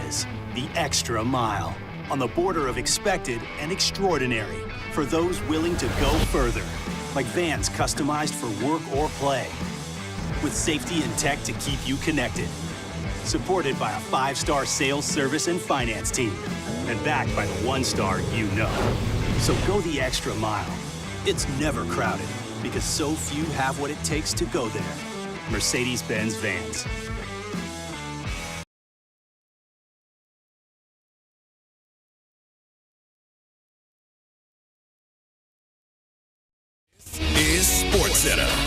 is the extra mile, on the border of expected and extraordinary, for those willing to go further, like vans customized for work or play, with safety and tech to keep you connected. Supported by a 5-star sales, service, and finance team, and backed by the 1-star you know. So go the extra mile. It's never crowded, because so few have what it takes to go there. Mercedes-Benz Vans.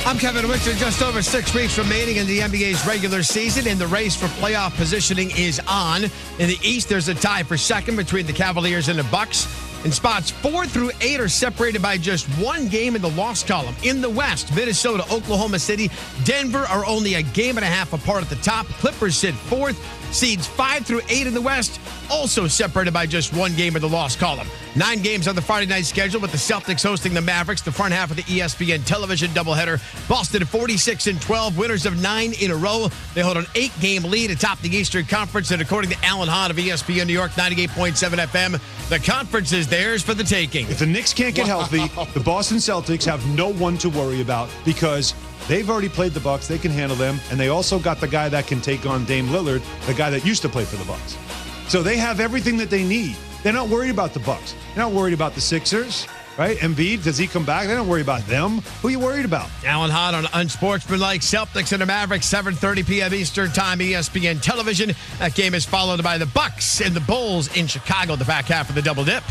I'm Kevin Winston. Just over 6 weeks remaining in the NBA's regular season, and the race for playoff positioning is on. In the East, there's a tie for second between the Cavaliers and the Bucks. And spots 4 through 8 are separated by just one game in the loss column. In the West, Minnesota, Oklahoma City, Denver are only a game and a half apart at the top. Clippers sit 4th. Seeds 5 through 8 in the West, also separated by just one game in the loss column. 9 games on the Friday night schedule, with the Celtics hosting the Mavericks, the front half of the ESPN television doubleheader. Boston at 46-12, winners of 9 in a row. They hold an 8-game lead atop the Eastern Conference, and according to Alan Hahn of ESPN New York 98.7 FM, the conference is theirs for the taking. If the Knicks can't get healthy, the Boston Celtics have no one to worry about, because they've already played the Bucks. They can handle them. And they also got the guy that can take on Dame Lillard, the guy that used to play for the Bucks. So they have everything that they need. They're not worried about the Bucks. They're not worried about the Sixers, right? Embiid, does he come back? They don't worry about them. Who are you worried about? Alan Hahn on unsportsmanlike. Celtics and the Mavericks, 7:30 p.m. Eastern Time, ESPN television. That game is followed by the Bucks and the Bulls in Chicago, the back half of the double dip.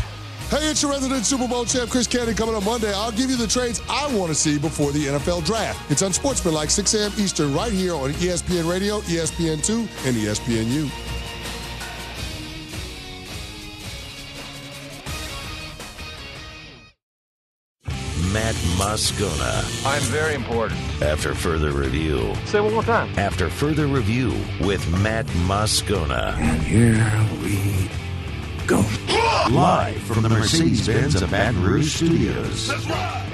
Hey, it's your resident Super Bowl champ, Chris Cannon, coming up Monday. I'll give you the trades I want to see before the NFL draft. It's Unsportsmanlike, 6 a.m. Eastern, right here on ESPN Radio, ESPN2, and ESPNU. Matt Moscona. I'm very important. After further review. Say it one more time. After further review with Matt Moscona. And here we go. Live from the Mercedes-Benz of Baton Rouge Studios. That's right.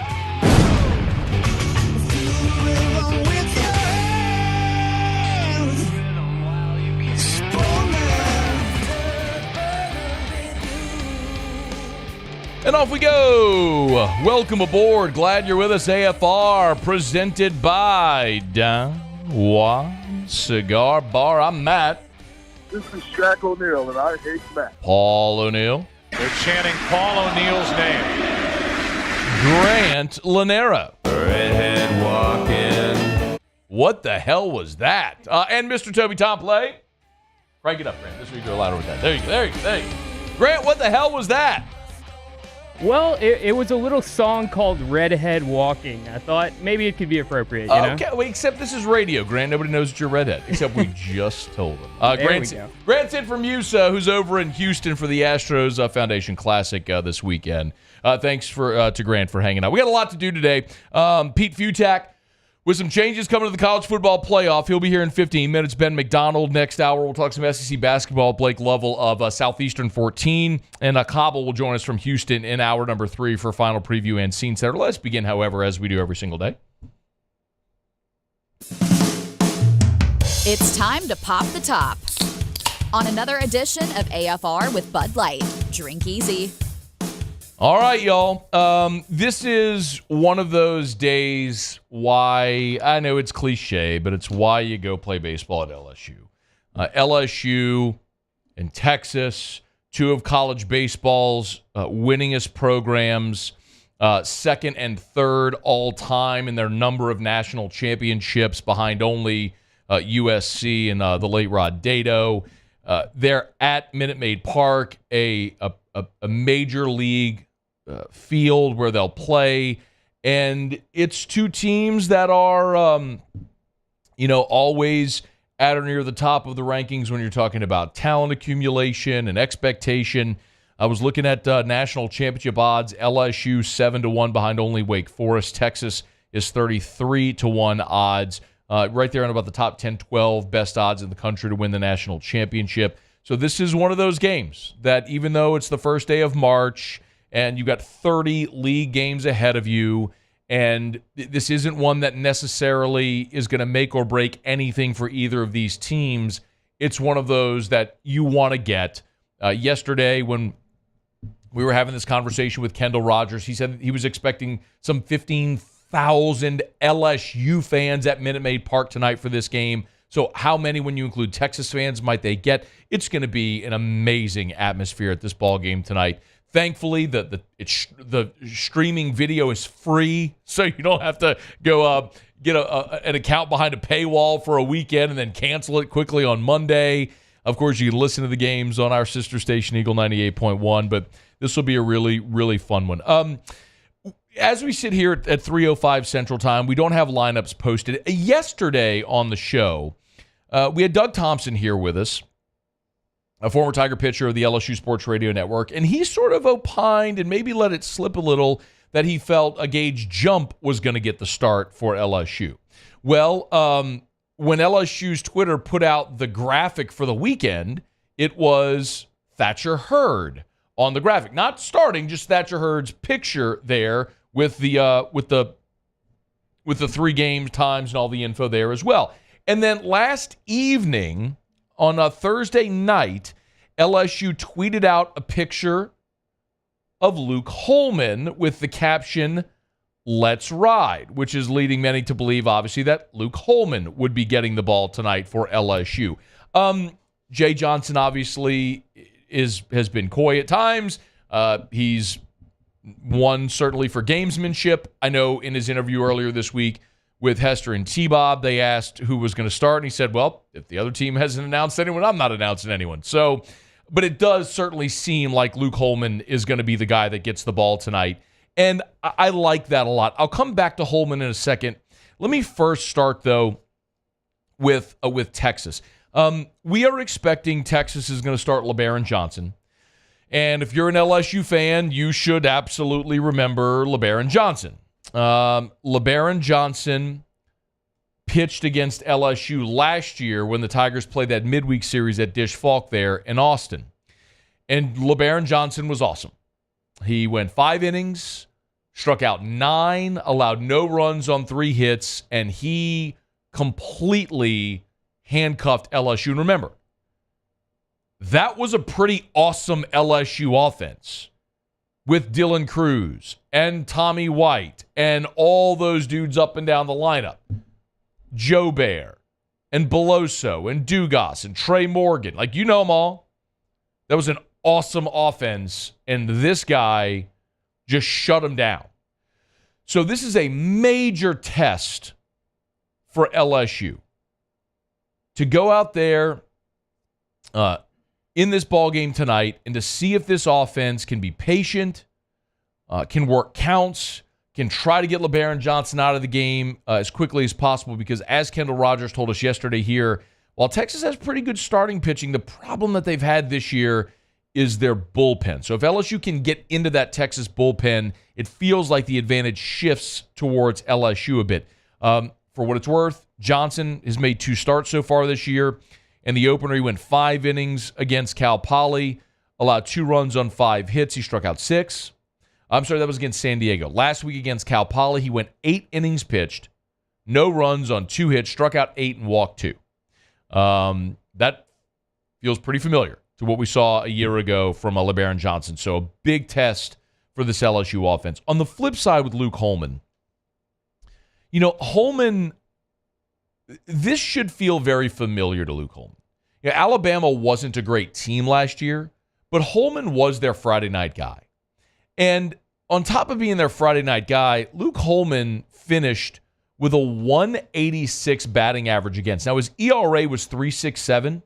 And off we go. Welcome aboard. Glad you're with us. AFR, presented by Don Juan Cigar Bar. I'm Matt. This is Shaq O'Neal, and I hate Matt. Paul O'Neal. They're chanting Paul O'Neal's name. Grant Lanera. Redhead walking. What the hell was that? And Mr. Toby Tomplay. Crank it up, Grant. This week you're louder with that. There you go. Grant, what the hell was that? Well, it was a little song called Redhead Walking. I thought maybe it could be appropriate, you know? Okay, well, except this is radio, Grant. Nobody knows that you're redhead, except we just told them. Grant's in from Musa, who's over in Houston for the Astros Foundation Classic this weekend. Thanks to Grant for hanging out. We got a lot to do today. Pete Fiutak, with some changes coming to the college football playoff. He'll be here in 15 minutes. Ben McDonald next hour. We'll talk some SEC basketball. Blake Lovell of Southeastern 14. And Cauble will join us from Houston in hour number 3 for final preview and scene setter. Let's begin, however, as we do every single day. It's time to pop the top on another edition of AFR with Bud Light. Drink easy. All right, y'all. This is one of those days why, I know it's cliche, but it's why you go play baseball at LSU. LSU and Texas, 2 of college baseball's winningest programs, second and third all-time in their number of national championships, behind only USC and the late Rod Dedeaux. They're at Minute Maid Park, a major league field where they'll play, and it's 2 teams that are, always at or near the top of the rankings when you're talking about talent accumulation and expectation. I was looking at national championship odds. LSU 7-1 behind only Wake Forest. Texas is 33-1 odds, right there on about the top 10, 12 best odds in the country to win the national championship. So this is one of those games that, even though it's the first day of March and you've got 30 league games ahead of you, and this isn't one that necessarily is going to make or break anything for either of these teams, it's one of those that you want to get. Yesterday, when we were having this conversation with Kendall Rogers, he said he was expecting some 15,000 LSU fans at Minute Maid Park tonight for this game. So how many, when you include Texas fans, might they get? It's going to be an amazing atmosphere at this ball game tonight. Thankfully, the streaming video is free, so you don't have to go get an account behind a paywall for a weekend and then cancel it quickly on Monday. Of course, you can listen to the games on our sister station, Eagle 98.1, but this will be a really, really fun one. As we sit here at 3:05 Central Time, we don't have lineups posted. Yesterday on the show, we had Doug Thompson here with us, a former Tiger pitcher of the LSU Sports Radio Network, and he sort of opined and maybe let it slip a little that he felt a Gage Jump was going to get the start for LSU. Well, when LSU's Twitter put out the graphic for the weekend, it was Thatcher Hurd on the graphic. Not starting, just Thatcher Hurd's picture there with the 3 game times and all the info there as well. And then last evening, on a Thursday night, LSU tweeted out a picture of Luke Holman with the caption, "Let's ride," which is leading many to believe, obviously, that Luke Holman would be getting the ball tonight for LSU. Jay Johnson, obviously, has been coy at times. He's won, certainly, for gamesmanship. I know in his interview earlier this week with Hester and T-Bob, they asked who was going to start, and he said, well, if the other team hasn't announced anyone, I'm not announcing anyone. So, but it does certainly seem like Luke Holman is going to be the guy that gets the ball tonight. And I like that a lot. I'll come back to Holman in a second. Let me first start, though, with Texas. We are expecting Texas is going to start LeBaron Johnson. And if you're an LSU fan, you should absolutely remember LeBaron Johnson. LeBaron Johnson pitched against LSU last year when the Tigers played that midweek series at Dish Falk there in Austin. And LeBaron Johnson was awesome. He went 5 innings, struck out 9, allowed no runs on 3 hits, and he completely handcuffed LSU. And remember, that was a pretty awesome LSU offense with Dylan Cruz and Tommy White and all those dudes up and down the lineup. Joe Bear and Beloso and Dugas and Trey Morgan. Like, you know them all. That was an awesome offense, and this guy just shut him down. So this is a major test for LSU to go out there in this ballgame tonight and to see if this offense can be patient, can work counts, can try to get LeBaron Johnson out of the game as quickly as possible, because as Kendall Rogers told us yesterday here, while Texas has pretty good starting pitching, the problem that they've had this year is their bullpen. So if LSU can get into that Texas bullpen, it feels like the advantage shifts towards LSU a bit. For what it's worth, Johnson has made 2 starts so far this year. In the opener, he went 5 innings against Cal Poly, allowed 2 runs on 5 hits. He struck out 6. I'm sorry, that was against San Diego. Last week against Cal Poly, he went 8 innings pitched, no runs on 2 hits, struck out 8 and walked 2. That feels pretty familiar to what we saw a year ago from LeBaron Johnson. So a big test for this LSU offense. On the flip side with Luke Holman, you know, Holman, this should feel very familiar to Luke Holman. You know, Alabama wasn't a great team last year, but Holman was their Friday night guy. And on top of being their Friday night guy, Luke Holman finished with a 186 batting average against. Now, his ERA was 3.67,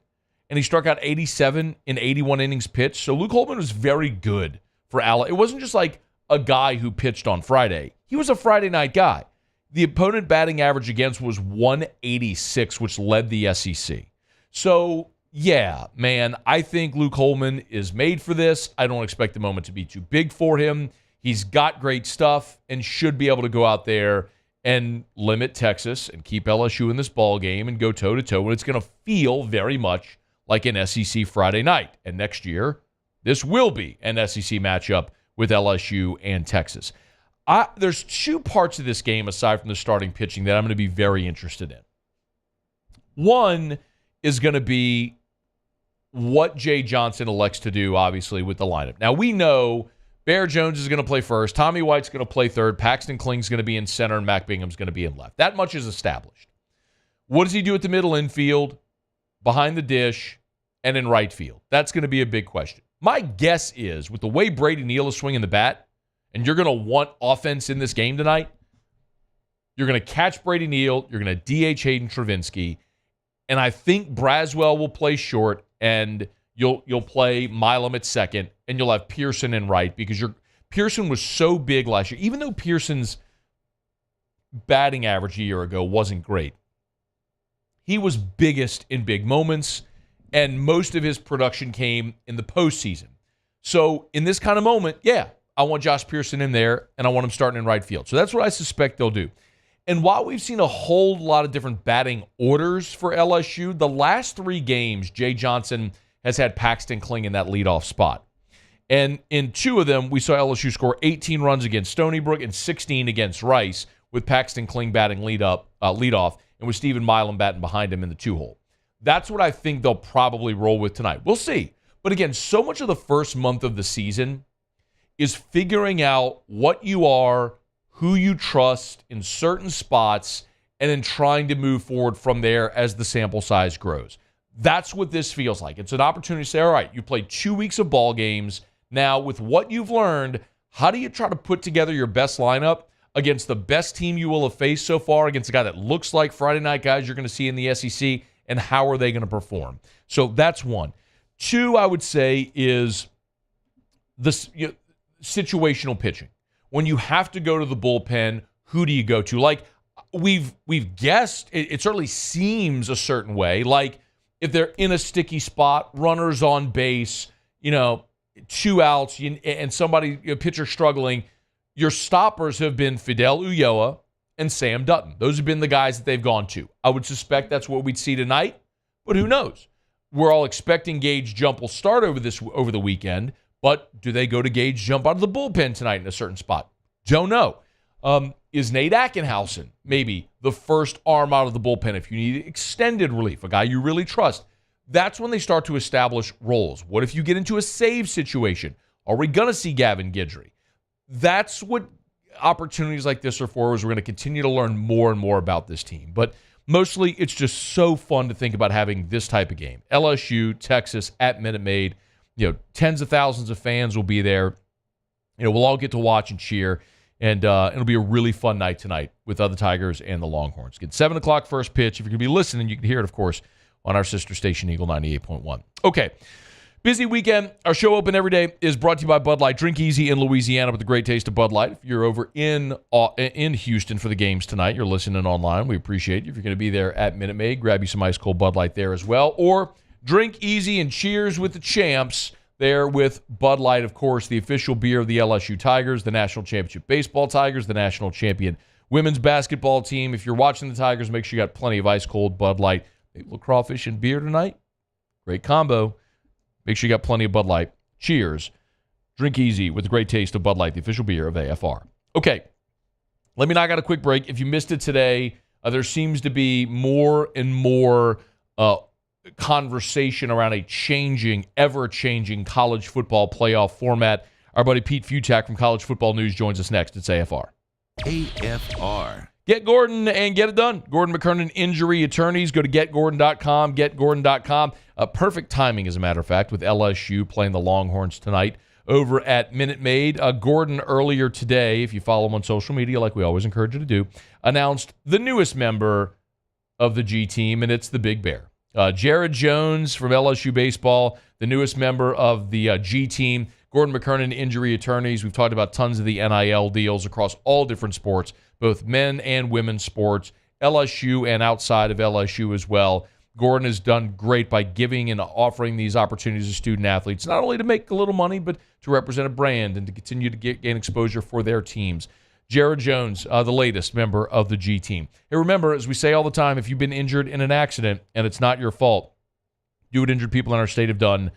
and he struck out 87 in 81 innings pitched. So Luke Holman was very good for Alabama. It wasn't just like a guy who pitched on Friday. He was a Friday night guy. The opponent batting average against was 186, which led the SEC. So, yeah, man, I think Luke Holman is made for this. I don't expect the moment to be too big for him. He's got great stuff and should be able to go out there and limit Texas and keep LSU in this ball game and go toe-to-toe. And it's going to feel very much like an SEC Friday night. And next year, this will be an SEC matchup with LSU and Texas. There's 2 parts of this game, aside from the starting pitching, that I'm going to be very interested in. One is going to be what Jay Johnson elects to do, obviously, with the lineup. Now, we know Bear Jones is going to play first, Tommy White's going to play third, Paxton Kling's going to be in center, and Mac Bingham's going to be in left. That much is established. What does he do at the middle infield, behind the dish, and in right field? That's going to be a big question. My guess is, with the way Brady Neal is swinging the bat, and you're going to want offense in this game tonight, you're going to catch Brady Neal, you're going to DH Hayden Travinski, and I think Braswell will play short, and you'll play Milam at second, and you'll have Pearson in right, because Pearson was so big last year. Even though Pearson's batting average a year ago wasn't great, he was biggest in big moments, and most of his production came in the postseason. So in this kind of moment, yeah, I want Josh Pearson in there, and I want him starting in right field. So that's what I suspect they'll do. And while we've seen a whole lot of different batting orders for LSU, the last 3 games, Jay Johnson has had Paxton Kling in that leadoff spot. And in 2 of them, we saw LSU score 18 runs against Stony Brook and 16 against Rice, with Paxton Kling batting leadoff, and with Stephen Milam batting behind him in the 2-hole. That's what I think they'll probably roll with tonight. We'll see. But again, so much of the first month of the season is figuring out what you are, who you trust in certain spots, and then trying to move forward from there as the sample size grows. That's what this feels like. It's an opportunity to say, all right, you played 2 weeks of ball games. Now, with what you've learned, how do you try to put together your best lineup against the best team you will have faced so far, against a guy that looks like Friday night guys you're going to see in the SEC, and how are they going to perform? So that's 1. 2, I would say, is the situational pitching. When you have to go to the bullpen, who do you go to? Like, we've guessed, it certainly seems a certain way. Like, if they're in a sticky spot, runners on base, 2 outs, and somebody, pitcher struggling, your stoppers have been Fidel Ulloa and Sam Dutton. Those have been the guys that they've gone to. I would suspect that's what we'd see tonight, but who knows? We're all expecting Gage Jump will start over the weekend, but do they go to Gage Jump out of the bullpen tonight in a certain spot? Don't know. Is Nate Ackenhausen maybe the first arm out of the bullpen if you need extended relief, a guy you really trust? That's when they start to establish roles. What if you get into a save situation? Are we going to see Gavin Guidry? That's what opportunities like this are for, is we're going to continue to learn more and more about this team. But mostly it's just so fun to think about having this type of game. LSU, Texas, at Minute Maid. Tens of thousands of fans will be there. We'll all get to watch and cheer. And it'll be a really fun night tonight with the Tigers and the Longhorns. Get 7 o'clock first pitch. If you're going to be listening, you can hear it, of course, on our sister station, Eagle 98.1. Okay. Busy weekend. Our show open every day is brought to you by Bud Light. Drink easy in Louisiana with the great taste of Bud Light. If you're over in Houston for the games tonight, you're listening online, we appreciate you. If you're going to be there at Minute Maid, grab you some ice cold Bud Light there as well. Or drink easy and cheers with the champs there with Bud Light, of course, the official beer of the LSU Tigers, the national championship baseball Tigers, the national champion women's basketball team. If you're watching the Tigers, make sure you got plenty of ice cold Bud Light. Maybe a little crawfish and beer tonight. Great combo. Make sure you got plenty of Bud Light. Cheers. Drink easy with the great taste of Bud Light, the official beer of AFR. Okay, let me knock out a quick break. If you missed it today, there seems to be more and more conversation around a changing, ever-changing college football playoff format. Our buddy Pete Fiutak from College Football News joins us next. It's AFR. AFR. Get Gordon and get it done. Gordon McKernan Injury Attorneys. Go to getgordon.com, getgordon.com. Perfect timing, as a matter of fact, with LSU playing the Longhorns tonight over at Minute Maid. Gordon, earlier today, if you follow him on social media, like we always encourage you to do, announced the newest member of the G team, and it's the Big Bear. Jared Jones from LSU Baseball, the newest member of the G team. Gordon McKernan Injury Attorneys. We've talked about tons of the NIL deals across all different sports, both men and women's sports, LSU and outside of LSU as well. Gordon has done great by giving and offering these opportunities to student athletes, not only to make a little money, but to represent a brand and to continue to gain exposure for their teams. Jared Jones, the latest member of the G team. Hey, remember, as we say all the time, if you've been injured in an accident and it's not your fault, do what injured people in our state have done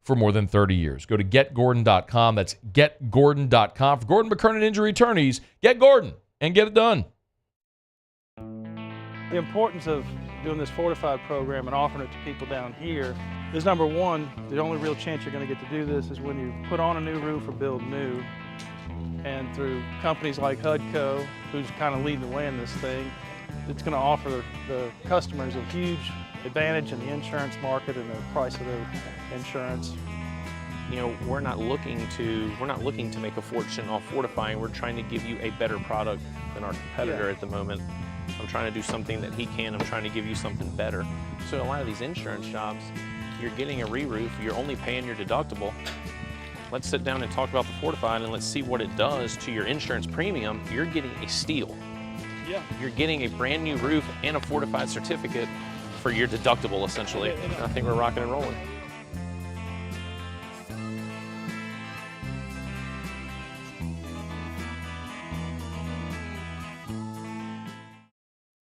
for more than 30 years. Go to getgordon.com. That's getgordon.com. For Gordon McKernan Injury Attorneys, get Gordon and get it done. The importance of doing this fortified program and offering it to people down here is, number one, the only real chance you're going to get to do this is when you put on a new roof or build new. And through companies like HUDCO, who's kind of leading the way in this thing, it's going to offer the customers a huge advantage in the insurance market and the price of their insurance. You know, we're not looking to make a fortune off fortifying. We're trying to give you a better product than our competitor at the moment. I'm trying to do something that he can. I'm trying to give you something better. So a lot of these insurance jobs, you're getting a re-roof, you're only paying your deductible. Let's sit down and talk about the fortified and let's see what it does to your insurance premium. You're getting a steal. Yeah. You're getting a brand new roof and a fortified certificate for your deductible, essentially. And I think we're rocking and rolling.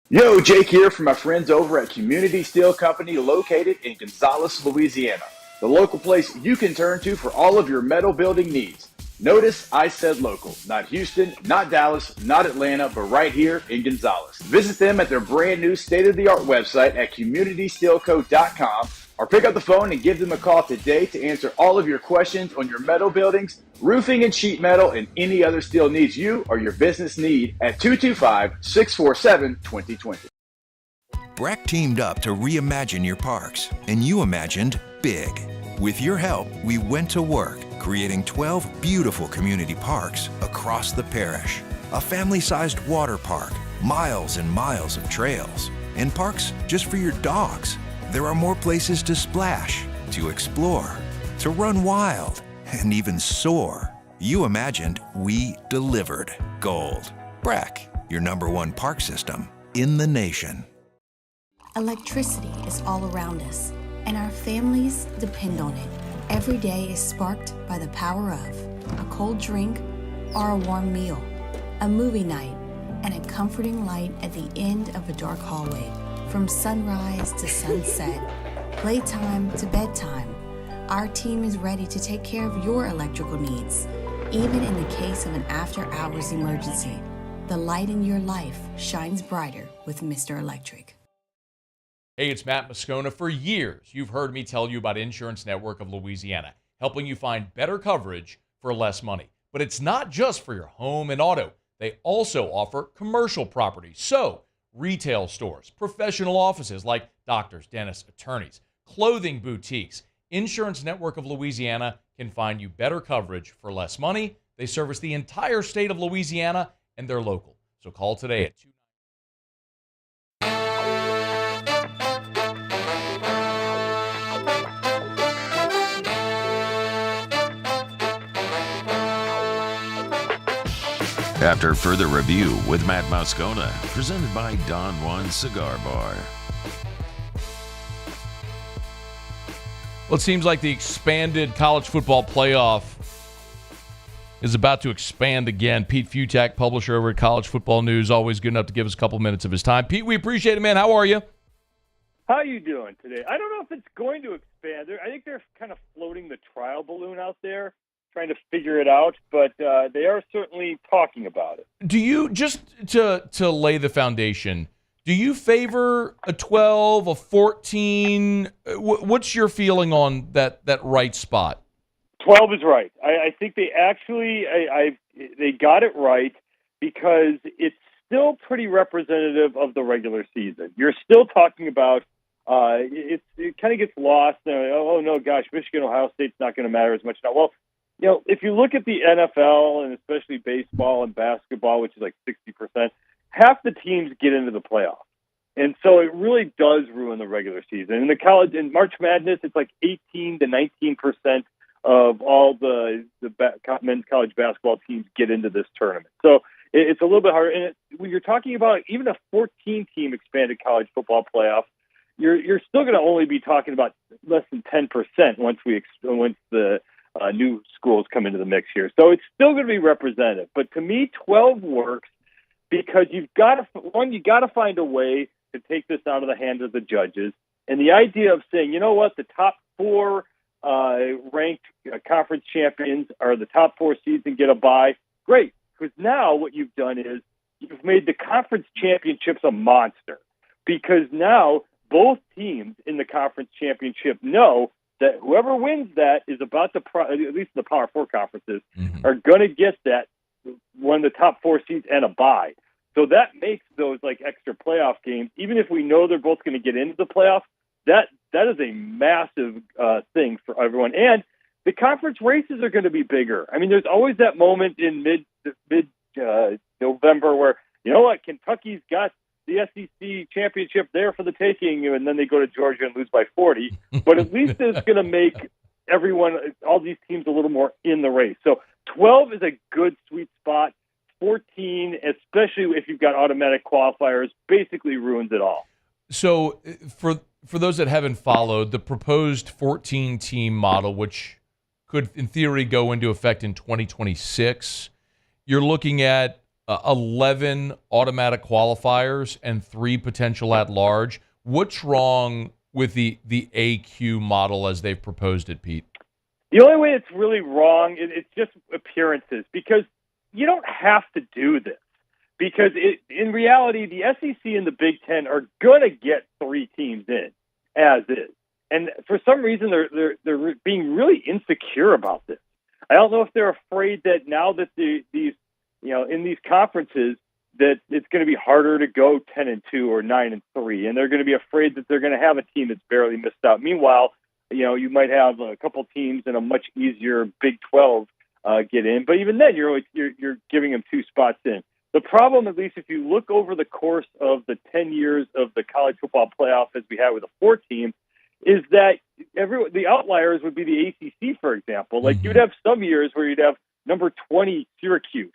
Yo, Jake here from my friends over at Community Steel Company located in Gonzales, Louisiana. The local place you can turn to for all of your metal building needs. Notice I said local, not Houston, not Dallas, not Atlanta, but right here in Gonzales. Visit them at their brand new state-of-the-art website at communitysteelco.com or pick up the phone and give them a call today to answer all of your questions on your metal buildings, roofing and sheet metal, and any other steel needs you or your business need at 225-647-2020. Breck teamed up to reimagine your parks, and you imagined big. With your help, we went to work creating 12 beautiful community parks across the parish. A family-sized water park, miles and miles of trails, and parks just for your dogs. There are more places to splash, to explore, to run wild, and even soar. You imagined, we delivered. Gold. Breck, your #1 park system in the nation. Electricity is all around us, and our families depend on it. Every day is sparked by the power of a cold drink or a warm meal, a movie night, and a comforting light at the end of a dark hallway. From sunrise to sunset, playtime to bedtime, our team is ready to take care of your electrical needs. Even in the case of an after-hours emergency, the light in your life shines brighter with Mr. Electric. Hey, it's Matt Moscona. For years, you've heard me tell you about Insurance Network of Louisiana, helping you find better coverage for less money. But it's not just for your home and auto. They also offer commercial property. So, retail stores, professional offices like doctors, dentists, attorneys, clothing boutiques. Insurance Network of Louisiana can find you better coverage for less money. They service the entire state of Louisiana, and they're local. So call today at 2. After further review with Matt Moscona, presented by Don Juan Cigar Bar. Well, it seems like the expanded college football playoff is about to expand again. Pete Fiutak, publisher over at College Football News, always good enough to give us a couple minutes of his time. Pete, we appreciate it, man. How are you? How are you doing today? I don't know if it's going to expand. I think they're kind of floating the trial balloon out there, trying to figure it out, but they are certainly talking about it. Do you, just to lay the foundation, do you favor a 12, a 14? What's your feeling on that right spot? 12 is right. I think they actually they got it right because it's still pretty representative of the regular season. You're still talking about it kind of gets lost. Oh no, gosh, Michigan, Ohio State's not going to matter as much now. Well, you know, if you look at the NFL and especially baseball and basketball, which is like 60%, half the teams get into the playoffs. And so it really does ruin the regular season. In the college, in March Madness, it's like 18 to 19% of all the men's college basketball teams get into this tournament. So it's a little bit harder. And when you're talking about even a 14-team expanded college football playoff, you're still going to only be talking about less than 10% once the new schools come into the mix here. So it's still going to be representative. But to me, 12 works because you got to find a way to take this out of the hands of the judges. And the idea of saying, you know what, the top 4 ranked conference champions are the top 4 seeds and get a bye, great. Because now what you've done is you've made the conference championships a monster. Because now both teams in the conference championship know that whoever wins that is about to, at least the Power Four conferences, are going to get that one of the top 4 seeds and a bye. So that makes those like extra playoff games, even if we know they're both going to get into the playoffs, that is a massive thing for everyone. And the conference races are going to be bigger. I mean, there's always that moment in mid November where, you know what, Kentucky's got the SEC championship there for the taking, and then they go to Georgia and lose by 40. But at least it's going to make all these teams a little more in the race. So 12 is a good sweet spot. 14, especially if you've got automatic qualifiers, basically ruins it all. So for those that haven't followed, the proposed 14-team model, which could, in theory, go into effect in 2026, you're looking at 11 automatic qualifiers and 3 potential at-large. What's wrong with the AQ model as they've proposed it, Pete? The only way it's really wrong, it's just appearances, because you don't have to do this. Because in reality, the SEC and the Big Ten are going to get 3 teams in, as is. And for some reason, they're being really insecure about this. I don't know if they're afraid that now that these in these conferences that it's going to be harder to go 10-2 or 9-3, and they're going to be afraid that they're going to have a team that's barely missed out. Meanwhile, you might have a couple teams in a much easier Big 12 get in, but even then, you're giving them 2 spots in. The problem, at least if you look over the course of the 10 years of the college football playoff as we had with a 4-team, is that the outliers would be the ACC, for example. Like you'd have some years where you'd have number 20 Syracuse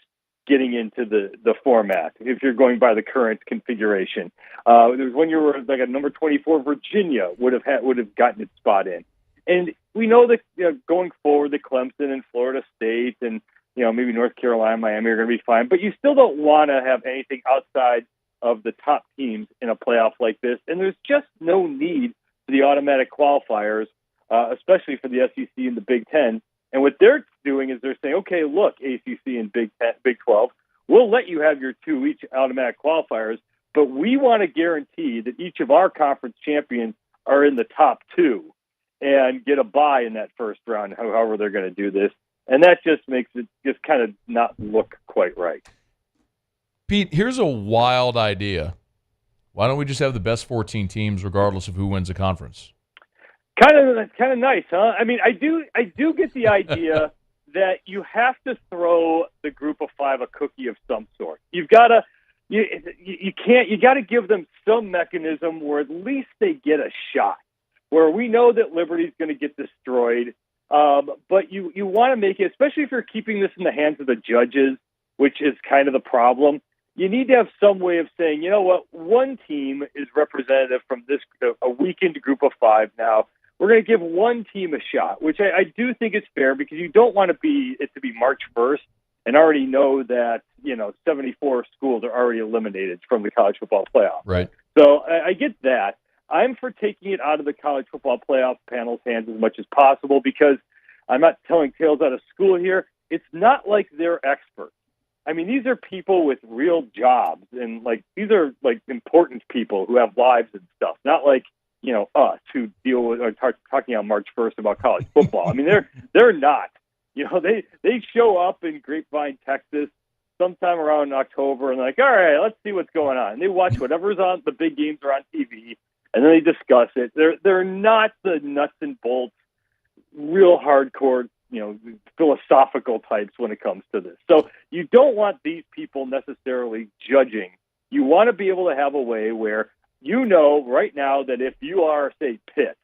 getting into the format if you're going by the current configuration. There was one year where like a number 24 Virginia would have gotten its spot in. And we know that going forward, the Clemson and Florida State and maybe North Carolina, Miami are going to be fine, but you still don't want to have anything outside of the top teams in a playoff like this. And there's just no need for the automatic qualifiers, especially for the SEC and the Big Ten. And what they're doing is they're saying, okay, look, ACC and Big 12, we'll let you have your 2 each automatic qualifiers, but we want to guarantee that each of our conference champions are in the top 2 and get a bye in that first round, however they're going to do this. And that just makes it just kind of not look quite right. Pete, here's a wild idea. Why don't we just have the best 14 teams regardless of who wins a conference? Kind of nice, huh? I mean, I do get the idea that you have to throw the group of 5 a cookie of some sort. You got to give them some mechanism where at least they get a shot. Where we know that Liberty's going to get destroyed, but you want to make it, especially if you're keeping this in the hands of the judges, which is kind of the problem. You need to have some way of saying, you know what, one team is representative from this a weakened group of 5 now. We're going to give one team a shot, which I do think is fair because you don't want it to be March 1st and already know that 74 schools are already eliminated from the college football playoff. Right. So I get that. I'm for taking it out of the college football playoff panel's hands as much as possible because I'm not telling tales out of school here. It's not like they're experts. I mean, these are people with real jobs and these are important people who have lives and stuff, not like us who deal with or talking on March 1st about college football. I mean, they're not. They show up in Grapevine, Texas, sometime around October, and all right, let's see what's going on. And they watch whatever's on. The big games are on TV, and then they discuss it. They're not the nuts and bolts, real hardcore, philosophical types when it comes to this. So you don't want these people necessarily judging. You want to be able to have a way where right now that if you are, say, Pitt,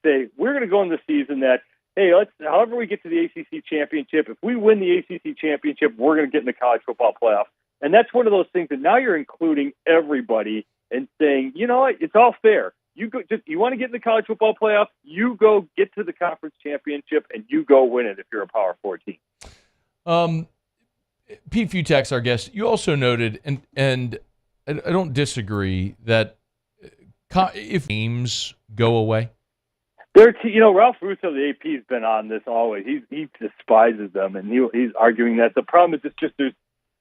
we're going to go in the season that, hey, however we get to the ACC championship, if we win the ACC championship, we're going to get in the college football playoff. And that's one of those things that now you're including everybody and saying, it's all fair. You want to get in the college football playoff, you go get to the conference championship and you go win it if you're a Power 4 team. Pete Fiutak's our guest. You also noted, and I don't disagree, that if games go away, Ralph Russo, the AP, has been on this always. He despises them, and he's arguing that the problem is it's just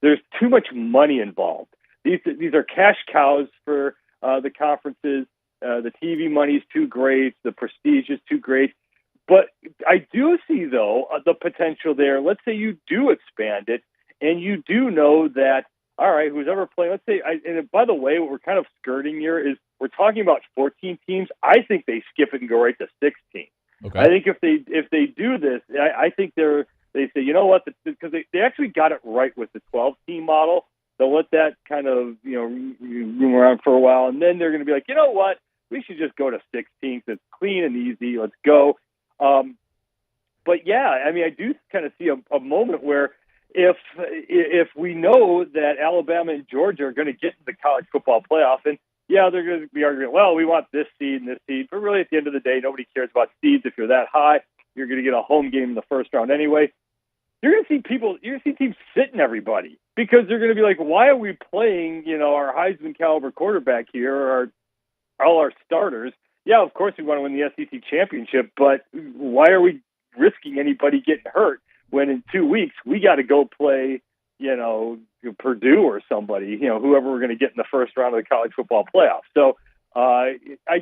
there's too much money involved. These are cash cows for the conferences. The TV money's too great. The prestige is too great. But I do see, though, the potential there. Let's say you do expand it, and you do know that, all right, who's ever playing, let's say, and by the way, what we're kind of skirting here is we're talking about 14 teams. I think they skip it and go right to 16. Okay. I think if they do this, I think they say, you know what, because they actually got it right with the 12-team model. They'll let that kind of, room around for a while, and then they're going to be like, you know what, we should just go to 16. It's clean and easy. Let's go. But yeah, I mean, I do kind of see a moment where if we know that Alabama and Georgia are going to get to the college football playoff, and yeah, they're going to be arguing, well, we want this seed and this seed, but really at the end of the day, nobody cares about seeds. If you're that high, you're going to get a home game in the first round anyway. You're going to see teams sitting everybody because they're going to be like, why are we playing, our Heisman caliber quarterback here, or all our starters? Yeah, of course we want to win the SEC championship, but why are we risking anybody getting hurt when in 2 weeks we got to go play, Purdue or somebody, whoever we're going to get in the first round of the college football playoff. So I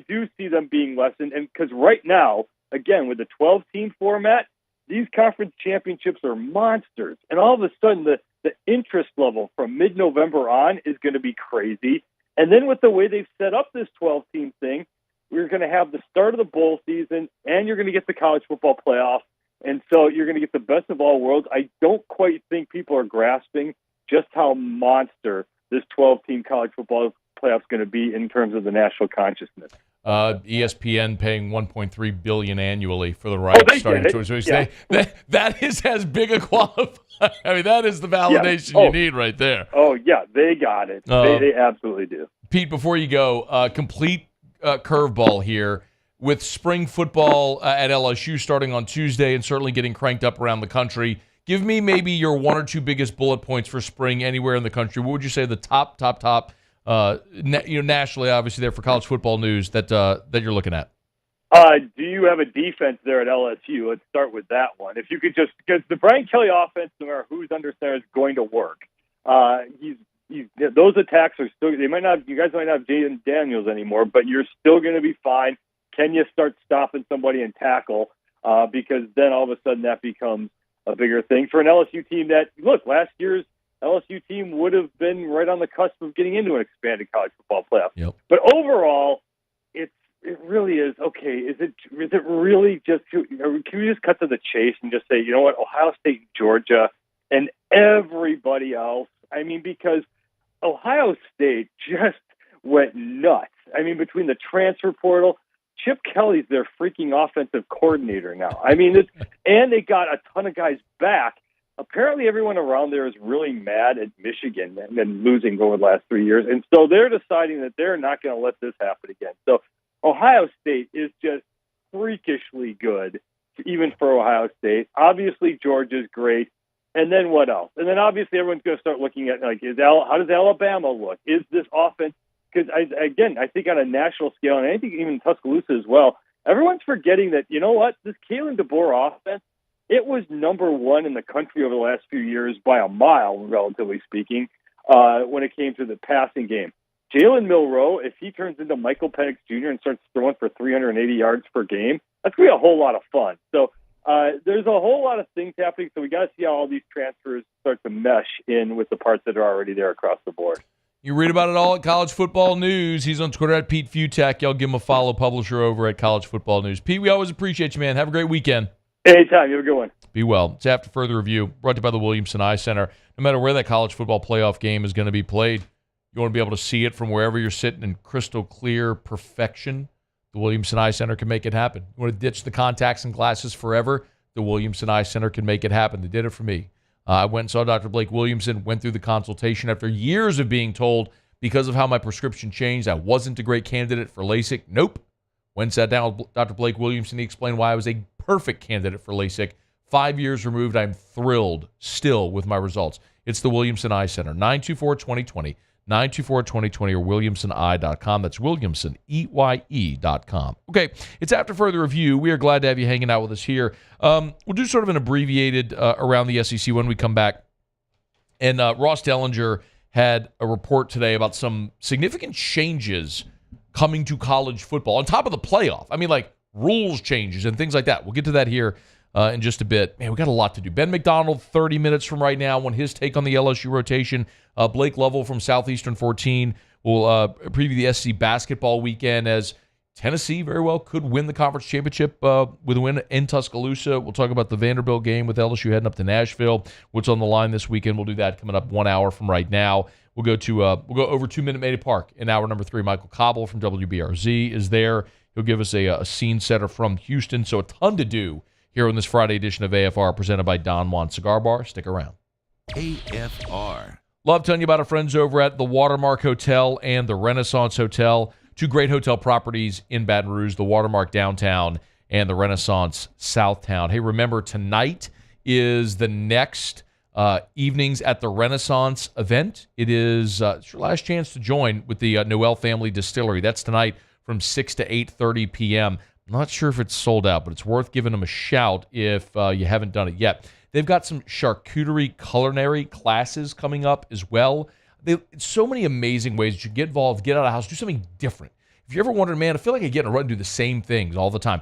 do see them being lessened, and because right now, again, with the 12-team format, these conference championships are monsters, and all of a sudden the interest level from mid-November on is going to be crazy. And then with the way they've set up this 12-team thing, we're going to have the start of the bowl season, and you're going to get the college football playoff. And so you're going to get the best of all worlds. I don't quite think people are grasping just how monster this 12-team college football playoff is going to be in terms of the national consciousness. ESPN paying $1.3 billion annually for the rights starting 2020. That is as big a qualifier. I mean, that is the validation you need right there. Oh yeah, they got it. They absolutely do. Pete, before you go, complete curveball here with spring football at LSU starting on Tuesday and certainly getting cranked up around the country. Give me maybe your one or two biggest bullet points for spring anywhere in the country. What would you say the top? Nationally, obviously, there for college football news that you're looking at? Do you have a defense there at LSU? Let's start with that one. If you could just, because the Brian Kelly offense, no matter who's under center, is going to work. Those attacks are still. You guys might not have Jaden Daniels anymore, but you're still going to be fine. Can you start stopping somebody and tackle? Because then all of a sudden that becomes a bigger thing for an LSU team. That look, last year's LSU team would have been right on the cusp of getting into an expanded college football playoff. Yep. But overall, it really is okay. Is it really just? Can we just cut to the chase and just say, you know what, Ohio State, Georgia, and everybody else? I mean, because Ohio State just went nuts. I mean, between the transfer portal, Chip Kelly's their freaking offensive coordinator now. I mean, and they got a ton of guys back. Apparently everyone around there is really mad at Michigan and been losing over the last 3 years. And so they're deciding that they're not going to let this happen again. So Ohio State is just freakishly good, even for Ohio State. Obviously, Georgia's great. And then what else? And then obviously everyone's going to start looking at, like, how does Alabama look? Is this offense? Because, I think on a national scale, and I think even Tuscaloosa as well, everyone's forgetting that, you know what, this Kalen DeBoer offense, it was number one in the country over the last few years by a mile, relatively speaking, when it came to the passing game. Jalen Milroe, if he turns into Michael Penix Jr. and starts throwing for 380 yards per game, that's going to be a whole lot of fun. So there's a whole lot of things happening, so we got to see how all these transfers start to mesh in with the parts that are already there across the board. You read about it all at College Football News. He's on Twitter at Pete Fiutak. Y'all give him a follow, publisher over at College Football News. Pete, we always appreciate you, man. Have a great weekend. Anytime. You have a good one. Be well. It's After Further Review, brought to you by the Williamson Eye Center. No matter where that college football playoff game is going to be played, you want to be able to see it from wherever you're sitting in crystal clear perfection. The Williamson Eye Center can make it happen. You want to ditch the contacts and glasses forever? The Williamson Eye Center can make it happen. They did it for me. I went and saw Dr. Blake Williamson, went through the consultation after years of being told because of how my prescription changed, I wasn't a great candidate for LASIK. Nope. Went and sat down with Dr. Blake Williamson. He explained why I was a perfect candidate for LASIK. 5 years removed, I'm thrilled still with my results. It's the Williamson Eye Center, 924-2020, 924-2020, or williamsoneye.com. That's Williamson, EYE.com. Okay, it's After Further Review. We are glad to have you hanging out with us here. We'll do sort of an abbreviated around the SEC when we come back. And Ross Dellinger had a report today about some significant changes coming to college football on top of the playoff. I mean, like rules changes and things like that. We'll get to that here in just a bit. Man, we got a lot to do. Ben McDonald, 30 minutes from right now, on his take on the LSU rotation. Blake Lovell from Southeastern 14 will preview the SEC basketball weekend as Tennessee very well could win the conference championship with a win in Tuscaloosa. We'll talk about the Vanderbilt game with LSU heading up to Nashville. What's on the line this weekend? We'll do that coming up 1 hour from right now. We'll go over 2 Minute Maid Park in hour number 3. Michael Cauble from WBRZ is there. He'll give us a scene setter from Houston. So a ton to do here on this Friday edition of AFR presented by Don Juan Cigar Bar. Stick around. AFR. Love telling you about our friends over at the Watermark Hotel and the Renaissance Hotel. 2 great hotel properties in Baton Rouge, the Watermark Downtown and the Renaissance Southtown. Hey, remember, tonight is the next evenings at the Renaissance event. It is it's your last chance to join with the Noel Family Distillery. That's tonight from 6 to 8:30 p.m. I'm not sure if it's sold out, but it's worth giving them a shout if you haven't done it yet. They've got some charcuterie culinary classes coming up as well. So many amazing ways that you get involved, get out of the house, do something different. If you ever wondered, man, I feel like I get in a rut and do the same things all the time,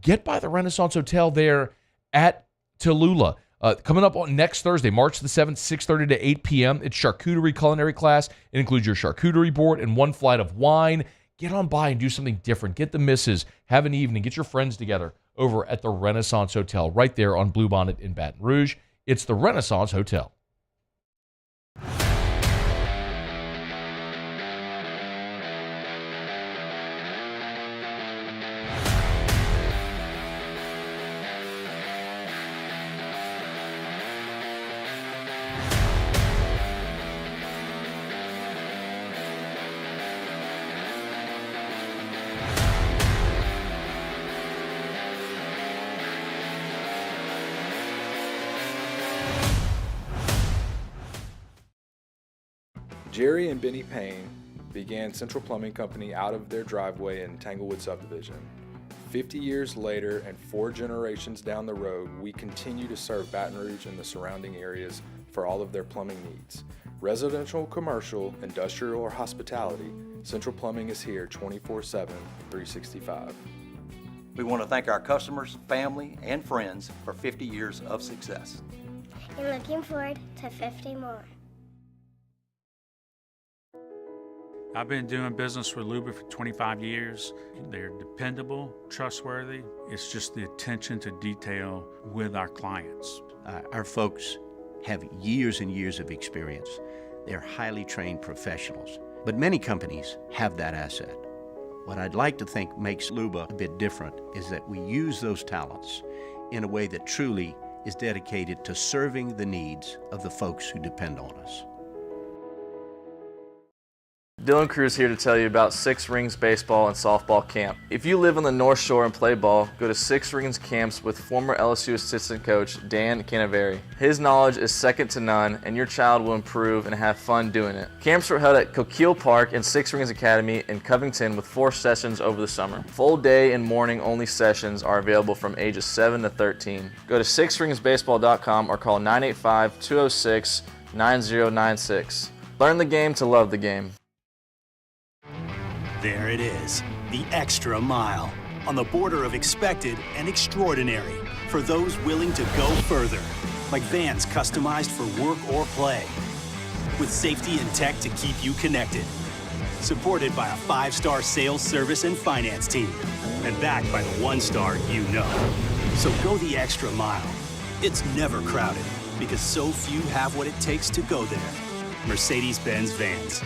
get by the Renaissance Hotel there at Tallulah. Coming up on next Thursday, March the 7th, 6:30 to 8 p.m. It's charcuterie culinary class. It includes your charcuterie board and 1 flight of wine. Get on by and do something different. Get the missus, have an evening, get your friends together over at the Renaissance Hotel right there on Bluebonnet in Baton Rouge. It's the Renaissance Hotel. Jerry and Benny Payne began Central Plumbing Company out of their driveway in Tanglewood subdivision. 50 years later and 4 generations down the road, we continue to serve Baton Rouge and the surrounding areas for all of their plumbing needs. Residential, commercial, industrial, or hospitality, Central Plumbing is here 24/7, 365. We want to thank our customers, family, and friends for 50 years of success. And looking forward to 50 more. I've been doing business with Luba for 25 years. They're dependable, trustworthy. It's just the attention to detail with our clients. Our folks have years and years of experience. They're highly trained professionals, but many companies have that asset. What I'd like to think makes Luba a bit different is that we use those talents in a way that truly is dedicated to serving the needs of the folks who depend on us. Dylan Cruz here to tell you about Six Rings Baseball and Softball Camp. If you live on the North Shore and play ball, go to Six Rings Camps with former LSU assistant coach Dan Canaveri. His knowledge is second to none, and your child will improve and have fun doing it. Camps were held at Coquille Park and Six Rings Academy in Covington with 4 sessions over the summer. Full day and morning only sessions are available from ages 7 to 13. Go to sixringsbaseball.com or call 985-206-9096. Learn the game to love the game. There it is, the extra mile, on the border of expected and extraordinary for those willing to go further, like vans customized for work or play, with safety and tech to keep you connected, supported by a 5-star sales, service, and finance team, and backed by the 1-star you know. So go the extra mile. It's never crowded, because so few have what it takes to go there. Mercedes-Benz Vans.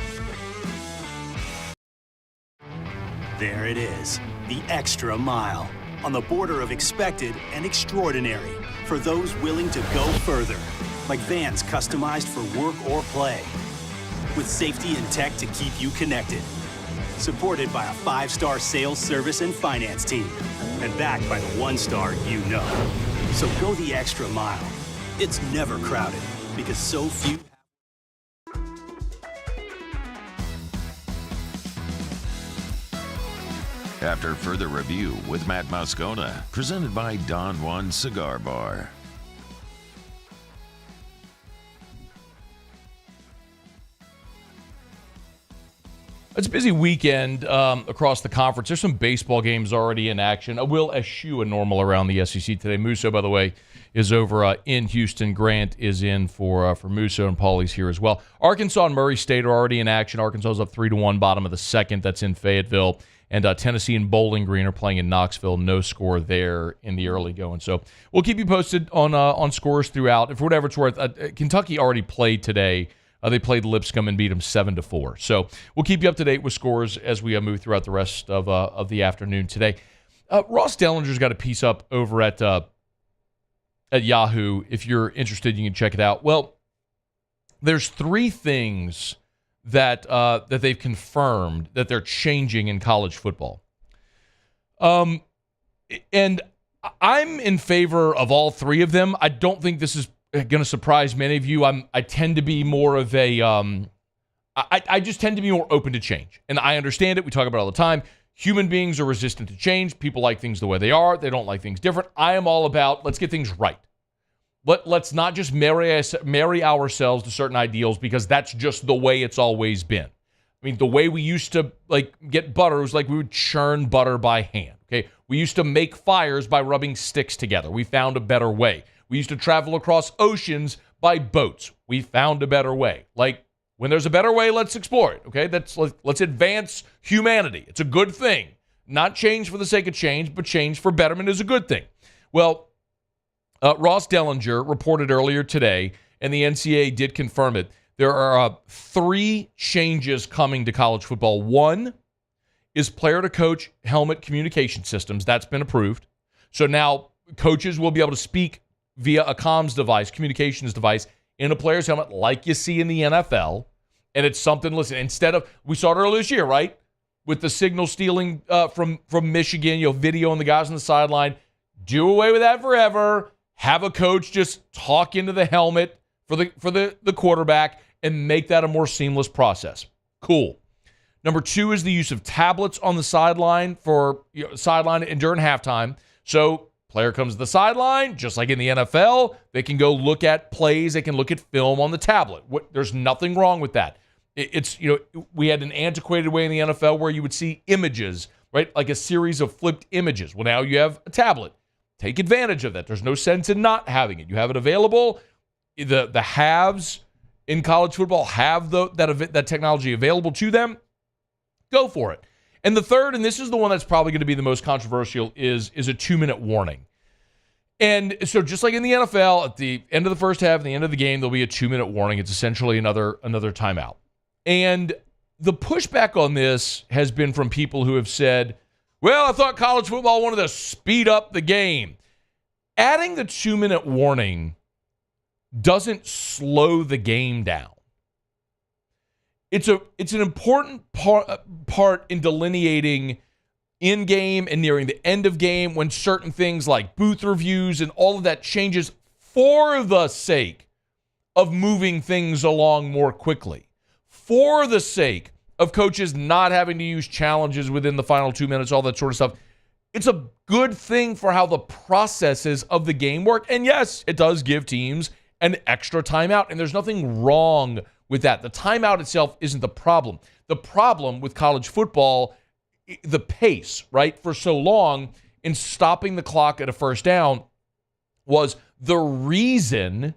There it is, the extra mile, on the border of expected and extraordinary for those willing to go further, like vans customized for work or play, with safety and tech to keep you connected, supported by a 5-star sales, service, and finance team, and backed by the 1-star you know. So go the extra mile. It's never crowded, because so few. After further review with Matt Moscona, presented by Don Juan Cigar Bar. It's a busy weekend across the conference. There's some baseball games already in action. I will eschew a normal around the SEC today. Musso, by the way, is over in Houston. Grant is in for Musso, and Paulie's here as well. Arkansas and Murray State are already in action. Arkansas is up 3-1, bottom of the second. That's in Fayetteville. And Tennessee and Bowling Green are playing in Knoxville. No score there in the early going. So we'll keep you posted on scores throughout. For whatever it's worth, Kentucky already played today. They played Lipscomb and beat them 7-4. So we'll keep you up to date with scores as we move throughout the rest of the afternoon today. Ross Dellinger's got a piece up over at Yahoo. If you're interested, you can check it out. Well, there's 3 things that they've confirmed that they're changing in college football. And I'm in favor of all 3 of them. I don't think this is going to surprise many of you. I tend to be more of a I just tend to be more open to change, and I understand it. We talk about it all the time. Human beings are resistant to change. People like things the way they are. They don't like things different. I am all about let's get things right. Let's not just marry ourselves to certain ideals because that's just the way it's always been. I mean, the way we used to get butter was like we would churn butter by hand. Okay, we used to make fires by rubbing sticks together. We found a better way. We used to travel across oceans by boats. We found a better way. Like, when there's a better way, let's explore it, okay? Let's advance humanity. It's a good thing. Not change for the sake of change, but change for betterment is a good thing. Well, Ross Dellinger reported earlier today, and the NCAA did confirm it, there are 3 changes coming to college football. 1 is player-to-coach helmet communication systems. That's been approved. So now coaches will be able to speak via a comms device, communications device, in a player's helmet like you see in the NFL. And it's something, listen, instead of, we saw it earlier this year, right? With the signal stealing from Michigan, video on the guys on the sideline. Do away with that forever. Have a coach just talk into the helmet for the quarterback and make that a more seamless process. Cool. Number 2 is the use of tablets on the sideline for sideline and during halftime. So player comes to the sideline, just like in the NFL, they can go look at plays, they can look at film on the tablet. There's nothing wrong with that. It's, we had an antiquated way in the NFL where you would see images, right? Like a series of flipped images. Well, now you have a tablet. Take advantage of that. There's no sense in not having it. You have it available. The haves in college football have that technology available to them. Go for it. And the third, and this is the one that's probably going to be the most controversial, is a 2-minute warning. And so just like in the NFL, at the end of the first half, at the end of the game, there'll be a 2-minute warning. It's essentially another timeout. And the pushback on this has been from people who have said, well, I thought college football wanted to speed up the game. Adding the 2-minute warning doesn't slow the game down. It's an important part in delineating in game and nearing the end of game when certain things like booth reviews and all of that changes for the sake of moving things along more quickly, for the sake of coaches not having to use challenges within the final 2 minutes, all that sort of stuff. It's a good thing for how the processes of the game work. And yes, it does give teams an extra timeout, and there's nothing wrong with that. The timeout itself isn't the problem. The problem with college football, the pace, right, for so long in stopping the clock at a first down was the reason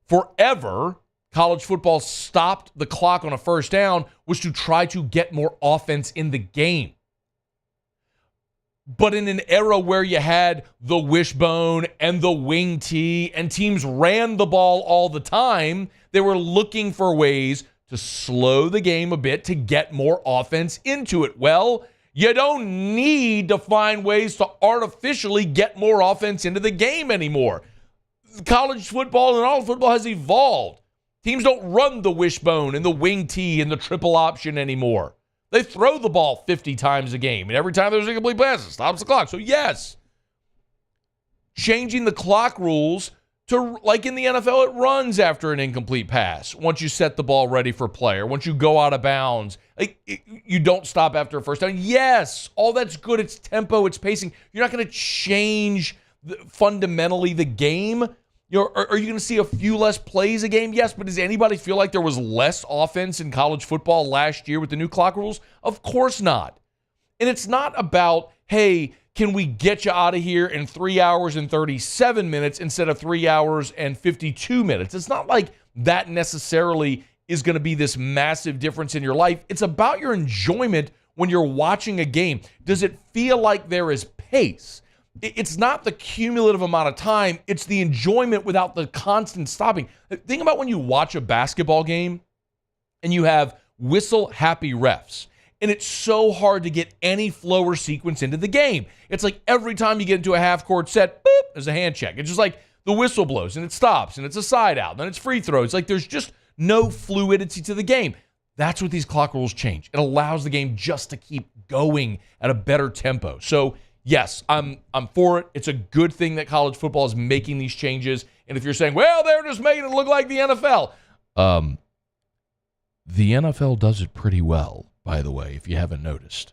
forever college football stopped the clock on a first down was to try to get more offense in the game. But in an era where you had the wishbone and the wing tee and teams ran the ball all the time, they were looking for ways to slow the game a bit to get more offense into it. Well, you don't need to find ways to artificially get more offense into the game anymore. College football and all football has evolved. Teams don't run the wishbone and the wing tee and the triple option anymore. They throw the ball 50 times a game, and every time there's a complete pass, it stops the clock. So yes, changing the clock rules to, like in the NFL, it runs after an incomplete pass. Once you set the ball ready for play, or once you go out of bounds, you don't stop after a first down. Yes, all that's good. It's tempo, it's pacing. You're not going to change fundamentally the game. Are you going to see a few less plays a game? Yes, but does anybody feel like there was less offense in college football last year with the new clock rules? Of course not. And it's not about, hey, can we get you out of here in 3 hours and 37 minutes instead of 3 hours and 52 minutes? It's not like that necessarily is going to be this massive difference in your life. It's about your enjoyment when you're watching a game. Does it feel like there is pace? It's not the cumulative amount of time. It's the enjoyment without the constant stopping. Think about when you watch a basketball game and you have whistle-happy refs, and it's so hard to get any flow or sequence into the game. It's like every time you get into a half-court set, boop, there's a hand check. It's just like the whistle blows, and it stops, and it's a side out, and then it's free throws. Like there's just no fluidity to the game. That's what these clock rules change. It allows the game just to keep going at a better tempo. So, yes, I'm for it. It's a good thing that college football is making these changes. And if you're saying, well, they're just making it look like the NFL. The NFL does it pretty well, by the way, if you haven't noticed.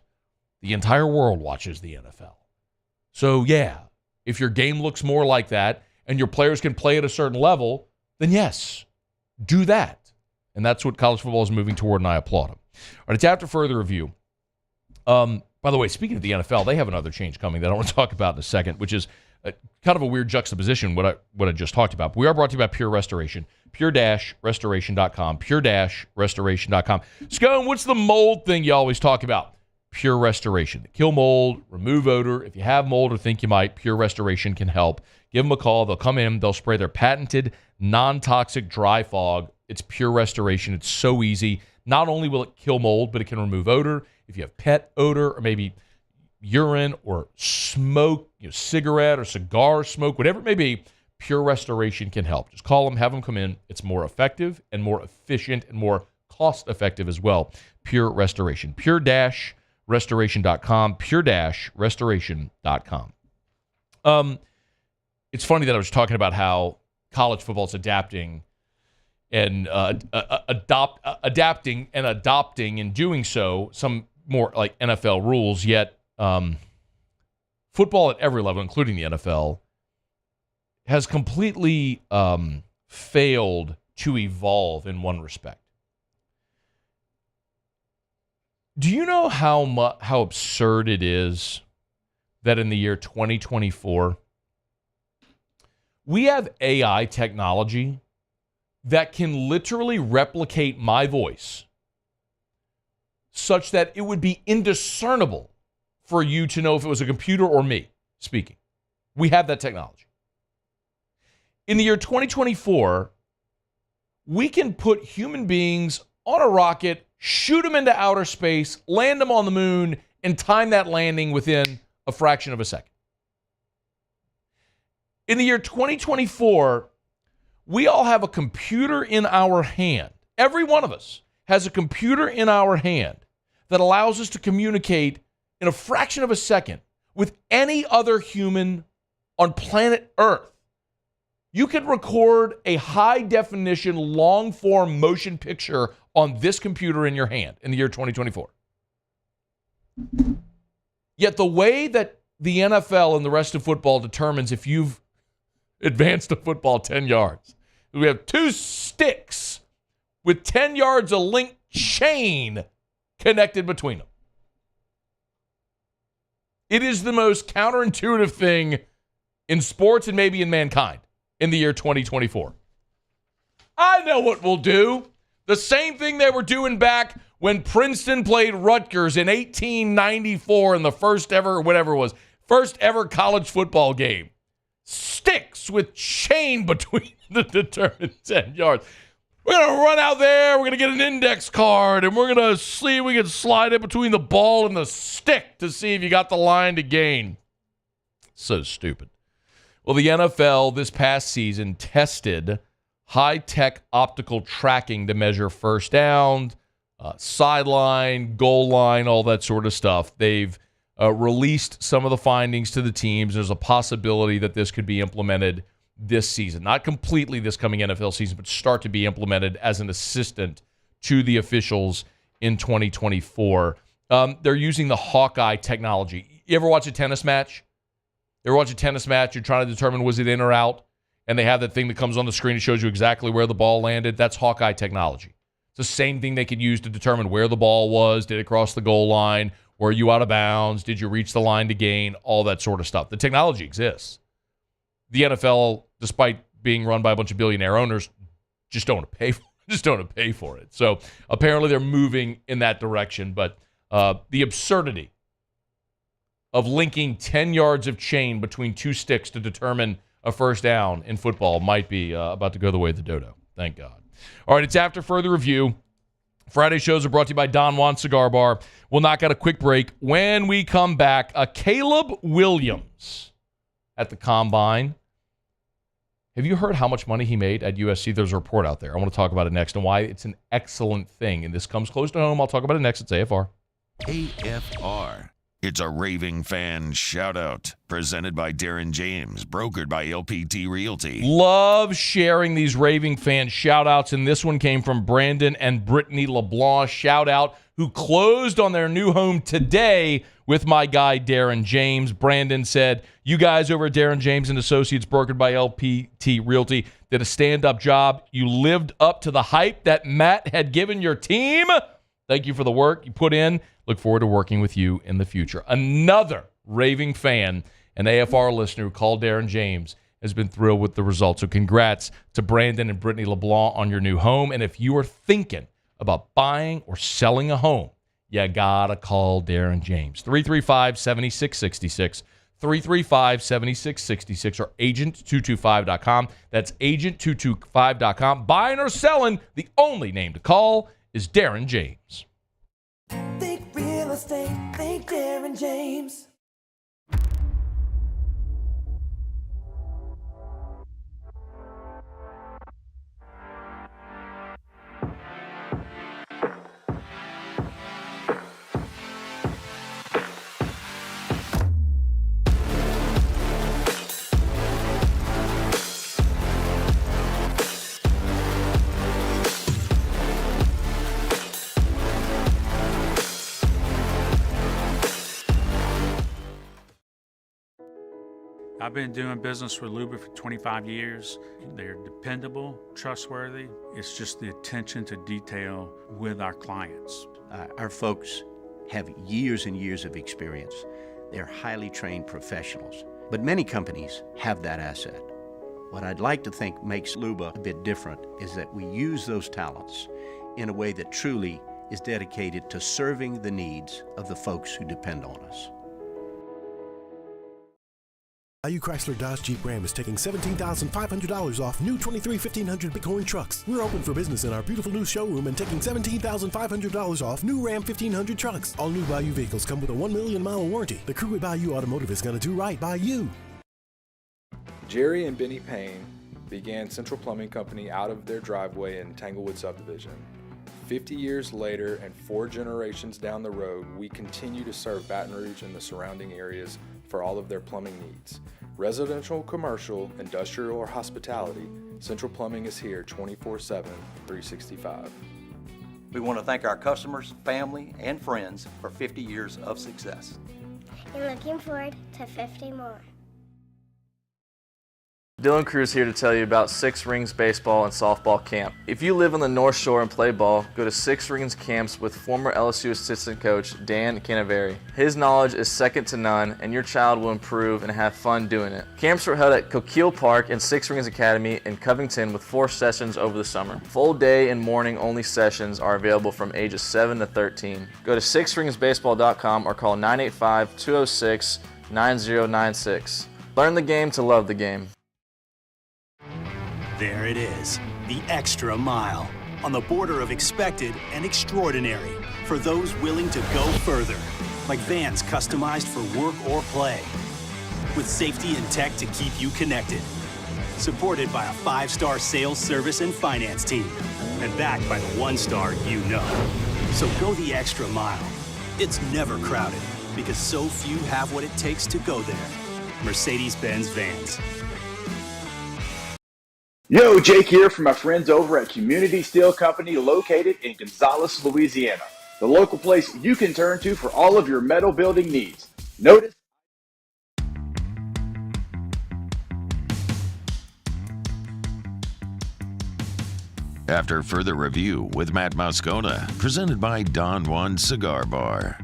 The entire world watches the NFL. So, yeah, if your game looks more like that and your players can play at a certain level, then yes, do that. And that's what college football is moving toward, and I applaud them. All right, it's after further review. By the way, speaking of the NFL, they have another change coming that I want to talk about in a second, which is kind of a weird juxtaposition, what I just talked about. But we are brought to you by Pure Restoration, pure-restoration.com, pure-restoration.com. Scone, what's the mold thing you always talk about? Pure Restoration. Kill mold, remove odor. If you have mold or think you might, Pure Restoration can help. Give them a call. They'll come in. They'll spray their patented non-toxic dry fog. It's Pure Restoration. It's so easy. Not only will it kill mold, but it can remove odor. If you have pet odor or maybe urine or smoke, cigarette or cigar smoke, whatever it may be, Pure Restoration can help. Just call them, have them come in. It's more effective and more efficient and more cost-effective as well. Pure Restoration. Pure-restoration.com. Pure-restoration.com. It's funny that I was talking about how college football is adapting and adapting and adopting and doing so some more like NFL rules, yet football at every level, including the NFL, has completely failed to evolve in one respect. Do you know how absurd it is that in the year 2024, we have AI technology that can literally replicate my voice such that it would be indiscernible for you to know if it was a computer or me speaking. We have that technology. In the year 2024, we can put human beings on a rocket, shoot them into outer space, land them on the moon, and time that landing within a fraction of a second. In the year 2024, we all have a computer in our hand. Every one of us has a computer in our hand that allows us to communicate in a fraction of a second with any other human on planet Earth. You can record a high-definition, long-form motion picture on this computer in your hand in the year 2024. Yet the way that the NFL and the rest of football determines if you've advanced a football 10 yards, we have two sticks with 10 yards of linked chain connected between them. It is the most counterintuitive thing in sports and maybe in mankind in the year 2024. I know what we'll do. The same thing they were doing back when Princeton played Rutgers in 1894 in the first ever college football game. Sticks with chain between the determined 10 yards. We're going to run out there, we're going to get an index card, and we're going to see if we can slide it between the ball and the stick to see if you got the line to gain. So stupid. Well, the NFL this past season tested high-tech optical tracking to measure first down, sideline, goal line, all that sort of stuff. They've released some of the findings to the teams. There's a possibility that this could be implemented this season. Not completely this coming NFL season, but start to be implemented as an assistant to the officials in 2024. They're using the Hawkeye technology. You ever watch a tennis match? You're trying to determine was it in or out? and they have that thing that comes on the screen and shows you exactly where the ball landed. That's Hawkeye technology. It's the same thing they could use to determine where the ball was. Did it cross the goal line? Were you out of bounds? Did you reach the line to gain? All that sort of stuff. The technology exists. The NFL, despite being run by a bunch of billionaire owners, just don't want to pay for it. So apparently they're moving in that direction. But the absurdity of linking 10 yards of chain between two sticks to determine a first down in football might be about to go the way of the dodo. Thank God. All right, it's after further review. Friday shows are brought to you by Don Juan Cigar Bar. We'll knock out a quick break. When we come back, Caleb Williams at the Combine. Have you heard how much money he made at USC? There's a report out there. I want to talk about it next and why it's an excellent thing. And this comes close to home. I'll talk about it next. It's AFR. AFR. It's a raving fan shout-out, presented by Darren James, brokered by LPT Realty. Love sharing these raving fan shout-outs, and this one came from Brandon and Brittany LeBlanc, shout-out, who closed on their new home today with my guy Darren James. Brandon said, you guys over at Darren James and Associates, brokered by LPT Realty, did a stand-up job. You lived up to the hype that Matt had given your team. Thank you for the work you put in. Look forward to working with you in the future. Another raving fan, an AFR listener who called Darren James, has been thrilled with the results. So congrats to Brandon and Brittany LeBlanc on your new home. And if you are thinking about buying or selling a home, you got to call Darren James. 335-7666. 335-7666 or agent225.com. That's agent225.com. Buying or selling, the only name to call is Darren James. Think real estate, think Darren James. I've been doing business with Luba for 25 years. They're dependable, trustworthy. It's just the attention to detail with our clients. Our folks have years and years of experience. They're highly trained professionals, but many companies have that asset. What I'd like to think makes Luba a bit different is that we use those talents in a way that truly is dedicated to serving the needs of the folks who depend on us. IU Chrysler Dodge Jeep Ram is taking $17,500 off new 23 1500 Bighorn trucks. We're open for business in our beautiful new showroom and taking $17,500 off new Ram 1500 trucks. All new Bayou vehicles come with a 1 million mile warranty. The crew at Bayou Automotive is going to do right by you. Jerry and Benny Payne began Central Plumbing Company out of their driveway in Tanglewood Subdivision. 50 years later and 4 generations down the road, we continue to serve Baton Rouge and the surrounding areas for all of their plumbing needs. Residential, commercial, industrial, or hospitality, Central Plumbing is here 24/7, 365. We want to thank our customers, family, and friends for 50 years of success. And looking forward to 50 more. Dylan Cruz here to tell you about Six Rings Baseball and Softball Camp. If you live on the North Shore and play ball, go to Six Rings Camps with former LSU assistant coach Dan Canaveri. His knowledge is second to none, and your child will improve and have fun doing it. Camps were held at Coquille Park and Six Rings Academy in Covington with 4 sessions over the summer. Full day and morning only sessions are available from ages 7 to 13. Go to sixringsbaseball.com or call 985-206-9096. Learn the game to love the game. There it is, the extra mile, on the border of expected and extraordinary for those willing to go further, like vans customized for work or play, with safety and tech to keep you connected, supported by a 5-star sales, service, and finance team, and backed by the 1-star you know. So go the extra mile. It's never crowded, because so few have what it takes to go there. Mercedes-Benz Vans. Yo, Jake here from my friends over at Community Steel Company located in Gonzales, Louisiana. The local place you can turn to for all of your metal building needs. Notice after further review with Matt Moscona, presented by Don Juan Cigar Bar.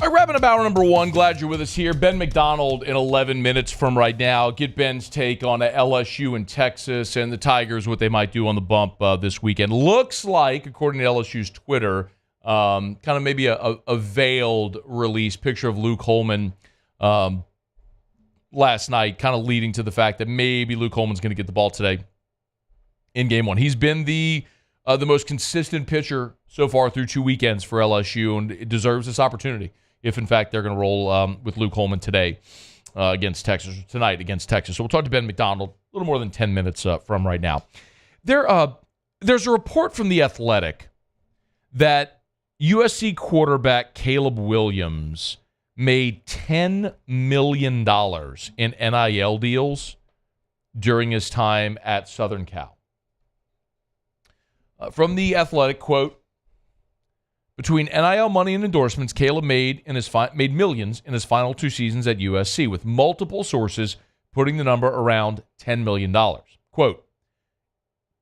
All right, wrapping up hour number one. Glad you're with us here. Ben McDonald in 11 minutes from right now. Get Ben's take on LSU and Texas and the Tigers, what they might do on the bump this weekend. Looks like, according to LSU's Twitter, kind of maybe a veiled release picture of Luke Holman last night, kind of leading to the fact that maybe Luke Holman's going to get the ball today in game one. He's been the most consistent pitcher so far through 2 weekends for LSU, and it deserves this opportunity if, in fact, they're going to roll with Luke Holman today against Texas, or tonight against Texas. So we'll talk to Ben McDonald a little more than 10 minutes from right now. There's a report from The Athletic that USC quarterback Caleb Williams made $10 million in NIL deals during his time at Southern Cal. From The Athletic, quote, between NIL money and endorsements, Caleb made millions in his final 2 seasons at USC, with multiple sources putting the number around $10 million. Quote,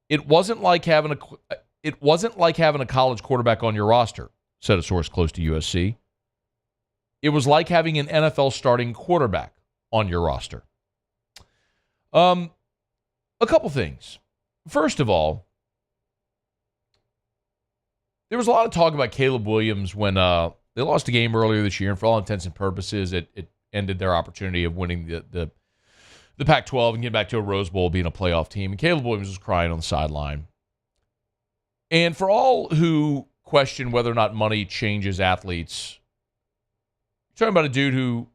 it wasn't like having a college quarterback on your roster, said a source close to USC. It was like having an NFL starting quarterback on your roster. A couple things. First of all, there was a lot of talk about Caleb Williams when they lost a game earlier this year, and for all intents and purposes, it ended their opportunity of winning the Pac-12 and getting back to a Rose Bowl, being a playoff team. And Caleb Williams was crying on the sideline. And for all who question whether or not money changes athletes, you're talking about a dude who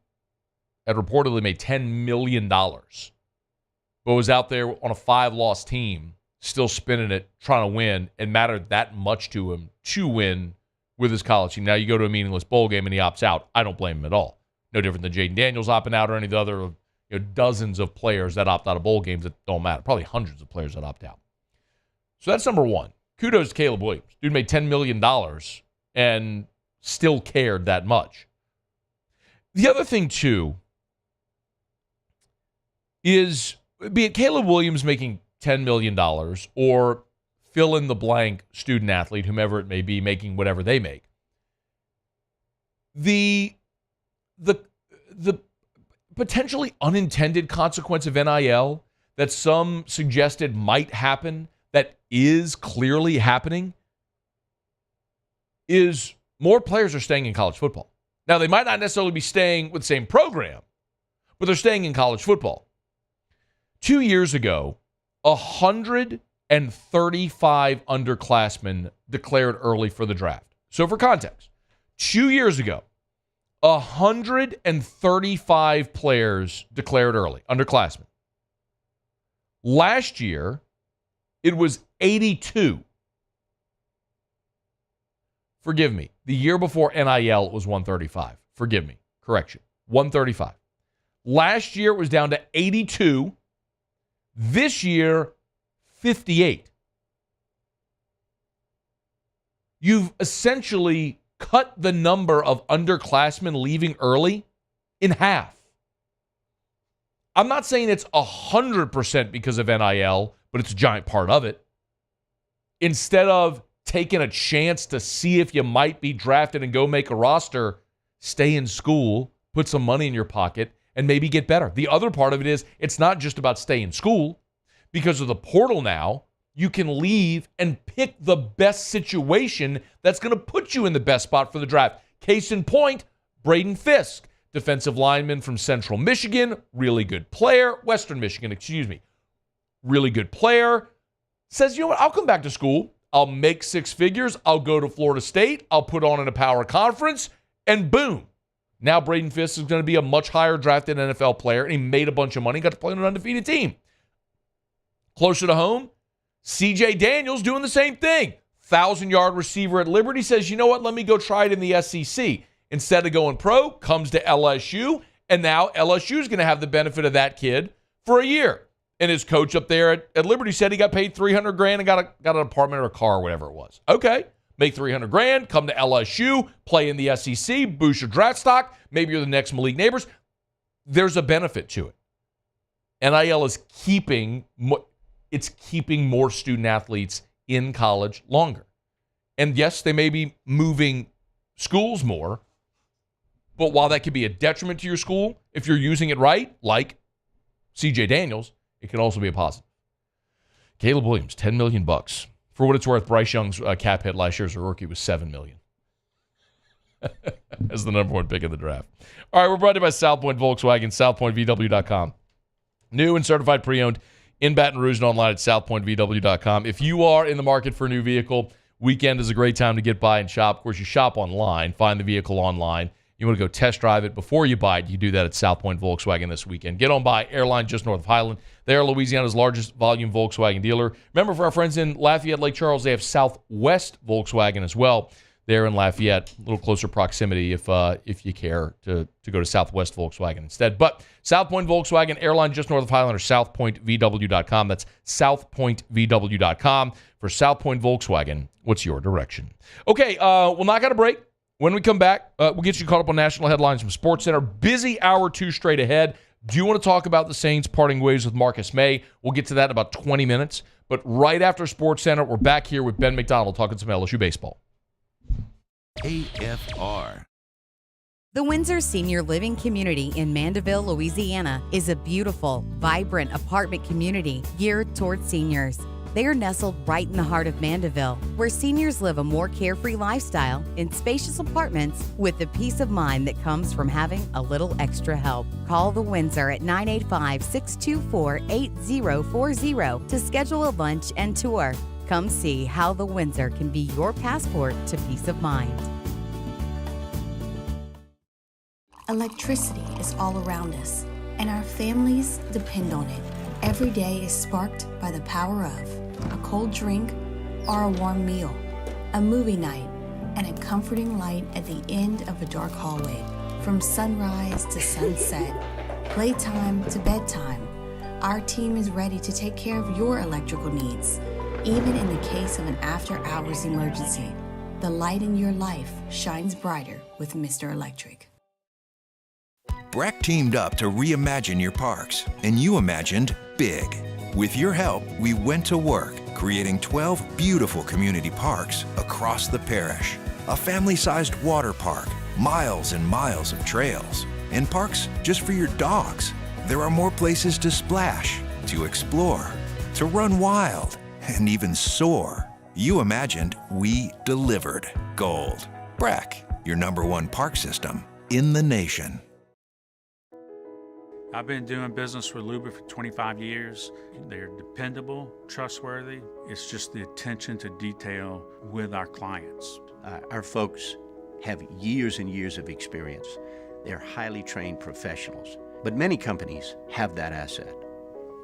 had reportedly made $10 million, but was out there on a 5-loss team, still spinning it, trying to win, and mattered that much to him to win with his college team. Now, you go to a meaningless bowl game and he opts out. I don't blame him at all. No different than Jaden Daniels opting out or any of the other dozens of players that opt out of bowl games that don't matter. Probably hundreds of players that opt out. So that's number one. Kudos to Caleb Williams. Dude made $10 million and still cared that much. The other thing, too, is be it Caleb Williams making $10 million or fill in the blank student athlete, whomever it may be, making whatever they make. The potentially unintended consequence of NIL that some suggested might happen, that is clearly happening, is more players are staying in college football. Now, they might not necessarily be staying with the same program, but they're staying in college football. 2 years ago, 135 underclassmen declared early for the draft. So for context, 2 years ago, 135 players declared early, underclassmen. Last year, it was 82. Forgive me. The year before NIL, it was 135. Forgive me. Correction. 135. Last year, it was down to 82. This year, 58. You've essentially cut the number of underclassmen leaving early in half. I'm not saying it's 100% because of NIL, but it's a giant part of it. Instead of taking a chance to see if you might be drafted and go make a roster, stay in school, put some money in your pocket, and maybe get better. The other part of it is it's not just about staying in school. Because of the portal now, you can leave and pick the best situation that's going to put you in the best spot for the draft. Case in point, Braden Fisk, defensive lineman from Central Michigan, really good player, Western Michigan, really good player, says, you know what, I'll come back to school. I'll make 6 figures. I'll go to Florida State. I'll put on in a power conference, and boom. Now Braden Fisk is going to be a much higher drafted NFL player, and he made a bunch of money, got to play on an undefeated team. Closer to home, C.J. Daniels doing the same thing. 1,000-yard receiver at Liberty says, you know what, let me go try it in the SEC. Instead of going pro, comes to LSU, and now LSU is going to have the benefit of that kid for a year. And his coach up there at Liberty said he got paid $300,000 and got an apartment or a car or whatever it was. Okay, make $300,000, come to LSU, play in the SEC, boost your draft stock. Maybe you're the next Malik Neighbors. There's a benefit to it. NIL is keeping it's keeping more student athletes in college longer. And yes, they may be moving schools more, but while that could be a detriment to your school, if you're using it right, like CJ Daniels, it can also be a positive. Caleb Williams, $10 million. For what it's worth, Bryce Young's cap hit last year as a rookie was $7 million. As the number one pick of the draft. All right, we're brought to you by South Point Volkswagen, southpointvw.com. New and certified pre-owned in Baton Rouge and online at southpointvw.com. If you are in the market for a new vehicle, weekend is a great time to get by and shop. Of course, you shop online, find the vehicle online. You want to go test drive it before you buy it, you do that at South Point Volkswagen this weekend. Get on by Airline just north of Highland. They are Louisiana's largest volume Volkswagen dealer. Remember, for our friends in Lafayette, Lake Charles, they have Southwest Volkswagen as well. They're in Lafayette, a little closer proximity if you care to go to Southwest Volkswagen instead. But South Point Volkswagen, Airline just north of Highland, or southpointvw.com. That's southpointvw.com. For South Point Volkswagen, what's your direction? Okay, we'll knock out a break. When we come back, we'll get you caught up on national headlines from SportsCenter. Busy hour 2 straight ahead. Do you want to talk about the Saints parting ways with Marcus Maye? We'll get to that in about 20 minutes. But right after SportsCenter, we're back here with Ben McDonald talking some LSU baseball. AFR. The Windsor Senior Living Community in Mandeville, Louisiana is a beautiful, vibrant apartment community geared toward seniors. They are nestled right in the heart of Mandeville, where seniors live a more carefree lifestyle in spacious apartments with the peace of mind that comes from having a little extra help. Call the Windsor at 985-624-8040 to schedule a lunch and tour. Come see how the Windsor can be your passport to peace of mind. Electricity is all around us, and our families depend on it. Every day is sparked by the power of a cold drink or a warm meal, a movie night, and a comforting light at the end of a dark hallway. From sunrise to sunset, playtime to bedtime, our team is ready to take care of your electrical needs. Even in the case of an after-hours emergency, the light in your life shines brighter with Mr. Electric. Breck teamed up to reimagine your parks, and you imagined big. With your help, we went to work, creating 12 beautiful community parks across the parish. A family-sized water park, miles and miles of trails, and parks just for your dogs. There are more places to splash, to explore, to run wild, and even soar. You imagined, we delivered gold. Breck, your #1 park system in the nation. I've been doing business with Luba for 25 years. They're dependable, trustworthy. It's just the attention to detail with our clients. Our folks have years and years of experience. They're highly trained professionals, but many companies have that asset.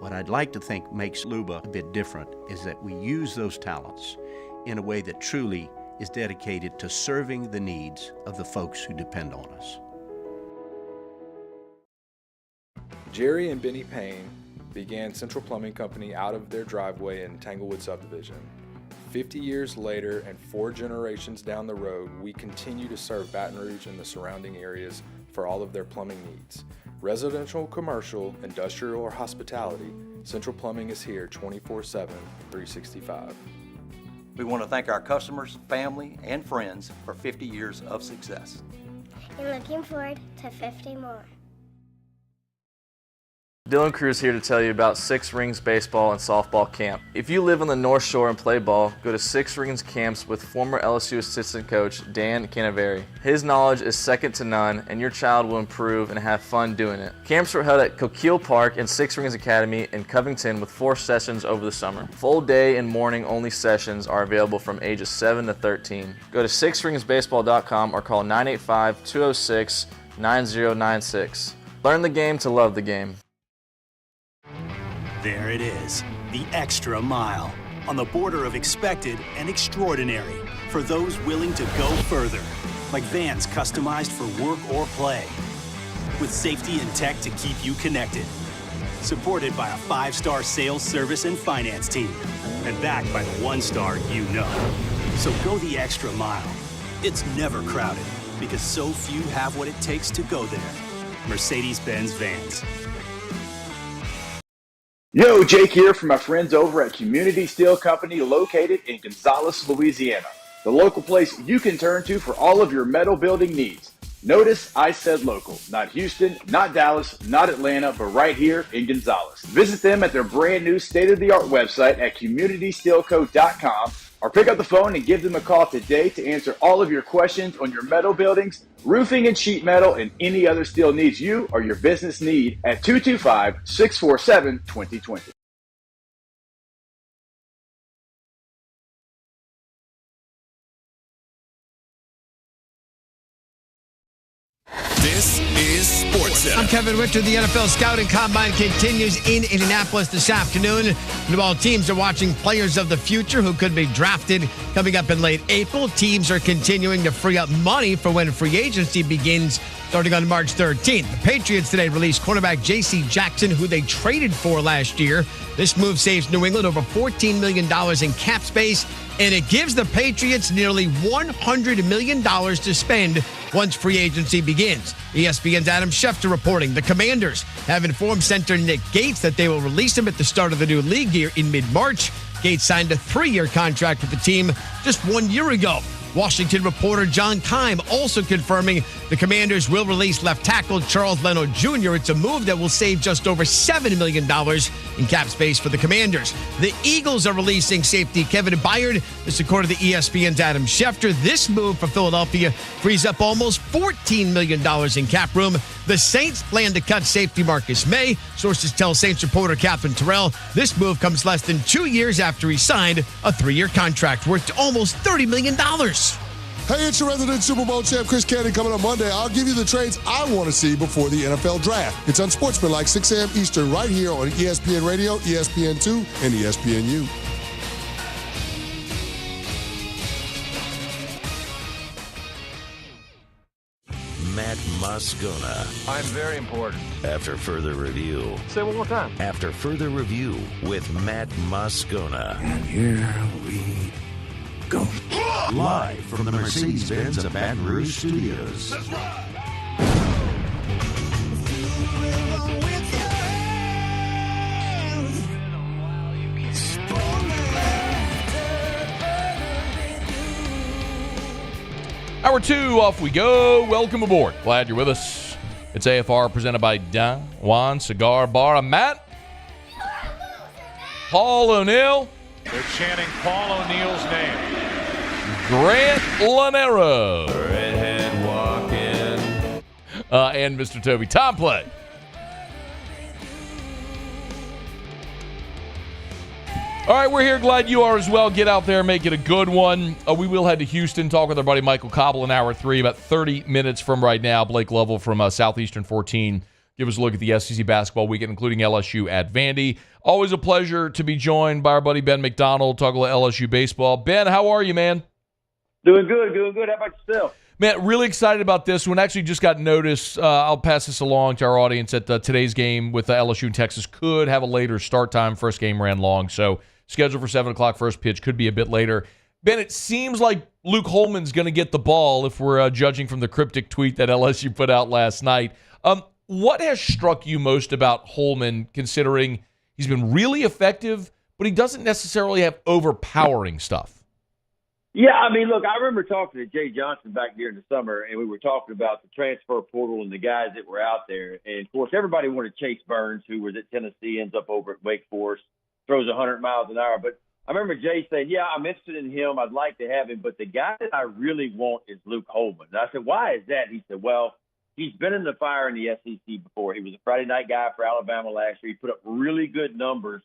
What I'd like to think makes Luba a bit different is that we use those talents in a way that truly is dedicated to serving the needs of the folks who depend on us. Jerry and Benny Payne began Central Plumbing Company out of their driveway in Tanglewood subdivision. 50 years later and 4 generations down the road, we continue to serve Baton Rouge and the surrounding areas for all of their plumbing needs. Residential, commercial, industrial, or hospitality, Central Plumbing is here 24/7, 365. We want to thank our customers, family, and friends for 50 years of success. And looking forward to 50 more. Dylan Cruz here to tell you about Six Rings Baseball and Softball Camp. If you live on the North Shore and play ball, go to Six Rings Camps with former LSU assistant coach Dan Canaveri. His knowledge is second to none, and your child will improve and have fun doing it. Camps were held at Coquille Park and Six Rings Academy in Covington with 4 sessions over the summer. Full day and morning only sessions are available from ages 7 to 13. Go to sixringsbaseball.com or call 985-206-9096. Learn the game to love the game. There it is, the extra mile, on the border of expected and extraordinary for those willing to go further, like vans customized for work or play, with safety and tech to keep you connected, supported by a 5-star sales, service, and finance team, and backed by the 1-star you know. So go the extra mile. It's never crowded, because so few have what it takes to go there. Mercedes-Benz Vans. Yo, Jake here from my friends over at Community Steel Company located in Gonzales, Louisiana. The local place you can turn to for all of your metal building needs. Notice I said local, not Houston, not Dallas, not Atlanta, but right here in Gonzales. Visit them at their brand new state-of-the-art website at communitysteelco.com or pick up the phone and give them a call today to answer all of your questions on your metal buildings, roofing and sheet metal, and any other steel needs you or your business need at 225-647-2020. This is Sports Center. I'm Kevin Richter. The NFL Scouting Combine continues in Indianapolis this afternoon. And while teams are watching players of the future who could be drafted coming up in late April, teams are continuing to free up money for when free agency begins starting on March 13th. The Patriots today released cornerback J.C. Jackson, who they traded for last year. This move saves New England over $14 million in cap space, and it gives the Patriots nearly $100 million to spend once free agency begins. ESPN's Adam Schefter reporting the Commanders have informed center Nick Gates that they will release him at the start of the new league year in mid-March. Gates signed a 3-year contract with the team just 1 year ago. Washington reporter John Keim also confirming the Commanders will release left tackle Charles Leno Jr. It's a move that will save just over $7 million in cap space for the Commanders. The Eagles are releasing safety Kevin Byard. This according to ESPN's Adam Schefter. This move for Philadelphia frees up almost $14 million in cap room. The Saints plan to cut safety Marcus Maye. Sources tell Saints reporter Catherine Terrell this move comes less than 2 years after he signed a 3-year contract worth almost $30 million. Hey, it's your resident Super Bowl champ, Chris Cannon, coming up Monday. I'll give you the trades I want to see before the NFL draft. It's Unsportsmanlike, 6 a.m. Eastern, right here on ESPN Radio, ESPN2, and ESPNU. Matt Moscona. I'm very important. After further review. Say it one more time. After further review with Matt Moscona. And here we go. Live from the Mercedes-Benz of Baton Rouge Studios. That's right. Hour 2, off we go. Welcome aboard. Glad you're with us. It's AFR presented by Don Juan Cigar Bar. I'm Matt. Paul O'Neill. They're chanting Paul O'Neill's name. Grant Lanero. Redhead walking. And Mr. Toby Tomplay. All right, we're here. Glad you are as well. Get out there, make it a good one. We will head to Houston, talk with our buddy Michael Cauble in hour 3, about 30 minutes from right now. Blake Lovell from Southeastern 14. Give us a look at the SEC basketball weekend, including LSU at Vandy. Always a pleasure to be joined by our buddy Ben McDonald, talking about LSU baseball. Ben, how are you, man? Doing good. How about yourself? Man, really excited about this one. Actually, just got notice. I'll pass this along to our audience that today's game with LSU-Texas could have a later start time. First game ran long, so scheduled for 7 o'clock first pitch, could be a bit later. Ben, it seems like Luke Holman's going to get the ball if we're judging from the cryptic tweet that LSU put out last night. What has struck you most about Holman, considering he's been really effective, but he doesn't necessarily have overpowering stuff? Yeah, I mean, look, I remember talking to Jay Johnson back during the summer, and we were talking about the transfer portal and the guys that were out there. And, of course, everybody wanted Chase Burns, who was at Tennessee, ends up over at Wake Forest, throws 100 miles an hour. But I remember Jay saying, yeah, I'm interested in him. I'd like to have him. But the guy that I really want is Luke Holman. And I said, why is that? He said, well, he's been in the fire in the SEC before. He was a Friday night guy for Alabama last year. He put up really good numbers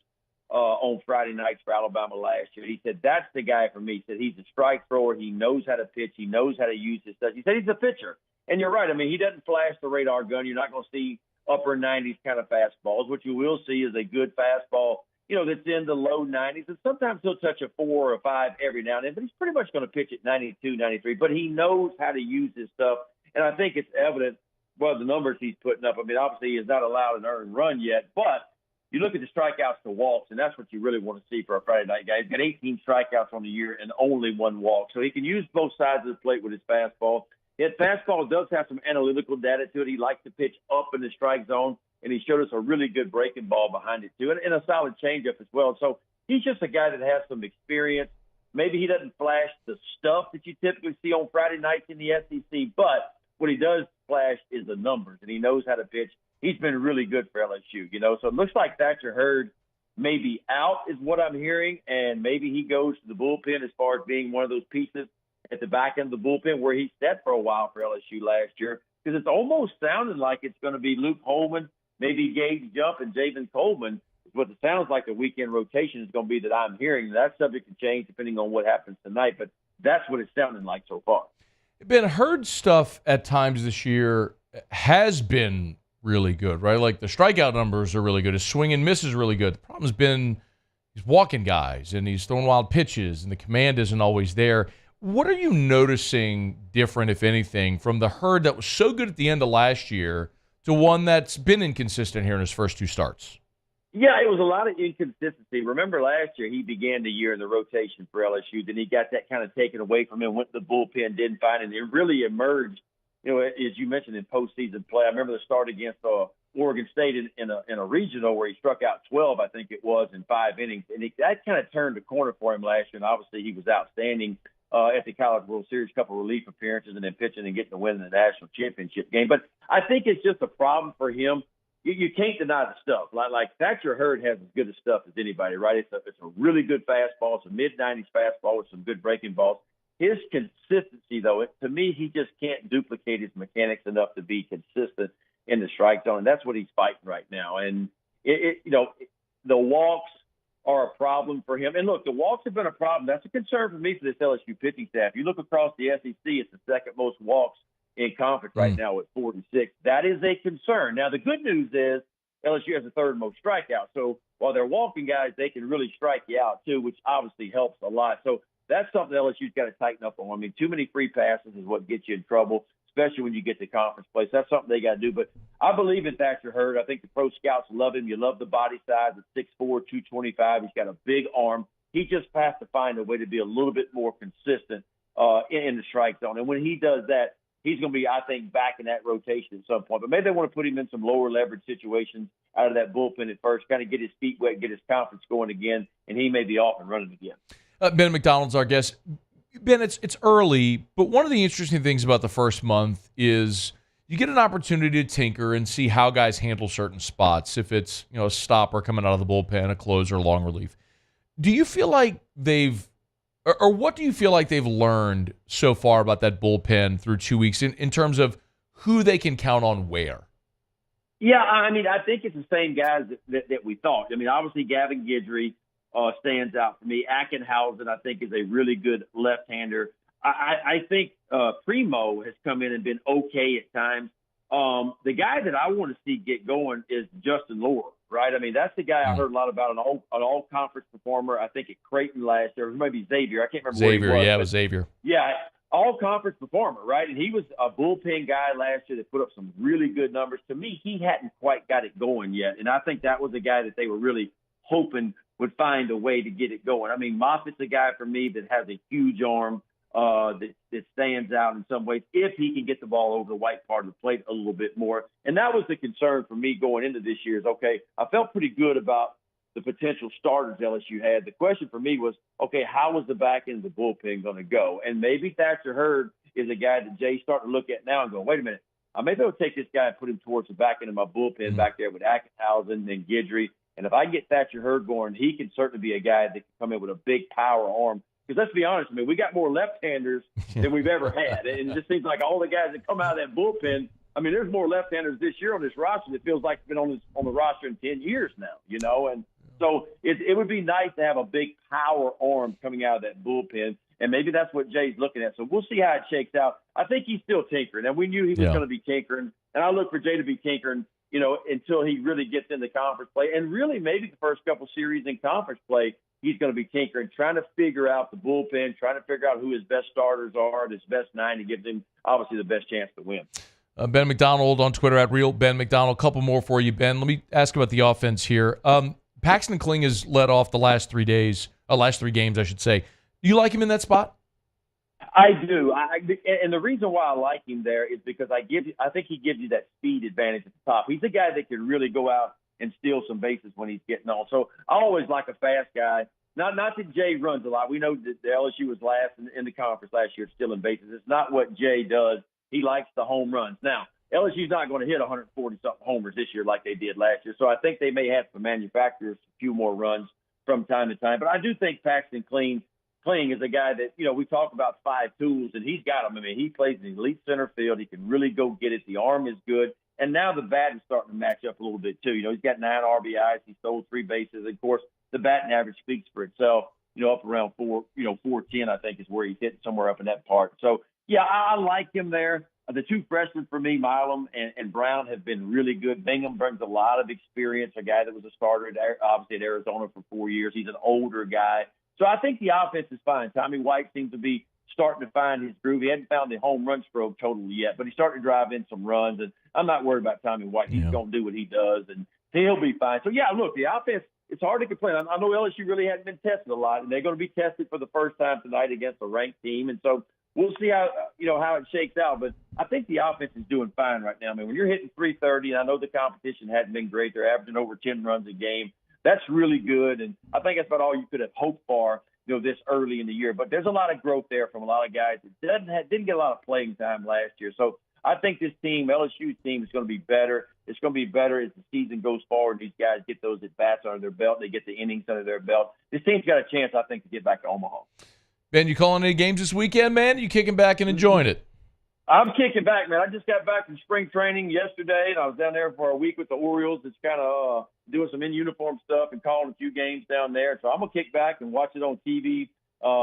on Friday nights for Alabama last year. He said, that's the guy for me. He said, he's a strike thrower. He knows how to pitch. He knows how to use his stuff. He said he's a pitcher. And you're right. I mean, he doesn't flash the radar gun. You're not going to see upper 90s kind of fastballs. What you will see is a good fastball, that's in the low 90s. And sometimes he'll touch a 4 or a 5 every now and then. But he's pretty much going to pitch at 92, 93. But he knows how to use his stuff. And I think it's evident by the numbers he's putting up. I mean, obviously he has not allowed an earned run yet. But you look at the strikeouts to walks, and that's what you really want to see for a Friday night guy. He's got 18 strikeouts on the year and only 1 walk. So he can use both sides of the plate with his fastball. His fastball does have some analytical data to it. He likes to pitch up in the strike zone. and he showed us a really good breaking ball behind it too, and a solid changeup as well. So he's just a guy that has some experience. Maybe he doesn't flash the stuff that you typically see on Friday nights in the SEC, but what he does flash is the numbers, and he knows how to pitch. He's been really good for LSU, So it looks like Thatcher Hurd may be out is what I'm hearing, and maybe he goes to the bullpen as far as being one of those pieces at the back end of the bullpen where he sat for a while for LSU last year, because it's almost sounding like it's going to be Luke Holman, maybe Gage Jump, and Javen Coleman. What it sounds like the weekend rotation is going to be that I'm hearing. That's subject to change depending on what happens tonight, but that's what it's sounding like so far. Ben, Hurd stuff at times this year has been really good, right? Like the strikeout numbers are really good. His swing and miss is really good. The problem's been he's walking guys and he's throwing wild pitches and the command isn't always there. What are you noticing different, if anything, from the Hurd that was so good at the end of last year to one that's been inconsistent here in his first two starts? Yeah, it was a lot of inconsistency. Remember last year he began the year in the rotation for LSU. Then he got that kind of taken away from him, went to the bullpen, didn't find it. It really emerged, as you mentioned, in postseason play. I remember the start against Oregon State in a regional where he struck out 12, I think it was, in 5 innings. And that kind of turned the corner for him last year. And obviously he was outstanding at the College World Series, a couple of relief appearances, and then pitching and getting the win in the national championship game. But I think it's just a problem for him. You can't deny the stuff. Like Thatcher Hurd has as good a stuff as anybody, right? It's a really good fastball. It's a mid-90s fastball with some good breaking balls. His consistency, though, to me, he just can't duplicate his mechanics enough to be consistent in the strike zone. And that's what he's fighting right now. And, the walks are a problem for him. And, look, the walks have been a problem. That's a concern for me for this LSU pitching staff. You look across the SEC, it's the second most walks in conference right now at 46. That is a concern. Now, the good news is LSU has the third most strikeouts. So while they're walking guys, they can really strike you out too, which obviously helps a lot. So that's something LSU's got to tighten up on. I mean, too many free passes is what gets you in trouble, especially when you get to conference play. So that's something they got to do. But I believe in Thatcher Hurd. I think the pro scouts love him. You love the body size at 6'4", 225. He's got a big arm. He just has to find a way to be a little bit more consistent in the strike zone. And when he does that, he's going to be, I think, back in that rotation at some point. But maybe they want to put him in some lower leverage situations out of that bullpen at first, kind of get his feet wet, get his confidence going again, and he may be off and running again. Ben McDonald's our guest. Ben, it's early, but one of the interesting things about the first month is you get an opportunity to tinker and see how guys handle certain spots, if it's a stopper coming out of the bullpen, a closer, long relief. Do you feel like or what do you feel like they've learned so far about that bullpen through 2 weeks in terms of who they can count on where? Yeah, I mean, I think it's the same guys that we thought. I mean, obviously Gavin Guidry stands out for me. Ackenhausen, I think, is a really good left-hander. I think Primo has come in and been okay at times. The guy that I want to see get going is Justin Lohr, right? I mean, that's the guy I heard a lot about, an all-conference performer, I think, at Creighton last year. Or maybe Xavier. I can't remember Xavier, where he was. yeah, it was Xavier. Yeah, all-conference performer, right? And he was a bullpen guy last year that put up some really good numbers. To me, he hadn't quite got it going yet, and I think that was the guy that they were really hoping would find a way to get it going. I mean, Moffitt's a guy for me that has a huge arm that stands out in some ways if he can get the ball over the white part of the plate a little bit more. And that was the concern for me going into this year is, okay, I felt pretty good about the potential starters LSU had. The question for me was, okay, how was the back end of the bullpen going to go? And maybe Thatcher Hurd is a guy that Jay's starting to look at now and go, wait a minute, maybe I'll take this guy and put him towards the back end of my bullpen back there with Ackenhausen and Guidry. And if I get Thatcher Hurd going, he can certainly be a guy that can come in with a big power arm. Because let's be honest, we got more left-handers than we've ever had. And it just seems like all the guys that come out of that bullpen, there's more left-handers this year on this roster that feels like it's been on the roster in 10 years now, And so it would be nice to have a big power arm coming out of that bullpen. And maybe that's what Jay's looking at. So we'll see how it shakes out. I think he's still tinkering. And we knew he was going to be tinkering. And I look for Jay to be tinkering, until he really gets into conference play. And really maybe the first couple series in conference play, he's going to be tinkering, trying to figure out the bullpen, trying to figure out who his best starters are, his best 9 to give them obviously the best chance to win. Ben McDonald on Twitter at Real Ben McDonald. A couple more for you, Ben. Let me ask about the offense here. Paxton Kling has led off the last 3 games, I should say. Do you like him in that spot? I do. And the reason why I like him there is because I think he gives you that speed advantage at the top. He's a guy that can really go out and steal some bases when he's getting on. So I always like a fast guy. Not that Jay runs a lot. We know that the LSU was last in the conference last year stealing bases. It's not what Jay does. He likes the home runs. Now, LSU's not going to hit 140-something homers this year like they did last year. So I think they may have to manufacture a few more runs from time to time. But I do think Paxton Kling is a guy that, we talk about 5 tools, and he's got them. I mean, he plays in elite center field. He can really go get it. The arm is good. And now the bat is starting to match up a little bit, too. He's got 9 RBIs. He stole 3 bases. Of course, the batting average speaks for itself, up around 410, I think, is where he's hitting, somewhere up in that part. So, yeah, I like him there. The 2 freshmen for me, Milam and Brown, have been really good. Bingham brings a lot of experience, a guy that was a starter obviously at Arizona for 4 years. He's an older guy. So I think the offense is fine. Tommy White seems to be starting to find his groove. He hadn't found the home run stroke totally yet, but he's starting to drive in some runs. And I'm not worried about Tommy White. He's going to do what he does, and he'll be fine. So, yeah, look, the offense, it's hard to complain. I know LSU really hasn't been tested a lot, and they're going to be tested for the first time tonight against a ranked team. And so we'll see how it shakes out. But I think the offense is doing fine right now. I mean, when you're hitting 330, and I know the competition hadn't been great. They're averaging over 10 runs a game. That's really good, and I think that's about all you could have hoped for, this early in the year. But there's a lot of growth there from a lot of guys that didn't get a lot of playing time last year. So I think this team, LSU's team, is going to be better. It's going to be better as the season goes forward. These guys get those at-bats under their belt. They get the innings under their belt. This team's got a chance, I think, to get back to Omaha. Ben, you calling any games this weekend, man? You kicking back and enjoying it? I'm kicking back, man. I just got back from spring training yesterday, and I was down there for a week with the Orioles. It's kind of doing some in-uniform stuff and calling a few games down there. So I'm going to kick back and watch it on TV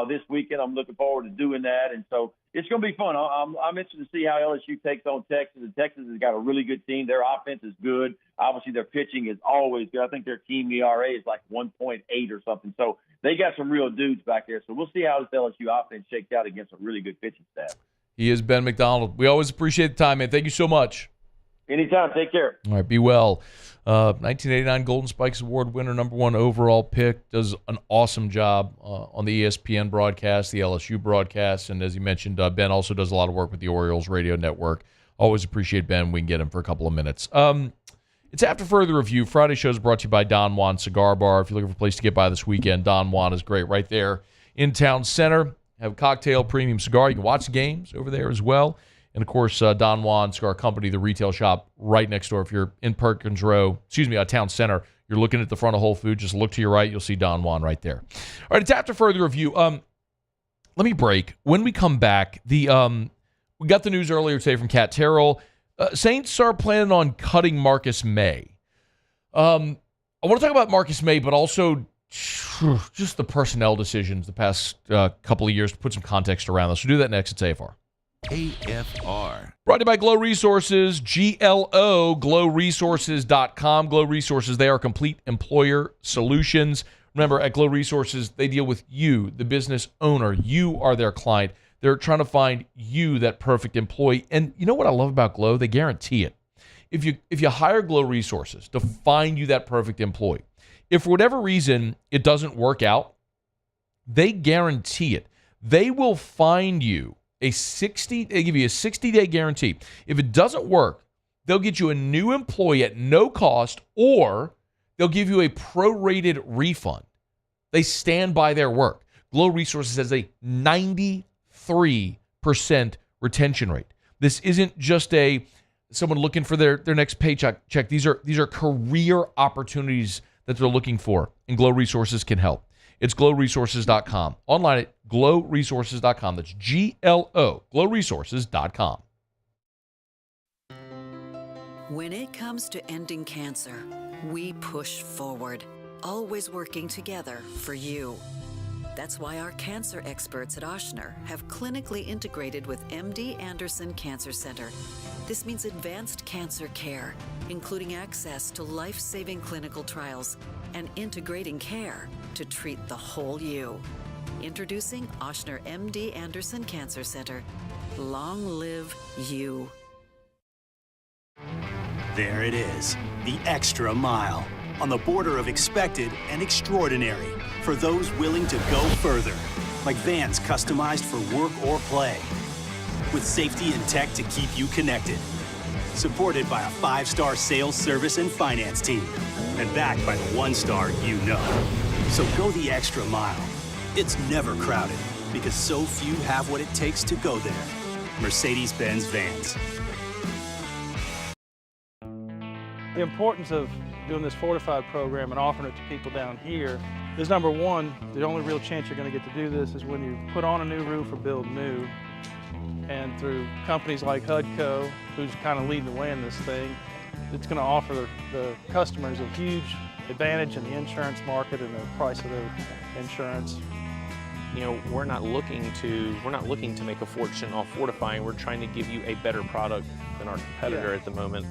this weekend. I'm looking forward to doing that. And so it's going to be fun. I'm interested to see how LSU takes on Texas. And Texas has got a really good team. Their offense is good. Obviously, their pitching is always good. I think their team ERA is like 1.8 or something. So they got some real dudes back there. So we'll see how this LSU offense shakes out against a really good pitching staff. He is Ben McDonald. We always appreciate the time, man. Thank you so much. Anytime. Take care. All right, be well. 1989 Golden Spikes Award winner, #1 overall pick, does an awesome job on the ESPN broadcast, the LSU broadcast, and as you mentioned, Ben also does a lot of work with the Orioles radio network. Always appreciate Ben. We can get him for a couple of minutes. It's After Further Review. Friday show is brought to you by Don Juan Cigar Bar. If you're looking for a place to get by this weekend, Don Juan is great right there in Town Center. Have a cocktail, premium cigar. You can watch games over there as well. And, of course, Don Juan Cigar Company, the retail shop right next door. If you're in Perkins Row, Town Center, you're looking at the front of Whole Foods, just look to your right. You'll see Don Juan right there. All right, it's After Further Review. Let me break. When we come back, we got the news earlier today from Kat Terrell. Saints are planning on cutting Marcus Maye. I want to talk about Marcus Maye, but also just the personnel decisions the past couple of years to put some context around this. We'll do that next. It's AFR. AFR. Brought to you by Glow Resources, GLO, glowresources.com. Glow Resources, they are complete employer solutions. Remember, at Glow Resources, they deal with you, the business owner. You are their client. They're trying to find you that perfect employee. And you know what I love about Glow? They guarantee it. If you hire Glow Resources to find you that perfect employee, if for whatever reason it doesn't work out, they guarantee it. They will find you they give you a 60-day guarantee. If it doesn't work, they'll get you a new employee at no cost, or they'll give you a prorated refund. They stand by their work. Glow Resources has a 93% retention rate. This isn't just someone looking for their next paycheck. These are career opportunities that they're looking for, and Glow Resources can help. It's glowresources.com. Online at glowresources.com. That's GLO, glowresources.com. When it comes to ending cancer, we push forward, always working together for you. That's why our cancer experts at Ochsner have clinically integrated with MD Anderson Cancer Center. This means advanced cancer care, including access to life-saving clinical trials and integrating care to treat the whole you. Introducing Ochsner MD Anderson Cancer Center. Long live you. There it is, the extra mile, on the border of expected and extraordinary, for those willing to go further. like vans customized for work or play, with safety and tech to keep you connected. Supported by a 5-star sales, service, and finance team, and backed by the 1-star you know. So go the extra mile. It's never crowded, because so few have what it takes to go there. Mercedes-Benz Vans. The importance of doing this Fortified program and offering it to people down here is, number one, the only real chance you're going to get to do this is when you put on a new roof or build new. And through companies like HUDCO, who's kind of leading the way in this thing, it's going to offer the customers a huge advantage in the insurance market and the price of their insurance. You know, we're not looking to make a fortune off fortifying. We're trying to give you a better product than our competitor at the moment.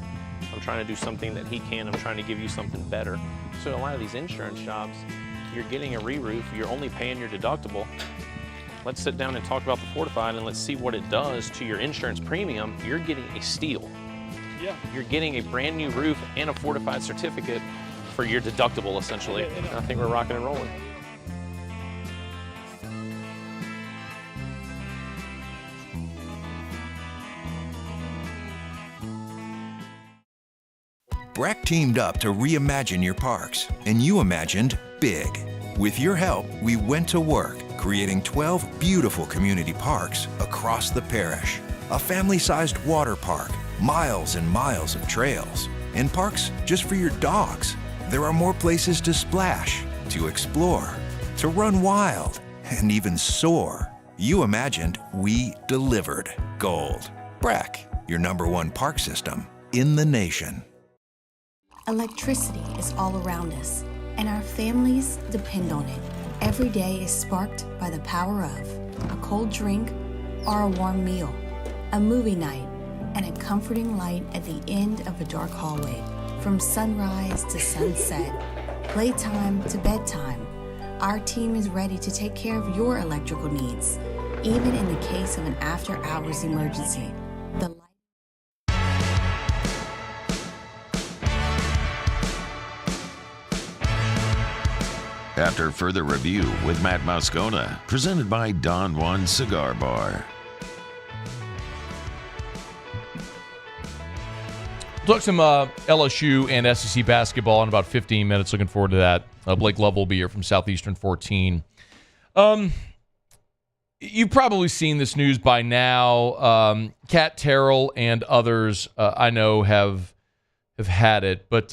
I'm trying to do something that he can. I'm trying to give you something better. So a lot of these insurance shops, you're getting a re-roof, you're only paying your deductible. Let's sit down and talk about the Fortified and let's see what it does to your insurance premium. You're getting a steal. Yeah. You're getting a brand new roof and a Fortified certificate for your deductible, essentially. I think we're rocking and rolling. Breck teamed up to reimagine your parks, and you imagined big. With your help, we went to work, creating 12 beautiful community parks across the parish. A family-sized water park, miles and miles of trails, and parks just for your dogs. There are more places to splash, to explore, to run wild, and even soar. You imagined, we delivered. Gold. Breck, your #1 park system in the nation. Electricity is all around us, and our families depend on it. Every day is sparked by the power of a cold drink or a warm meal, a movie night, and a comforting light at the end of a dark hallway. From sunrise to sunset, playtime to bedtime, our team is ready to take care of your electrical needs, even in the case of an after-hours emergency. After further review with Matt Moscona, presented by Don Juan Cigar Bar. Talk some LSU and SEC basketball in about 15 minutes. Looking forward to that. Blake Lovell will be here from Southeastern 14. You've probably seen this news by now. Kat Terrell and others I know have had it, but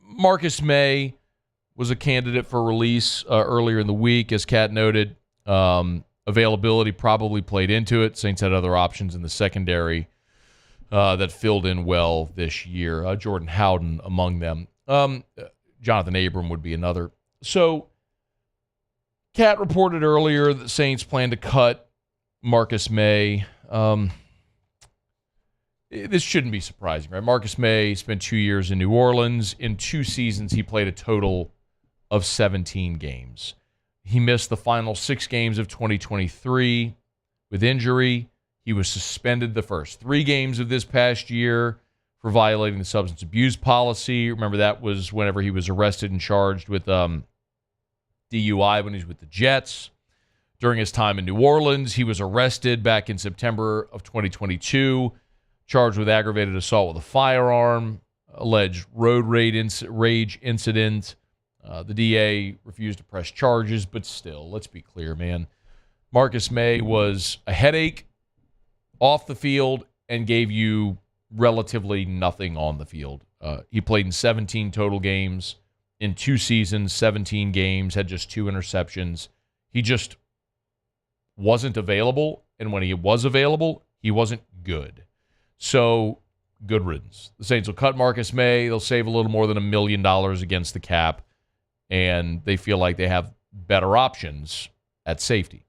Marcus Maye was a candidate for release earlier in the week, as Kat noted. Availability probably played into it. Saints had other options in the secondary that filled in well this year. Jordan Howden among them. Jonathan Abram would be another. So Kat reported earlier that Saints plan to cut Marcus Maye. This shouldn't be surprising, right? Marcus Maye spent 2 years in New Orleans. In 2 seasons, he played a total of 17 games. He missed the final 6 games of 2023 with injury. He was suspended the first 3 games of this past year for violating the substance abuse policy. Remember, that was whenever he was arrested and charged with DUI when he was with the Jets. During his time in New Orleans, he was arrested back in September of 2022, charged with aggravated assault with a firearm, alleged road rage incident. The DA refused to press charges, but still, let's be clear, man. Marcus Maye was a headache off the field and gave you relatively nothing on the field. He played in 17 total games. In 2 seasons, 17 games, had just 2 interceptions. He just wasn't available, and when he was available, he wasn't good. So, good riddance. The Saints will cut Marcus Maye. They'll save a little more than $1 million against the cap, and they feel like they have better options at safety.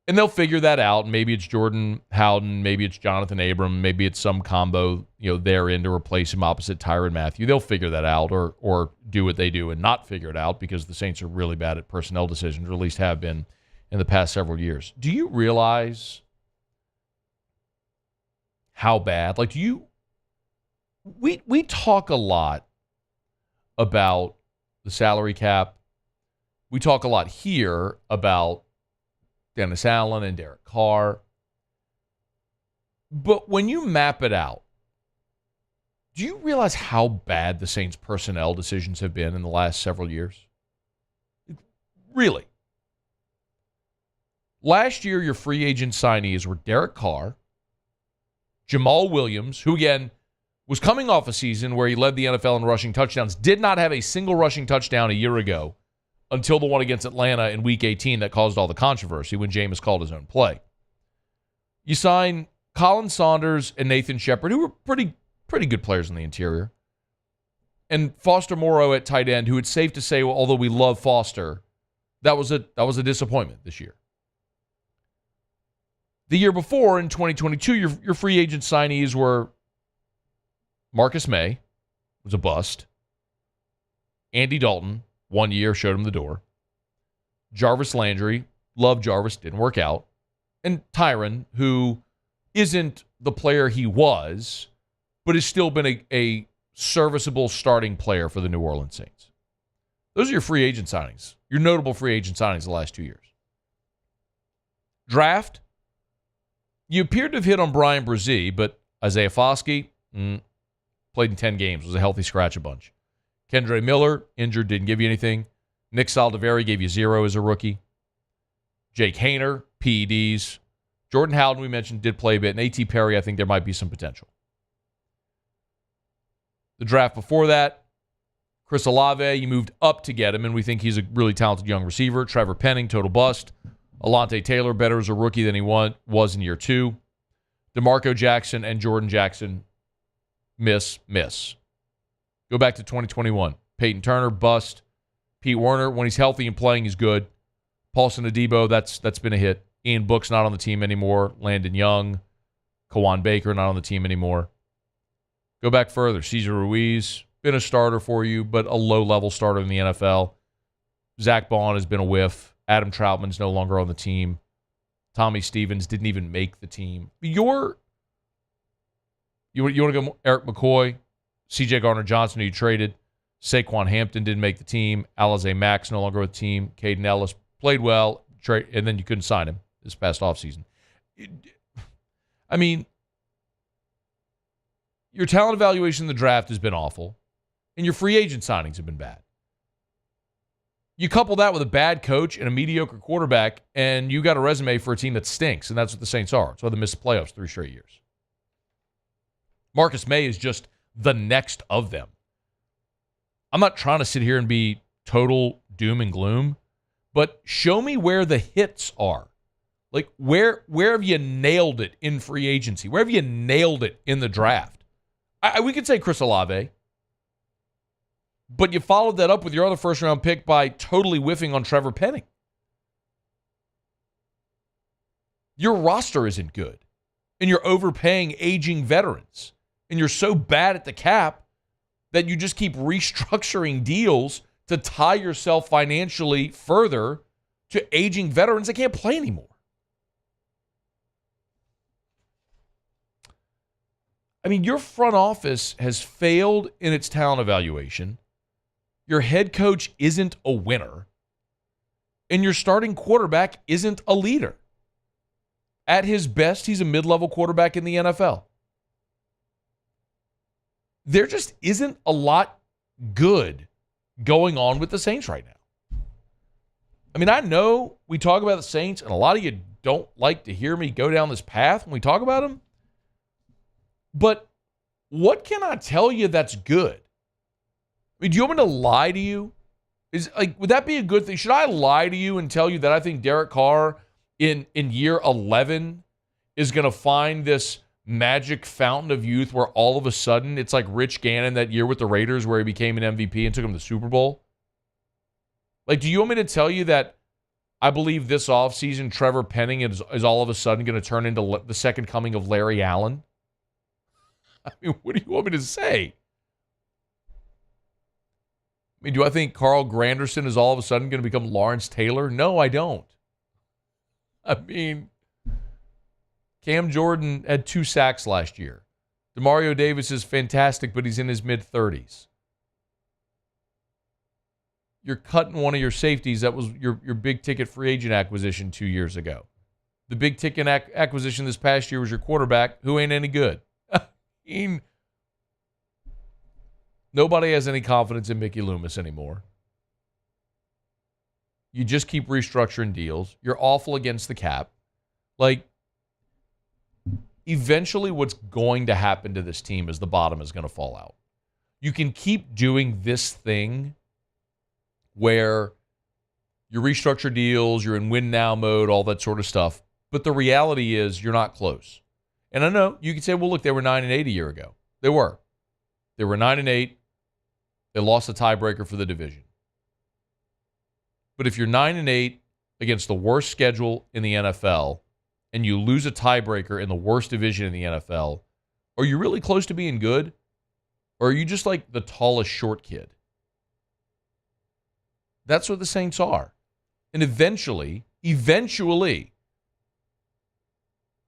And they'll figure that out. Maybe it's Jordan Howden. Maybe it's Jonathan Abram. Maybe it's some combo, therein to replace him opposite Tyrann Mathieu. They'll figure that out or do what they do and not figure it out, because the Saints are really bad at personnel decisions, or at least have been in the past several years. Do you realize how bad? We talk a lot about the salary cap. we talk a lot here about Dennis Allen and Derek Carr. But when you map it out, do you realize how bad the Saints' personnel decisions have been in the last several years? Really. Last year, your free agent signees were Derek Carr, Jamal Williams, who, again, was coming off a season where he led the NFL in rushing touchdowns, did not have a single rushing touchdown a year ago until the one against Atlanta in Week 18 that caused all the controversy when Jameis called his own play. You sign Colin Saunders and Nathan Shepard, who were pretty good players in the interior, and Foster Moreau at tight end, who it's safe to say, although we love Foster, that was a disappointment this year. The year before, in 2022, your free agent signees were Marcus Maye, was a bust. Andy Dalton, 1 year, showed him the door. Jarvis Landry, loved Jarvis, didn't work out. And Tyron, who isn't the player he was, but has still been a serviceable starting player for the New Orleans Saints. Those are your free agent signings, your notable free agent signings the last 2 years. Draft, you appeared to have hit on Brian Brzee, but Isaiah Foskey, played in 10 games, was a healthy scratch a bunch. Kendre Miller, injured, didn't give you anything. Nick Saldiveri gave you 0 as a rookie. Jake Haener, PEDs. Jordan Howden, we mentioned, did play a bit. And A.T. Perry, I think there might be some potential. The draft before that, Chris Olave, you moved up to get him, and we think he's a really talented young receiver. Trevor Penning, total bust. Alante Taylor, better as a rookie than he was in year 2. DeMarco Jackson and Jordan Jackson, miss. Go back to 2021. Peyton Turner, bust. Pete Werner, when he's healthy and playing, he's good. Paulson Adebo, that's been a hit. Ian Book's not on the team anymore. Landon Young, Kawan Baker, not on the team anymore. Go back further. Cesar Ruiz, been a starter for you, but a low-level starter in the NFL. Zach Bond has been a whiff. Adam Troutman's no longer on the team. Tommy Stevens didn't even make the team. You want to go Eric McCoy, C.J. Gardner-Johnson, who you traded. Saquon Hampton didn't make the team. Alize Max no longer with the team. Caden Ellis played well, and then you couldn't sign him this past offseason. I mean, your talent evaluation in the draft has been awful, and your free agent signings have been bad. You couple that with a bad coach and a mediocre quarterback, and you got a resume for a team that stinks, and that's what the Saints are. That's why they missed the playoffs 3 straight years. Marcus Maye is just the next of them. I'm not trying to sit here and be total doom and gloom, but show me where the hits are. Like, where have you nailed it in free agency? Where have you nailed it in the draft? We could say Chris Olave, but you followed that up with your other first-round pick by totally whiffing on Trevor Penning. Your roster isn't good, and you're overpaying aging veterans, and you're so bad at the cap that you just keep restructuring deals to tie yourself financially further to aging veterans that can't play anymore. I mean, your front office has failed in its talent evaluation. Your head coach isn't a winner. And your starting quarterback isn't a leader. At his best, he's a mid-level quarterback in the NFL. There just isn't a lot good going on with the Saints right now. I mean, I know we talk about the Saints, and a lot of you don't like to hear me go down this path when we talk about them. But what can I tell you that's good? I mean, do you want me to lie to you? Would that be a good thing? Should I lie to you and tell you that I think Derek Carr in year 11 is going to find this magic fountain of youth where all of a sudden it's like Rich Gannon that year with the Raiders where he became an MVP and took him to the Super Bowl? Like, do you want me to tell you that I believe this offseason Trevor Penning is all of a sudden going to turn into the second coming of Larry Allen? I mean, what do you want me to say? I mean, do I think Carl Granderson is all of a sudden going to become Lawrence Taylor? No, I don't. I mean, Cam Jordan had 2 sacks last year. Demario Davis is fantastic, but he's in his mid-30s. you're cutting one of your safeties that was your big ticket free agent acquisition 2 years ago. The big ticket acquisition this past year was your quarterback, who ain't any good. Nobody has any confidence in Mickey Loomis anymore. You just keep restructuring deals. You're awful against the cap. Like, eventually what's going to happen to this team is the bottom is going to fall out. You can keep doing this thing where you restructure deals, you're in win now mode, all that sort of stuff. But the reality is you're not close. And I know you can say, well, look, they were 9-8 a year ago. They were. They were 9-8. They lost the tiebreaker for the division. But if you're 9-8 against the worst schedule in the NFL and you lose a tiebreaker in the worst division in the NFL, are you really close to being good? Or are you just like the tallest short kid? That's what the Saints are. And eventually,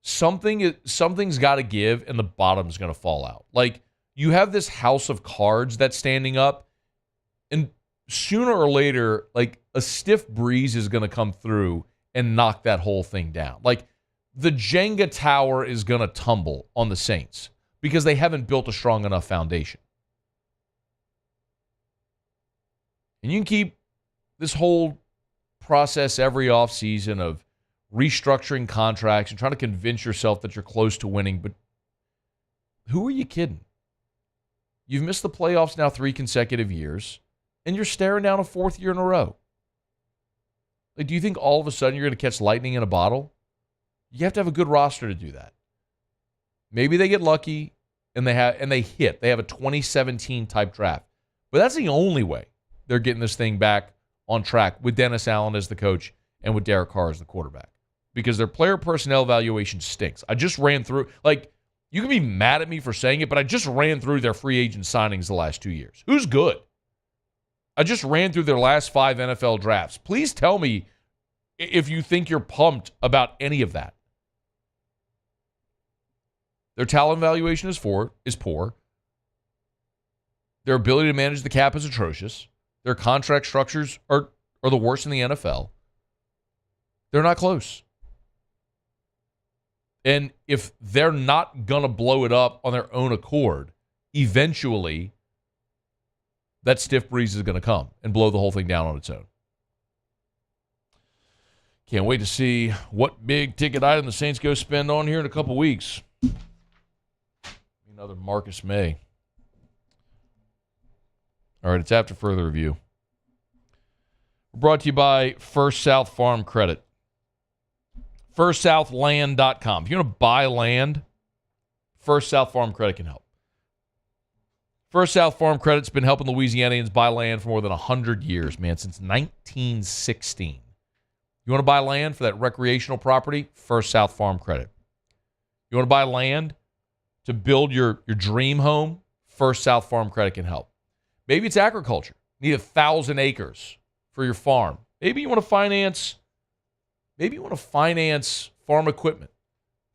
something's got to give and the bottom's going to fall out. Like, you have this house of cards that's standing up, and sooner or later, like, a stiff breeze is going to come through and knock that whole thing down. Like, the Jenga tower is going to tumble on the Saints because they haven't built a strong enough foundation. And you can keep this whole process every offseason of restructuring contracts and trying to convince yourself that you're close to winning, but who are you kidding? You've missed the playoffs now 3 consecutive years, and you're staring down a 4th year in a row. Like, do you think all of a sudden you're going to catch lightning in a bottle? You have to have a good roster to do that. Maybe they get lucky and they hit. They have a 2017 type draft. But that's the only way they're getting this thing back on track with Dennis Allen as the coach and with Derek Carr as the quarterback. Because their player personnel evaluation stinks. I just ran through, like, you can be mad at me for saying it, but I just ran through their free agent signings the last 2 years. Who's good? I just ran through their last 5 NFL drafts. Please tell me if you think you're pumped about any of that. Their talent evaluation is poor. Their ability to manage the cap is atrocious. Their contract structures are the worst in the NFL. They're not close. And if they're not going to blow it up on their own accord, eventually that stiff breeze is going to come and blow the whole thing down on its own. Can't wait to see what big ticket item the Saints go spend on here in a couple weeks. Another Marcus Maye. All right, it's after further review. We're brought to you by First South Farm Credit. FirstSouthLand.com. If you want to buy land, First South Farm Credit can help. First South Farm Credit's been helping Louisianians buy land for more than 100 years, man, since 1916. You want to buy land for that recreational property? First South Farm Credit. You want to buy land to build your dream home? First South Farm Credit can help. Maybe it's agriculture. You need 1,000 acres for your farm. Maybe you want to finance farm equipment.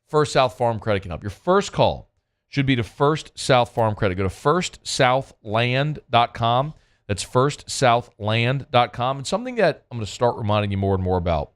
First South Farm Credit can help. Your first call should be to First South Farm Credit. Go to firstsouthland.com. That's firstsouthland.com. And something that I'm going to start reminding you more and more about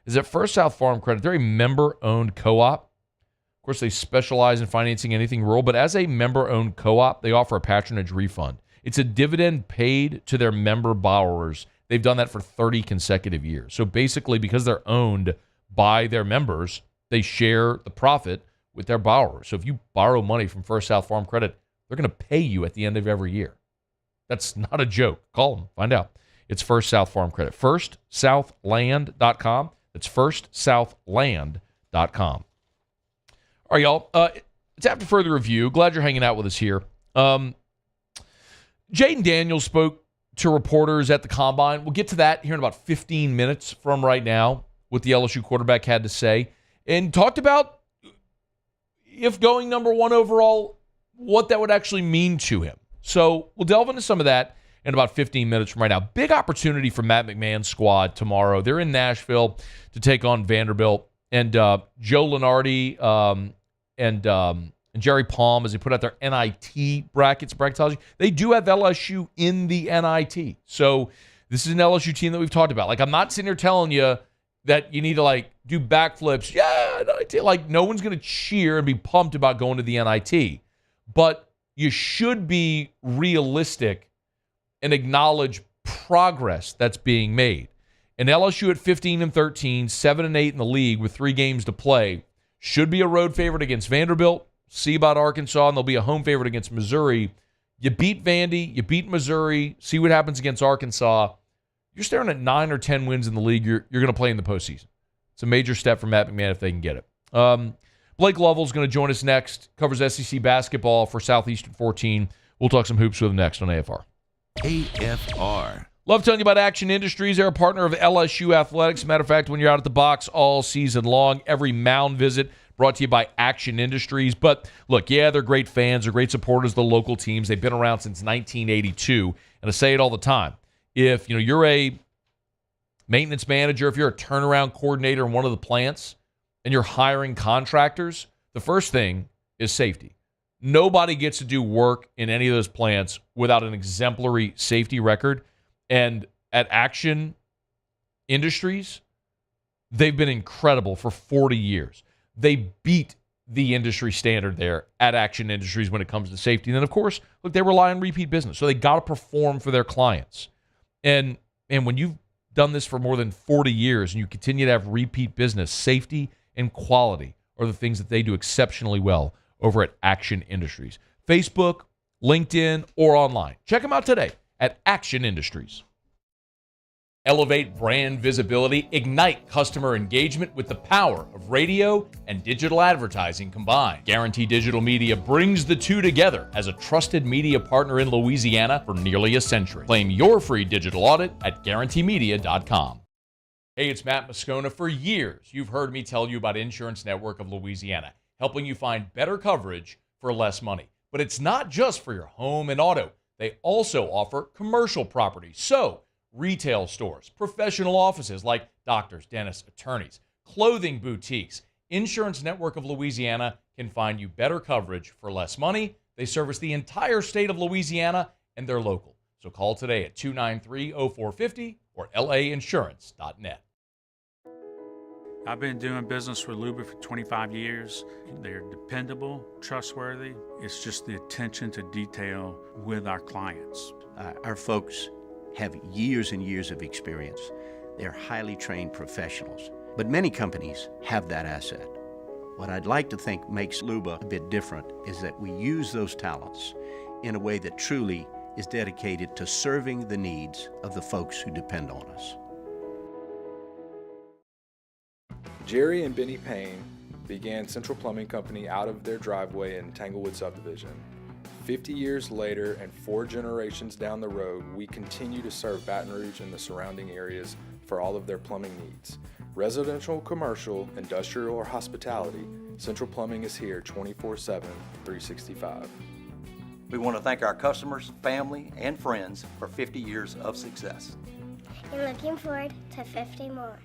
is that First South Farm Credit, they're a member-owned co-op. Of course, they specialize in financing anything rural, but as a member-owned co-op, they offer a patronage refund. It's a dividend paid to their member borrowers. They've done that for 30 consecutive years. So basically, because they're owned by their members, they share the profit with their borrowers. So if you borrow money from First South Farm Credit, they're going to pay you at the end of every year. That's not a joke. Call them. Find out. It's First South Farm Credit. FirstSouthLand.com. That's FirstSouthLand.com. All right, y'all. It's after further review. Glad you're hanging out with us here. Jaden Daniels spoke to reporters at the Combine. We'll get to that here in about 15 minutes from right now, what the LSU quarterback had to say, and talked about, if going number 1 overall, what that would actually mean to him. So we'll delve into some of that in about 15 minutes from right now. Big opportunity for Matt McMahon's squad tomorrow. They're in Nashville to take on Vanderbilt. And Joe Lunardi and Jerry Palm, as they put out their NIT bracketology, they do have LSU in the NIT. So This is an LSU team that we've talked about. Like, I'm not sitting here telling you that you need to, like, do backflips. Yeah, NIT. Like, no one's going to cheer and be pumped about going to the NIT. But you should be realistic and acknowledge progress that's being made. And LSU at 15-13, 7-8 in the league with 3 games to play, should be a road favorite against Vanderbilt. See about Arkansas, and they'll be a home favorite against Missouri. You beat Vandy, you beat Missouri, see what happens against Arkansas. You're staring at 9 or 10 wins in the league. You're going to play in the postseason. It's a major step for Matt McMahon if they can get it. Blake Lovell's going to join us next. Covers SEC basketball for Southeastern 14. We'll talk some hoops with him next on AFR. AFR. Love telling you about Action Industries. They're a partner of LSU Athletics. Matter of fact, when you're out at the box all season long, every mound visit brought to you by Action Industries. But look, yeah, they're great fans. They're great supporters of the local teams. They've been around since 1982. And I say it all the time. If you're a maintenance manager, if you're a turnaround coordinator in one of the plants and you're hiring contractors, the first thing is safety. Nobody gets to do work in any of those plants without an exemplary safety record. And at Action Industries, they've been incredible for 40 years. They beat the industry standard there at Action Industries when it comes to safety. And then, of course, look, they rely on repeat business. So they got to perform for their clients. And when you've done this for more than 40 years and you continue to have repeat business, safety and quality are the things that they do exceptionally well over at Action Industries. Facebook, LinkedIn, or online. Check them out today at Action Industries. Elevate brand visibility, ignite customer engagement with the power of radio and digital advertising combined. Guarantee Digital Media brings the two together as a trusted media partner in Louisiana for nearly a century. Claim your free digital audit at guaranteemedia.com. Hey, it's Matt Moscona. For years, you've heard me tell you about Insurance Network of Louisiana, helping you find better coverage for less money. But it's not just for your home and auto. They also offer commercial property. So, retail stores, professional offices like doctors, dentists, attorneys, clothing boutiques. Insurance Network of Louisiana can find you better coverage for less money. They service the entire state of Louisiana, and they're local. So call today at 293-0450 or lainsurance.net. I've been doing business with Luba for 25 years. They're dependable, trustworthy. It's just the attention to detail with our clients. Our folks have years and years of experience. They're highly trained professionals. But many companies have that asset. What I'd like to think makes Luba a bit different is that we use those talents in a way that truly is dedicated to serving the needs of the folks who depend on us. Jerry and Benny Payne began Central Plumbing Company out of their driveway in Tanglewood subdivision. 50 years later and 4 generations down the road, we continue to serve Baton Rouge and the surrounding areas for all of their plumbing needs. Residential, commercial, industrial, or hospitality, Central Plumbing is here 24/7, 365. We want to thank our customers, family, and friends for 50 years of success. And looking forward to 50 more.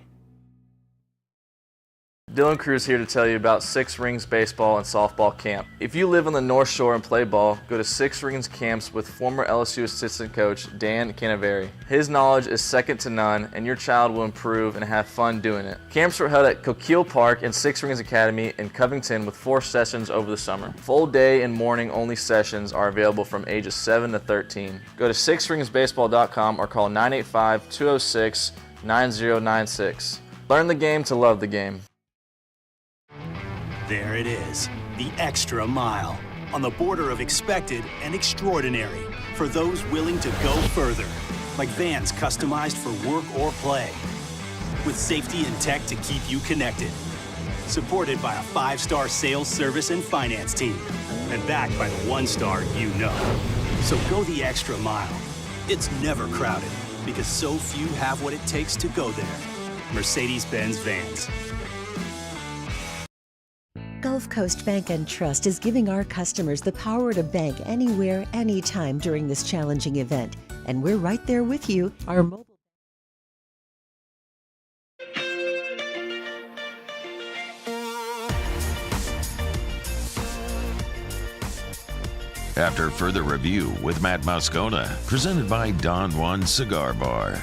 Dylan Cruz here to tell you about Six Rings Baseball and Softball Camp. If you live on the North Shore and play ball, go to Six Rings Camps with former LSU assistant coach Dan Canaveri. His knowledge is second to none, and your child will improve and have fun doing it. Camps were held at Coquille Park and Six Rings Academy in Covington with 4 sessions over the summer. Full day and morning only sessions are available from ages 7 to 13. Go to sixringsbaseball.com or call 985-206-9096. Learn the game to love the game. There it is, the extra mile, on the border of expected and extraordinary for those willing to go further, like vans customized for work or play, with safety and tech to keep you connected, supported by a 5-star sales, service, and finance team, and backed by the 1-star you know. So go the extra mile. It's never crowded, because so few have what it takes to go there. Mercedes-Benz Vans. Gulf Coast Bank and Trust is giving our customers the power to bank anywhere, anytime during this challenging event. And we're right there with you. Our mobile. After further review with Matt Moscona, presented by Don Juan Cigar Bar.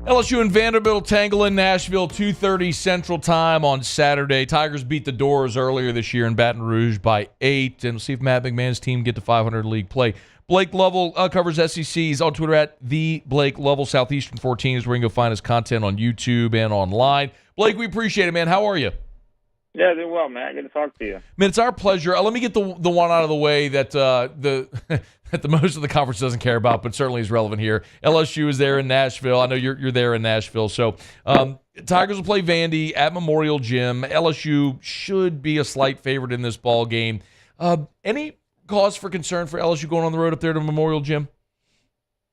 LSU and Vanderbilt tangle in Nashville, 2:30 Central Time on Saturday. Tigers beat the Doors earlier this year in Baton Rouge by 8. And we'll see if Matt McMahon's team get to 500 league play. Blake Lovell covers SECs on Twitter at the Blake Lovell. Southeastern 14 is where you can go find his content on YouTube and online. Blake, we appreciate it, man. How are you? Yeah, doing well, man. Good to talk to you. Man, it's our pleasure. Let me get the one out of the way that that the most of the conference doesn't care about, but certainly is relevant here. LSU is there in Nashville. I know you're there in Nashville. So Tigers will play Vandy at Memorial Gym. LSU should be a slight favorite in this ball game. Any cause for concern for LSU going on the road up there to Memorial Gym?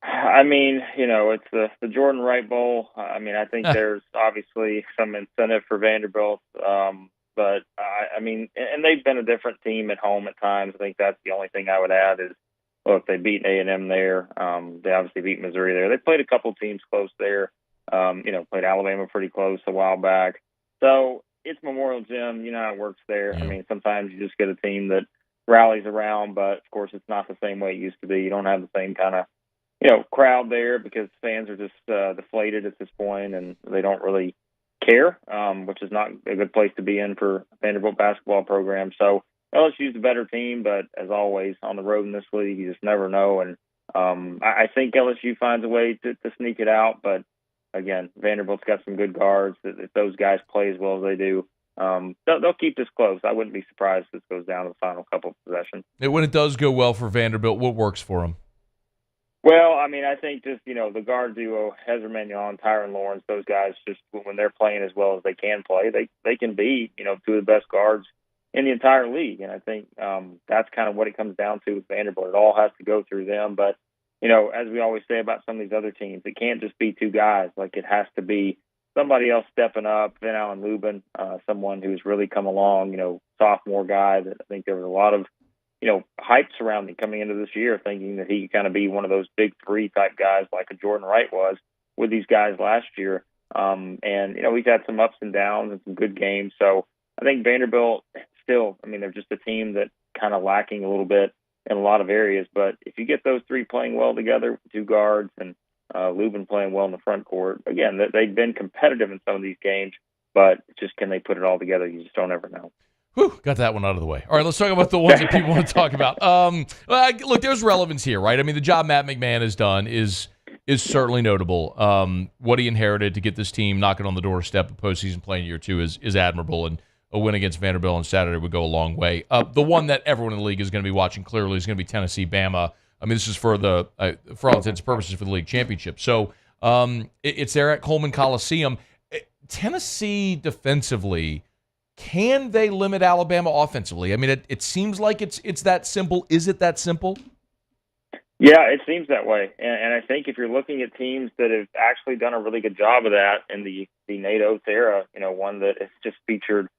I mean, it's the Jordan Wright Bowl. I mean, I think there's obviously some incentive for Vanderbilt. But, I mean, and they've been a different team at home at times. I think that's the only thing I would add is, look, they beat A&M there. They obviously beat Missouri there. They played a couple teams close there. Played Alabama pretty close a while back. So it's Memorial Gym. You know how it works there. I mean, sometimes you just get a team that rallies around, but, of course, it's not the same way it used to be. You don't have the same kind of, crowd there because fans are just deflated at this point, and they don't really care, which is not a good place to be in for a Vanderbilt basketball program. So LSU's a better team, but as always, on the road in this league, you just never know. And I think LSU finds a way to sneak it out. But, again, Vanderbilt's got some good guards. If those guys play as well as they do, they'll keep this close. I wouldn't be surprised if this goes down to the final couple of possessions. And when it does go well for Vanderbilt, what works for them? Well, I mean, I think just, the guard duo, Hezra Mannion, Tyron Lawrence, those guys just when they're playing as well as they can play, they can be, two of the best guards in the entire league. And I think that's kind of what it comes down to with Vanderbilt. It all has to go through them. But, as we always say about some of these other teams, it can't just be two guys. Like, it has to be somebody else stepping up. Van Allen Lubin, someone who's really come along, sophomore guy that I think there was a lot of, hype surrounding coming into this year, thinking that he could kind of be one of those big three type guys like a Jordan Wright was with these guys last year. And, he's had some ups and downs and some good games. So I think Vanderbilt still, they're just a team that kind of lacking a little bit in a lot of areas. But if you get those three playing well together, two guards and Lubin playing well in the front court, again, they've been competitive in some of these games, but just can they put it all together? You just don't ever know. Whew, got that one out of the way. All right, let's talk about the ones that people want to talk about. Look, there's relevance here, right? I mean, the job Matt McMahon has done is certainly notable. What he inherited to get this team knocking on the doorstep of postseason play in year two is admirable, and a win against Vanderbilt on Saturday would go a long way. The one that everyone in the league is going to be watching clearly is going to be Tennessee-Bama. I mean, this is for for all intents and purposes for the league championship. So it's there at Coleman Coliseum. Tennessee defensively, can they limit Alabama offensively? I mean, it seems like it's that simple. Is it that simple? Yeah, it seems that way. And I think if you're looking at teams that have actually done a really good job of that in the Nate Oates era, one that has just featured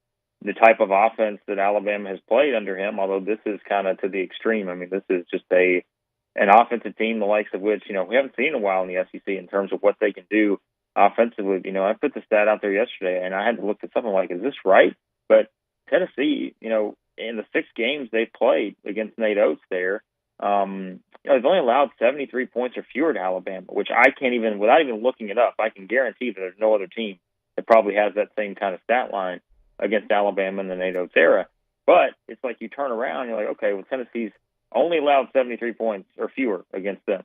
the type of offense that Alabama has played under him, although this is kind of to the extreme. I mean, this is just an offensive team the likes of which, we haven't seen in a while in the SEC in terms of what they can do offensively. I put the stat out there yesterday, and I had to look at something like, is this right? But Tennessee, in the 6 games they played against Nate Oates there, they've only allowed 73 points or fewer to Alabama, which I can't even, without even looking it up, I can guarantee that there's no other team that probably has that same kind of stat line against Alabama in the Nate Oates era. But it's like you turn around and you're like, okay, well, Tennessee's only allowed 73 points or fewer against them.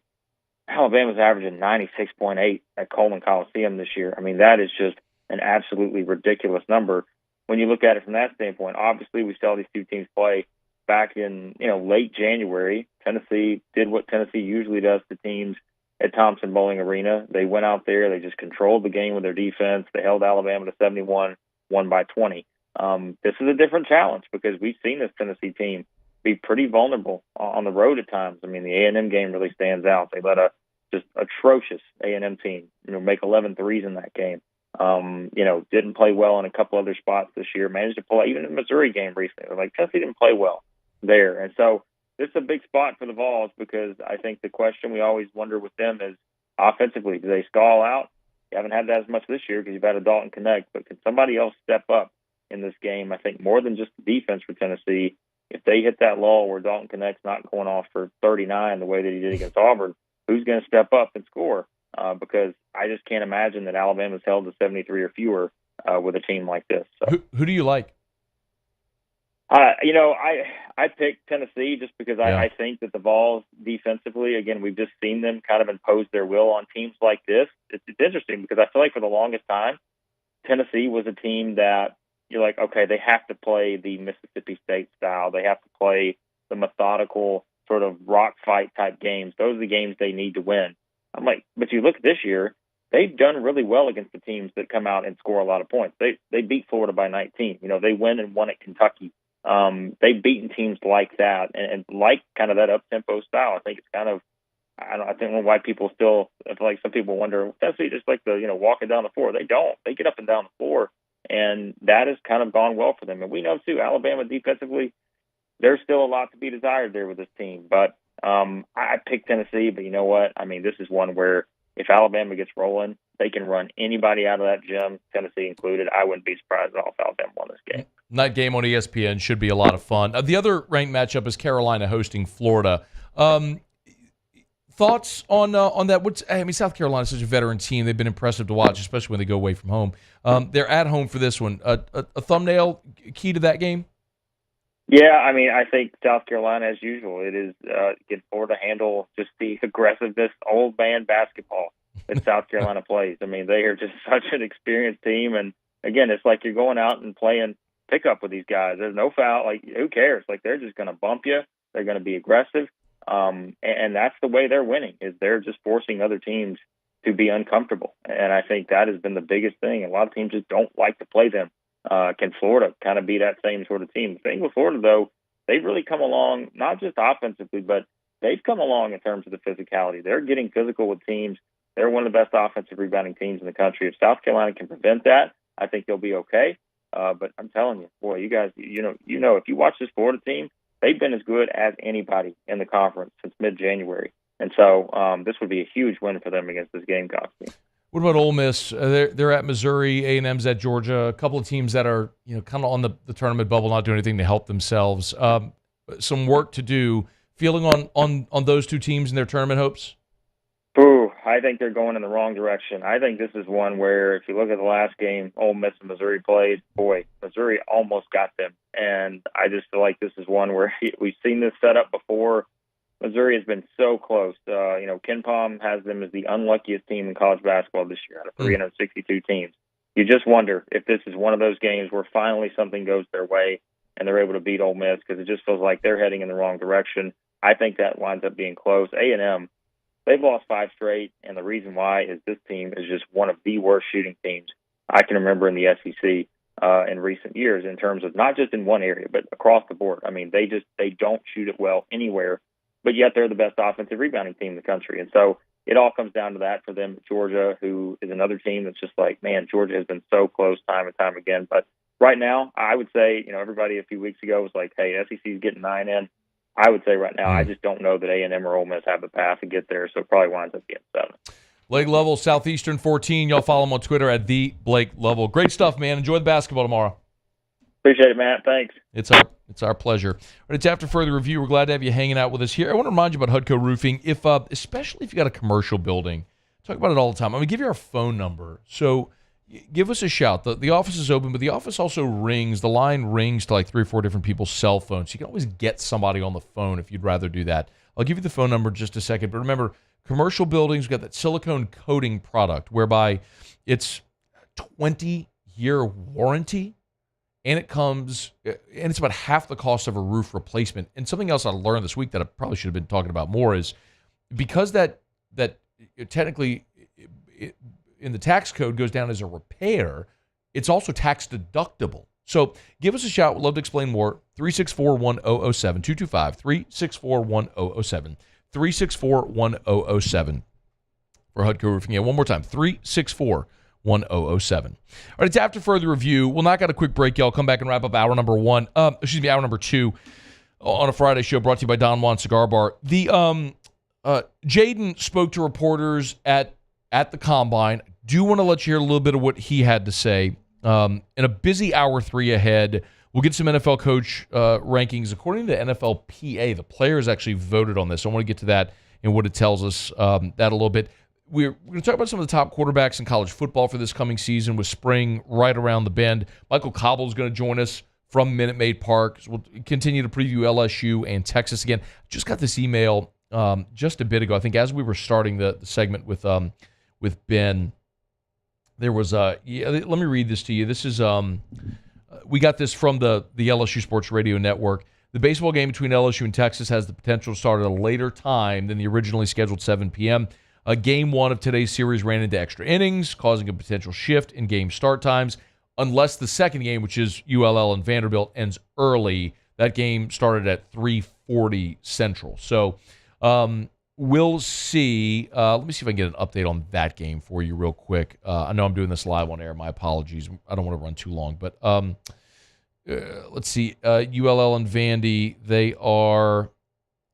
Alabama's averaging 96.8 at Coleman Coliseum this year. I mean, that is just an absolutely ridiculous number. When you look at it from that standpoint, obviously we saw these two teams play back in, late January. Tennessee did what Tennessee usually does to teams at Thompson Bowling Arena. They went out there, they just controlled the game with their defense. They held Alabama to 71, won by 20. This is a different challenge because we've seen this Tennessee team be pretty vulnerable on the road at times. I mean, the A&M game really stands out. They let a just atrocious A&M team, make 11 threes in that game. Didn't play well in a couple other spots this year. Managed to pull out even in the Missouri game recently. They're like, Tennessee didn't play well there. And so this is a big spot for the Vols because I think the question we always wonder with them is offensively, do they stall out? You haven't had that as much this year because you've had a Dalton Connect, but can somebody else step up in this game? I think more than just the defense for Tennessee, if they hit that lull where Dalton Connect's not going off for 39 the way that he did against Auburn, who's going to step up and score? because I just can't imagine that Alabama's held to 73 or fewer with a team like this. So. Who do you like? I picked Tennessee just because I think that the Vols defensively, again, we've just seen them kind of impose their will on teams like this. It's interesting because I feel like for the longest time, Tennessee was a team that you're like, okay, they have to play the Mississippi State style. They have to play the methodical sort of rock fight type games. Those are the games they need to win. I'm like, but you look at this year, they've done really well against the teams that come out and score a lot of points. They beat Florida by 19. They win and won at Kentucky. They've beaten teams like that and like kind of that up-tempo style. I think it's kind of, I think why people still, I feel like some people wonder, Tennessee just like the, walking down the floor. They don't. They get up and down the floor, and that has kind of gone well for them. And we know, too, Alabama defensively, there's still a lot to be desired there with this team. But I picked Tennessee, but you know what? I mean, this is one where if Alabama gets rolling, they can run anybody out of that gym, Tennessee included. I wouldn't be surprised at all if Alabama won this game. Night game on ESPN should be a lot of fun. The other ranked matchup is Carolina hosting Florida. Thoughts on that? South Carolina is such a veteran team. They've been impressive to watch, especially when they go away from home. They're at home for this one. A thumbnail key to that game? Yeah, I think South Carolina, as usual, it is get Florida handle just the aggressiveness, old man basketball that South Carolina plays. They are just such an experienced team, and again, it's like you're going out and playing pickup with these guys. There's no foul. Like, who cares? Like, they're just going to bump you. They're going to be aggressive, and that's the way they're winning. Is they're just forcing other teams to be uncomfortable, and I think that has been the biggest thing. A lot of teams just don't like to play them. Can Florida kind of be that same sort of team? The thing with Florida, though, they've really come along, not just offensively, but they've come along in terms of the physicality. They're getting physical with teams. They're one of the best offensive rebounding teams in the country. If South Carolina can prevent that, I think they'll be okay. But I'm telling you, boy, you guys, if you watch this Florida team, they've been as good as anybody in the conference since mid-January. And so this would be a huge win for them against this Gamecock team. What about Ole Miss? They're at Missouri, A&M's at Georgia, a couple of teams that are kind of on the tournament bubble, not doing anything to help themselves. Some work to do. Feeling on those two teams and their tournament hopes? Ooh, I think they're going in the wrong direction. I think this is one where if you look at the last game Ole Miss and Missouri played, boy, Missouri almost got them. And I just feel like this is one where we've seen this set up before. Missouri has been so close. Ken Pom has them as the unluckiest team in college basketball this year out of 362 teams. You just wonder if this is one of those games where finally something goes their way and they're able to beat Ole Miss, because it just feels like they're heading in the wrong direction. I think that winds up being close. A&M, they've lost 5 straight, and the reason why is this team is just one of the worst shooting teams I can remember in the SEC in recent years, in terms of not just in one area, but across the board. They don't shoot it well anywhere, but yet they're the best offensive rebounding team in the country. And so it all comes down to that for them. Georgia, who is another team that's just like, man, Georgia has been so close time and time again. But right now, I would say, everybody a few weeks ago was like, hey, SEC's getting 9 in. I would say right now, I just don't know that A&M or Ole Miss have the path to get there, so it probably winds up being 7. Blake Lovell, Southeastern 14. Y'all follow him on Twitter at @TheBlakeLovell. Great stuff, man. Enjoy the basketball tomorrow. Appreciate it, Matt. Thanks. It's our pleasure. But it's after further review. We're glad to have you hanging out with us here. I want to remind you about Hudco Roofing. Especially if you got a commercial building, talk about it all the time. I'm going to give you our phone number. So give us a shout. The office is open, but the office also rings. The line rings to like 3 or 4 different people's cell phones. So you can always get somebody on the phone if you'd rather do that. I'll give you the phone number in just a second. But remember, commercial buildings, we've got that silicone coating product whereby it's 20-year warranty. And it comes, and it's about half the cost of a roof replacement. And something else I learned this week that I probably should have been talking about more is because that technically in the tax code goes down as a repair, it's also tax deductible. So give us a shout. We'd love to explain more. 364-1007, 225-364-1007, 364-1007 for Hudco Roofing. Yeah, one more time, 364-1007. All right, it's after further review. We'll knock out a quick break, y'all. Come back and wrap up hour number 2 on a Friday show brought to you by Don Juan Cigar Bar. The Jaden spoke to reporters at the Combine. Do want to let you hear a little bit of what he had to say. In a busy hour 3 ahead, we'll get some NFL coach rankings. According to NFLPA, the players actually voted on this. So I want to get to that and what it tells us that a little bit. we're going to talk about some of the top quarterbacks in college football for this coming season with spring right around the bend. Michael Cauble is going to join us from Minute Maid Park. So we'll continue to preview LSU and Texas again. Just got this email just a bit ago. I think as we were starting the segment with Ben, there was let me read this to you. This is we got this from the LSU Sports Radio Network. The baseball game between LSU and Texas has the potential to start at a later time than the originally scheduled 7 p.m. Game 1 of today's series ran into extra innings, causing a potential shift in game start times. Unless the second game, which is ULL and Vanderbilt, ends early. That game started at 3:40 Central. So we'll see. Let me see if I can get an update on that game for you real quick. I know I'm doing this live on air. My apologies. I don't want to run too long. But let's see. ULL and Vandy, they are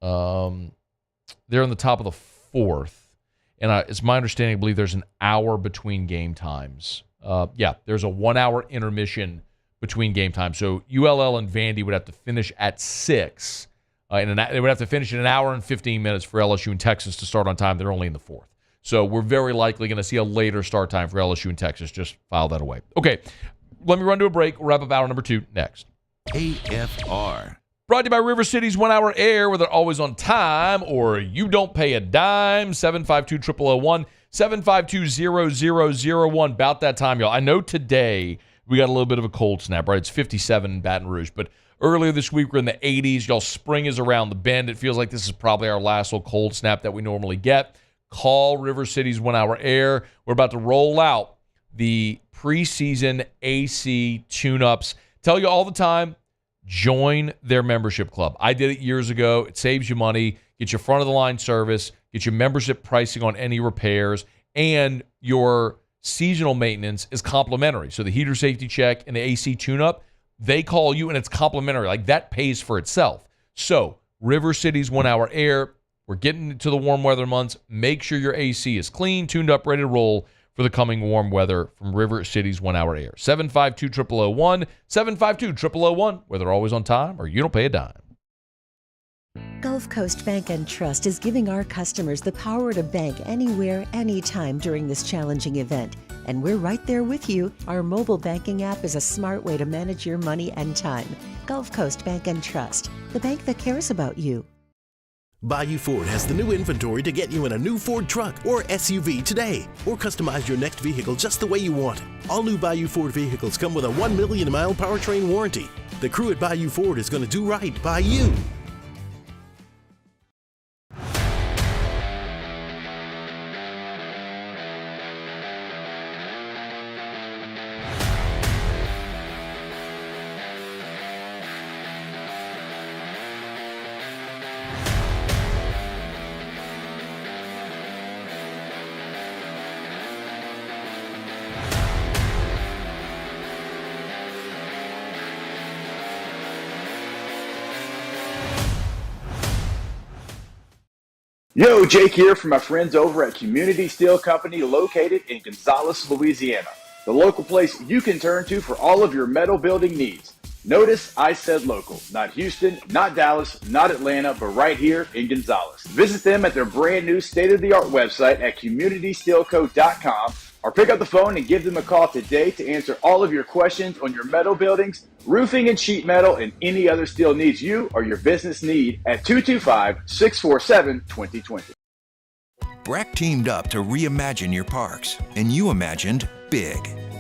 they're in the top of the fourth. And it's my understanding, I believe there's an hour between game times. There's a 1 hour intermission between game times. So ULL and Vandy would have to finish at 6. They would have to finish in an hour and 15 minutes for LSU and Texas to start on time. They're only in the fourth. So we're very likely going to see a later start time for LSU and Texas. Just file that away. Okay, let me run to a break. We'll wrap up hour number 2 next. AFR. Brought to you by River City's 1 Hour Air, where they're always on time or you don't pay a dime. 752-0001, 752-0001. About that time, y'all. I know today we got a little bit of a cold snap, right? It's 57 in Baton Rouge, but earlier this week we're in the 80s. Y'all, spring is around the bend. It feels like this is probably our last little cold snap that we normally get. Call River City's 1 Hour Air. We're about to roll out the preseason AC tune-ups. Tell you all the time, join their membership club. I did it years ago. It saves you money, gets you front-of-the-line service, gets you membership pricing on any repairs, and your seasonal maintenance is complimentary. So the heater safety check and the AC tune-up, they call you, and it's complimentary. Like, that pays for itself. So River City's 1 Hour Air, we're getting to the warm weather months. Make sure your AC is clean, tuned up, ready to roll for the coming warm weather from River City's 1 Hour Air. 752-0001, 752-0001, where they're always on time or you don't pay a dime. Gulf Coast Bank and Trust is giving our customers the power to bank anywhere, anytime during this challenging event. And we're right there with you. Our mobile banking app is a smart way to manage your money and time. Gulf Coast Bank and Trust, the bank that cares about you. Bayou Ford has the new inventory to get you in a new Ford truck or SUV today, or customize your next vehicle just the way you want it. All new Bayou Ford vehicles come with a 1 million mile powertrain warranty. The crew at Bayou Ford is going to do right by you. Yo, Jake here from my friends over at Community Steel Company located in Gonzales, Louisiana. The local place you can turn to for all of your metal building needs. Notice I said local, not Houston, not Dallas, not Atlanta, but right here in Gonzales. Visit them at their brand new state-of-the-art website at communitysteelco.com or pick up the phone and give them a call today to answer all of your questions on your metal buildings, roofing and sheet metal, and any other steel needs you or your business need at 225-647-2020. Breck teamed up to reimagine your parks, and you imagined big.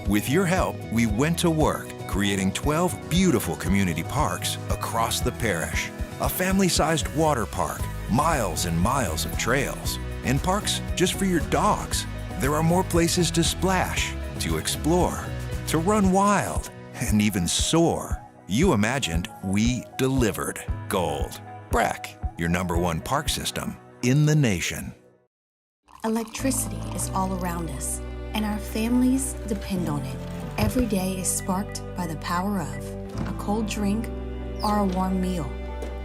With your help, we went to work, creating 12 beautiful community parks across the parish. A family-sized water park, miles and miles of trails, and parks just for your dogs. There are more places to splash, to explore, to run wild, and even soar. You imagined, we delivered. Gold. Breck, your #1 park system in the nation. Electricity is all around us, and our families depend on it. Every day is sparked by the power of a cold drink or a warm meal,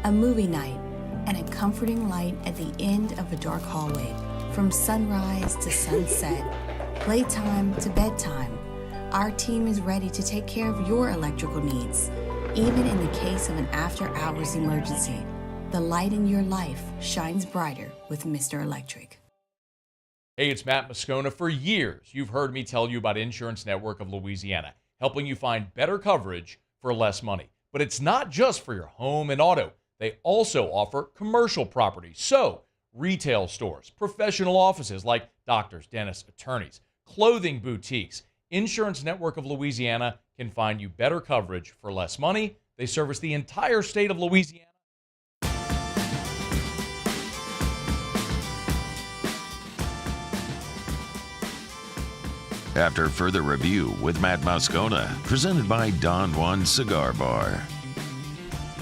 a movie night, and a comforting light at the end of a dark hallway. From sunrise to sunset, playtime to bedtime, our team is ready to take care of your electrical needs. Even in the case of an after-hours emergency, the light in your life shines brighter with Mr. Electric. Hey, it's Matt Moscona. For years, you've heard me tell you about Insurance Network of Louisiana, helping you find better coverage for less money. But it's not just for your home and auto. They also offer commercial property. So, retail stores, professional offices like doctors, dentists, attorneys, clothing boutiques. Insurance Network of Louisiana can find you better coverage for less money. They service the entire state of Louisiana. After further review with Matt Moscona, presented by Don Juan Cigar Bar.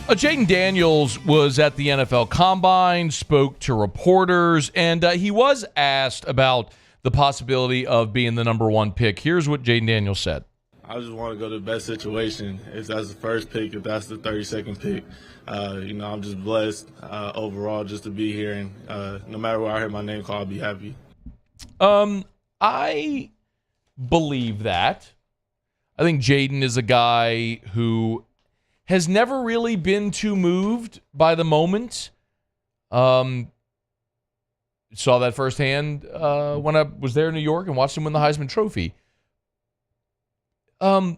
Jaden Daniels was at the NFL Combine, spoke to reporters, and he was asked about the possibility of being the number one pick. Here's what Jaden Daniels said. I just want to go to the best situation. If that's the first pick, if that's the 32nd pick, I'm just blessed overall just to be here. And no matter where I hear my name called, I'll be happy. I believe that. I think Jaden is a guy who has never really been too moved by the moment. Saw that firsthand when I was there in New York and watched him win the Heisman Trophy. I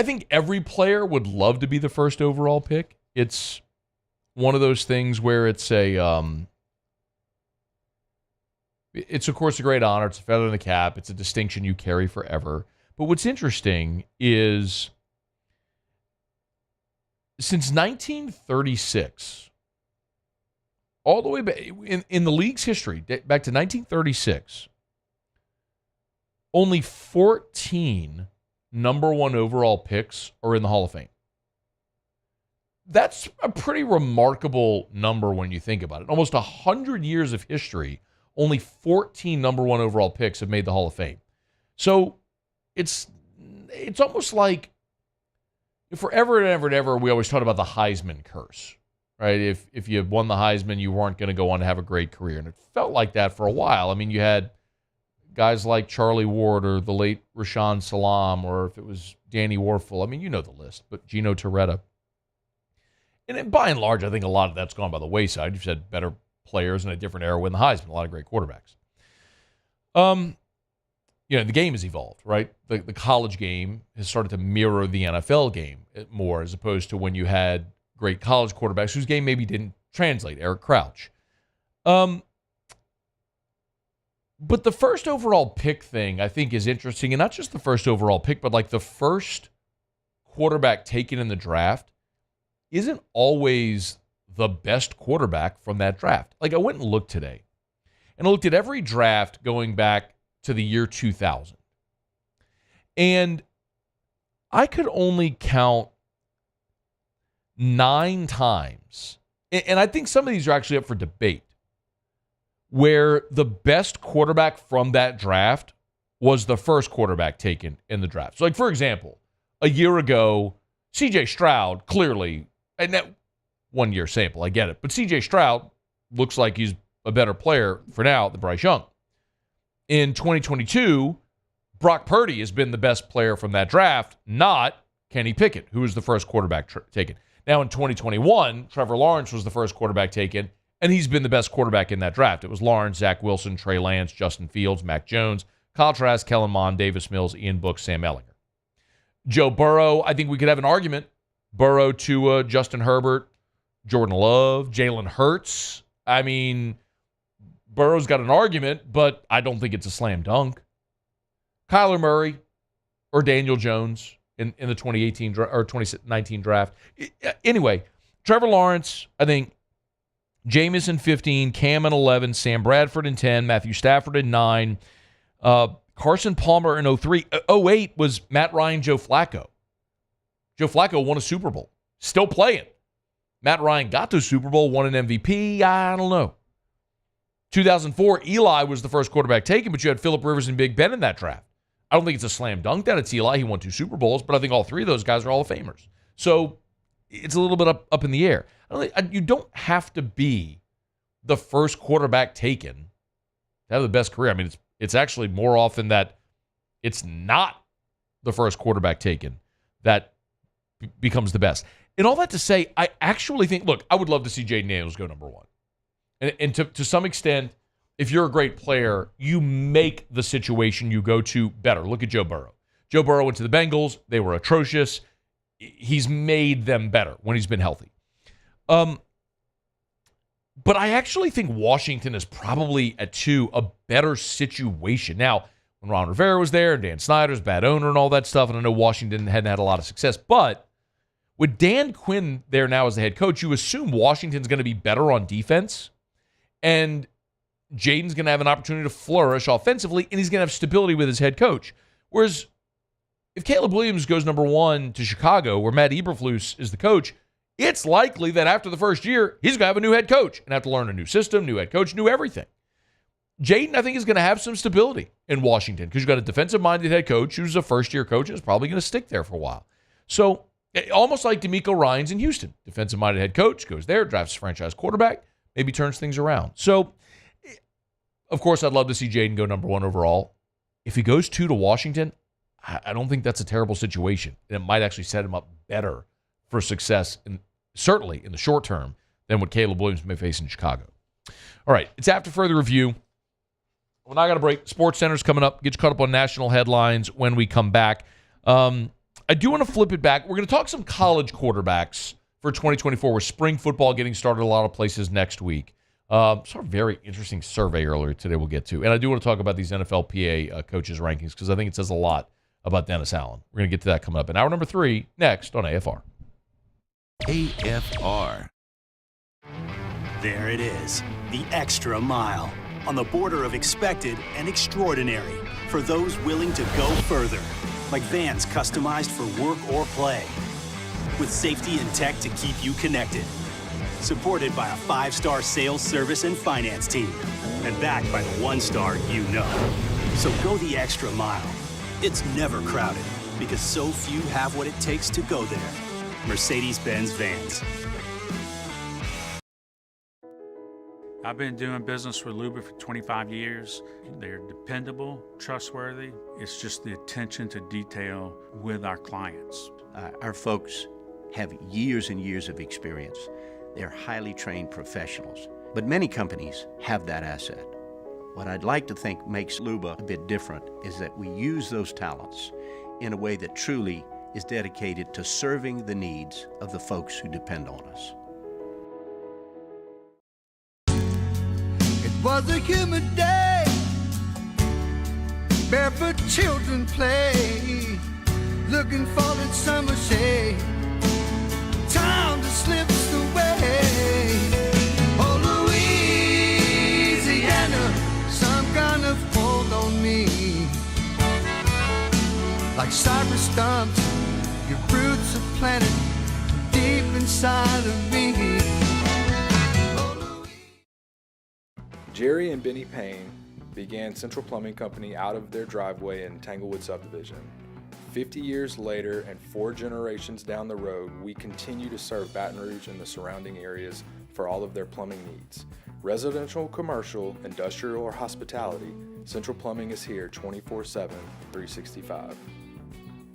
think every player would love to be the first overall pick. It's one of those things where it's of course a great honor. It's a feather in the cap. It's a distinction you carry forever. But what's interesting is since 1936, all the way back in the league's history, back to 1936, only 14 number one overall picks are in the Hall of Fame. That's a pretty remarkable number when you think about it. Almost 100 years of history, only 14 number one overall picks have made the Hall of Fame. So it's almost like forever and ever and ever, we always talk about the Heisman curse, right? If you won the Heisman, you weren't going to go on to have a great career. And it felt like that for a while. I mean, you had guys like Charlie Ward or the late Rashaan Salam, or if it was Danny Warfel. I mean, you know the list, but Gino Torretta. And by and large, I think a lot of that's gone by the wayside. You've had better players in a different era win the Heisman, a lot of great quarterbacks. The game has evolved, right? The college game has started to mirror the NFL game more, as opposed to when you had great college quarterbacks whose game maybe didn't translate. Eric Crouch. But the first overall pick thing, I think, is interesting. And not just the first overall pick, but like the first quarterback taken in the draft isn't always the best quarterback from that draft. Like, I went and looked today, and I looked at every draft going back to the year 2000. And I could only count 9 times, and I think some of these are actually up for debate, where the best quarterback from that draft was the first quarterback taken in the draft. So, like, for example, a year ago, C.J. Stroud, clearly, and that 1 year sample, I get it, but C.J. Stroud looks like he's a better player for now than Bryce Young. In 2022, Brock Purdy has been the best player from that draft, not Kenny Pickett, who was the first quarterback taken. Now, in 2021, Trevor Lawrence was the first quarterback taken, and he's been the best quarterback in that draft. It was Lawrence, Zach Wilson, Trey Lance, Justin Fields, Mac Jones, Kyle Trask, Kellen Mond, Davis Mills, Ian Book, Sam Ehlinger. Joe Burrow, I think we could have an argument. Burrow to Justin Herbert, Jordan Love, Jalen Hurts. I mean, Burrow's got an argument, but I don't think it's a slam dunk. Kyler Murray or Daniel Jones in the 2018 or 2019 draft. Anyway, Trevor Lawrence, I think, Jameis 15, Cam 11, Sam Bradford 10, Matthew Stafford 9, Carson Palmer in 03. 08 was Matt Ryan, Joe Flacco. Joe Flacco won a Super Bowl. Still playing. Matt Ryan got to a Super Bowl, won an MVP. I don't know. 2004, Eli was the first quarterback taken, but you had Phillip Rivers and Big Ben in that draft. I don't think it's a slam dunk that it's Eli. He won 2 Super Bowls, but I think all 3 of those guys are Hall of Famers. So it's a little bit up in the air. You don't have to be the first quarterback taken to have the best career. I mean, it's actually more often that it's not the first quarterback taken that becomes the best. And all that to say, I actually think, look, I would love to see Jaden Daniels go number 1. And to some extent, if you're a great player, you make the situation you go to better. Look at Joe Burrow. Joe Burrow went to the Bengals. They were atrocious. He's made them better when he's been healthy. But I actually think Washington is probably at 2 a better situation. Now, when Ron Rivera was there and Dan Snyder's bad owner and all that stuff, and I know Washington hadn't had a lot of success, but with Dan Quinn there now as the head coach, you assume Washington's going to be better on defense, and Jaden's going to have an opportunity to flourish offensively, and he's going to have stability with his head coach. Whereas if Caleb Williams goes number 1 to Chicago, where Matt Eberflus is the coach, it's likely that after the first year, he's going to have a new head coach and have to learn a new system, new head coach, new everything. Jaden, I think, is going to have some stability in Washington because you've got a defensive-minded head coach who's a first-year coach and is probably going to stick there for a while. So almost like D'Amico Ryans in Houston. Defensive-minded head coach goes there, drafts a franchise quarterback, maybe turns things around. So, of course, I'd love to see Jaden go number 1 overall. If he goes 2 to Washington, I don't think that's a terrible situation. And it might actually set him up better for success, certainly in the short term, than what Caleb Williams may face in Chicago. All right, it's after further review. We're not going to break. Sports Center's coming up. Get you caught up on national headlines when we come back. I do want to flip it back. We're going to talk some college quarterbacks for 2024 with spring football getting started a lot of places next week. Saw a very interesting survey earlier today we'll get to. And I do want to talk about these NFLPA coaches rankings because I think it says a lot about Dennis Allen. We're going to get to that coming up in hour number 3 next on AFR. AFR. There it is, the extra mile, on the border of expected and extraordinary for those willing to go further, like vans customized for work or play, with safety and tech to keep you connected. Supported by a 5-star sales, service, and finance team, and backed by the 1-star you know. So go the extra mile. It's never crowded because so few have what it takes to go there. Mercedes-Benz Vans. I've been doing business with Luba for 25 years. They're dependable, trustworthy. It's just the attention to detail with our clients. Our folks have years and years of experience. They're highly trained professionals, but many companies have that asset. What I'd like to think makes Luba a bit different is that we use those talents in a way that truly is dedicated to serving the needs of the folks who depend on us. It was a humid day, barefoot children play, looking for that summer shade. Time just slips away. Oh, Louisiana, some kind of hold on me. Like cypress stumps, your roots are planted deep inside of me. Jerry and Benny Payne began Central Plumbing Company out of their driveway in Tanglewood subdivision. 50 years later and 4 generations down the road, we continue to serve Baton Rouge and the surrounding areas for all of their plumbing needs. Residential, commercial, industrial, or hospitality, Central Plumbing is here 24/7, 365.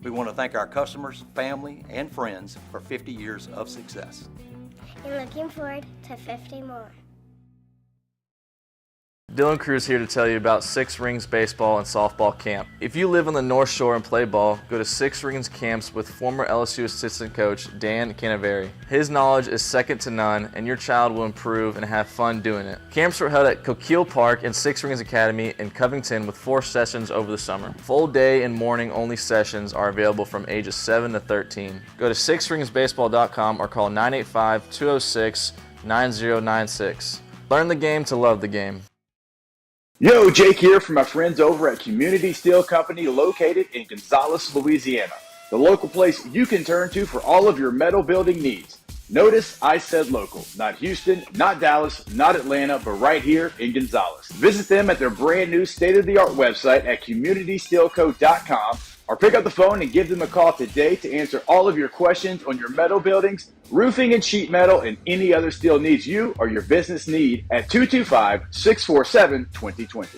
We want to thank our customers, family, and friends for 50 years of success. And looking forward to 50 more. Dylan Cruz here to tell you about Six Rings Baseball and Softball Camp. If you live on the North Shore and play ball, go to Six Rings Camps with former LSU assistant coach Dan Canaveri. His knowledge is second to none, and your child will improve and have fun doing it. Camps were held at Coquille Park and Six Rings Academy in Covington with 4 sessions over the summer. Full day and morning only sessions are available from ages 7 to 13. Go to sixringsbaseball.com or call 985-206-9096. Learn the game to love the game. Yo, Jake here from my friends over at Community Steel Company located in Gonzales, Louisiana. The local place you can turn to for all of your metal building needs. Notice I said local, not Houston, not Dallas, not Atlanta, but right here in Gonzales. Visit them at their brand new state-of-the-art website at communitysteelco.com or pick up the phone and give them a call today to answer all of your questions on your metal buildings, roofing and sheet metal, and any other steel needs you or your business need at 225-647-2020.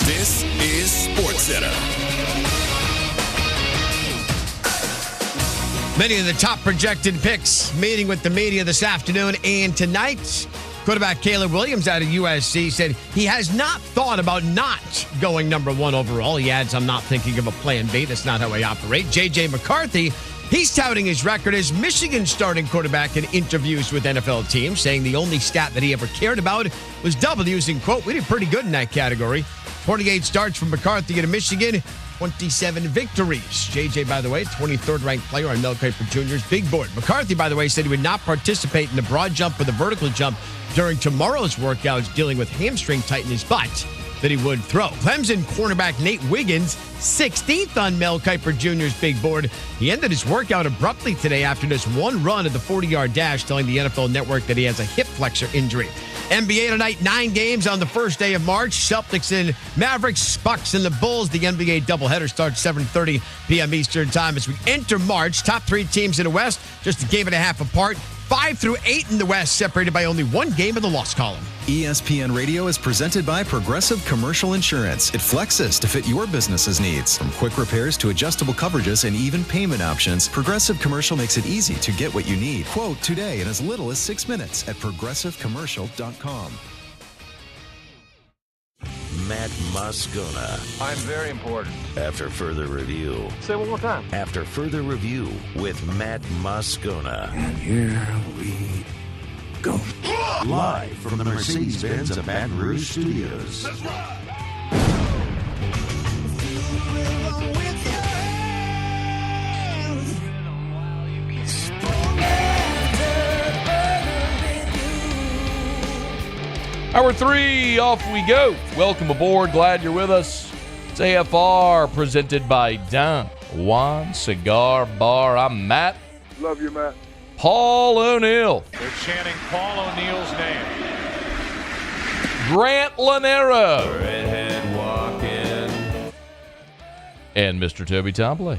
This is SportsCenter. Many of the top projected picks meeting with the media this afternoon and tonight. Quarterback Caleb Williams out of USC said he has not thought about not going number 1 overall. He adds, I'm not thinking of a plan B. That's not how I operate. J.J. McCarthy, he's touting his record as Michigan's starting quarterback in interviews with NFL teams, saying the only stat that he ever cared about was W's, and, quote, we did pretty good in that category. 28 starts from McCarthy at Michigan, 27 victories. JJ, by the way, 23rd ranked player on Mel Kiper Jr.'s big board. McCarthy, by the way, said he would not participate in the broad jump or the vertical jump during tomorrow's workouts, dealing with hamstring tightness, but that he would throw. Clemson cornerback Nate Wiggins, 16th on Mel Kiper Jr.'s big board. He ended his workout abruptly today after just one run at the 40-yard dash, telling the NFL Network that he has a hip flexor injury. NBA tonight, 9 games on the first day of March. Celtics and Mavericks, Bucks and the Bulls. The NBA doubleheader starts 7:30 p.m. Eastern time as we enter March. Top 3 teams in the West, just a game and a half apart. 5 through 8 in the West, separated by only 1 game in the loss column. ESPN Radio is presented by Progressive Commercial Insurance. It flexes to fit your business's needs. From quick repairs to adjustable coverages and even payment options, Progressive Commercial makes it easy to get what you need. Quote today in as little as 6 minutes at progressivecommercial.com. Matt Moscona. I'm very important. After further review. Say it one more time. After further review with Matt Moscona. And here we go. Live from the Mercedes-Benz of Baton Rouge Studios. That's right. Hour 3, off we go. Welcome aboard. Glad you're with us. It's AFR presented by Don Juan Cigar Bar. I'm Matt. Love you, Matt. Paul O'Neill. They're chanting Paul O'Neill's name. Grant Lanera. Redhead walking. And Mr. Toby Tompley.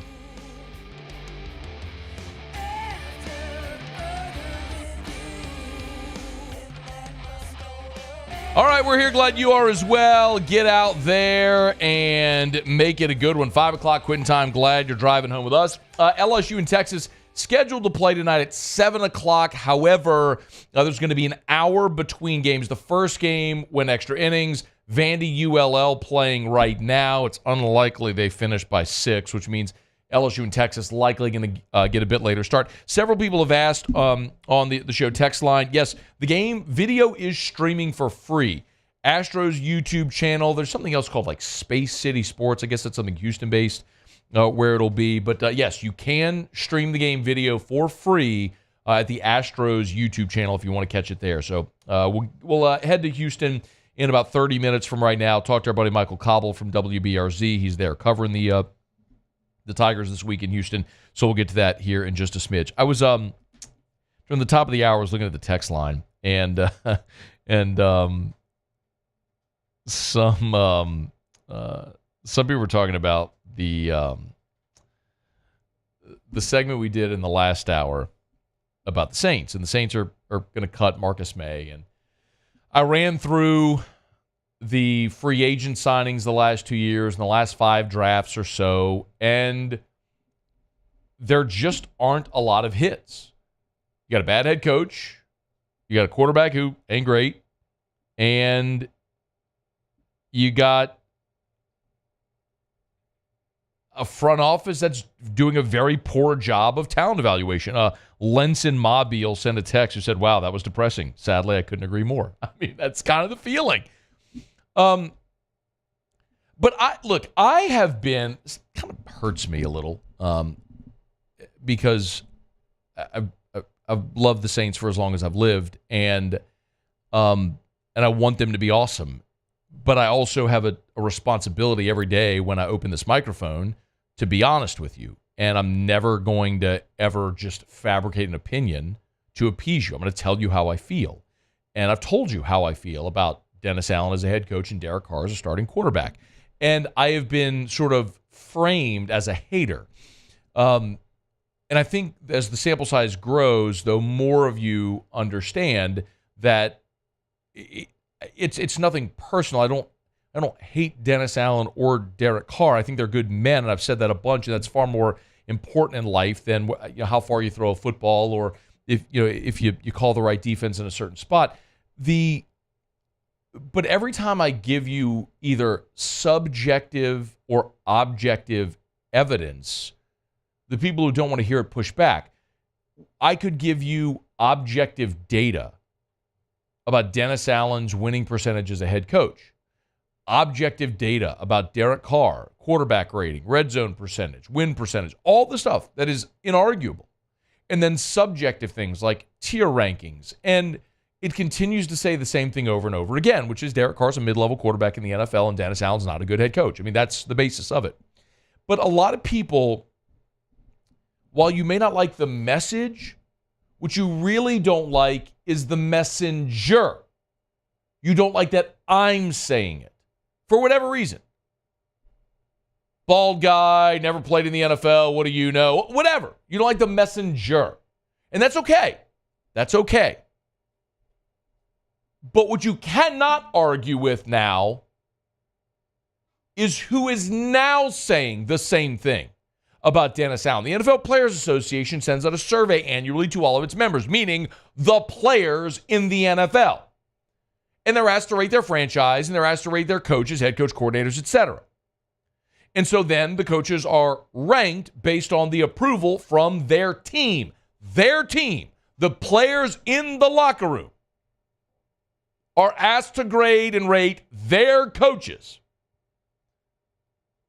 All right, we're here. Glad you are as well. Get out there and make it a good one. 5 o'clock quitting time. Glad you're driving home with us. LSU and Texas scheduled to play tonight at 7 o'clock. However, there's going to be an hour between games. The first game went extra innings. Vandy ULL playing right now. It's unlikely they finish by 6, which means LSU and Texas likely going to get a bit later start. Several people have asked on the show text line. Yes, the game video is streaming for free. Astros YouTube channel. There's something else called like Space City Sports. I guess that's something Houston-based where it'll be. But yes, you can stream the game video for free at the Astros YouTube channel if you want to catch it there. So we'll head to Houston in about 30 minutes from right now. Talk to our buddy Michael Cauble from WBRZ. He's there covering the Tigers this week in Houston. So we'll get to that here in just a smidge. I was from the top of the hour, I was looking at the text line, and some people were talking about the segment we did in the last hour about the Saints, and the Saints are going to cut Marcus Maye, and I ran through the free agent signings the last 2 years and the last 5 drafts or so, and there just aren't a lot of hits. You got a bad head coach, you got a quarterback who ain't great, and you got a front office that's doing a very poor job of talent evaluation. Lenson Mobile sent a text who said, wow, that was depressing. Sadly, I couldn't agree more. I mean, that's kind of the feeling. But I have been, it kind of hurts me a little because I've loved the Saints for as long as I've lived, and I want them to be awesome. But I also have a responsibility every day when I open this microphone to be honest with you. And I'm never going to ever just fabricate an opinion to appease you. I'm going to tell you how I feel. And I've told you how I feel about Dennis Allen as a head coach and Derek Carr as a starting quarterback. And I have been sort of framed as a hater. And I think as the sample size grows, though, more of you understand that it's nothing personal. I I don't hate Dennis Allen or Derek Carr. I think they're good men, and I've said that a bunch, and that's far more important in life than how far you throw a football or if you call the right defense in a certain spot. But every time I give you either subjective or objective evidence, the people who don't want to hear it push back. I could give you objective data about Dennis Allen's winning percentage as a head coach, objective data about Derek Carr, quarterback rating, red zone percentage, win percentage, all the stuff that is inarguable. And then subjective things like tier rankings. And it continues to say the same thing over and over again, which is Derek Carr's a mid-level quarterback in the NFL and Dennis Allen's not a good head coach. I mean, that's the basis of it. But a lot of people, while you may not like the message, what you really don't like is the messenger. You don't like that I'm saying it for whatever reason. Bald guy, never played in the NFL, what do you know? Whatever. You don't like the messenger. And that's okay. That's okay. But what you cannot argue with now is who is now saying the same thing about Dennis Allen. The NFL Players Association sends out a survey annually to all of its members, meaning the players in the NFL. And they're asked to rate their franchise, and they're asked to rate their coaches, head coach, coordinators, etc. And so then the coaches are ranked based on the approval from their team. Their team, the players in the locker room, are asked to grade and rate their coaches.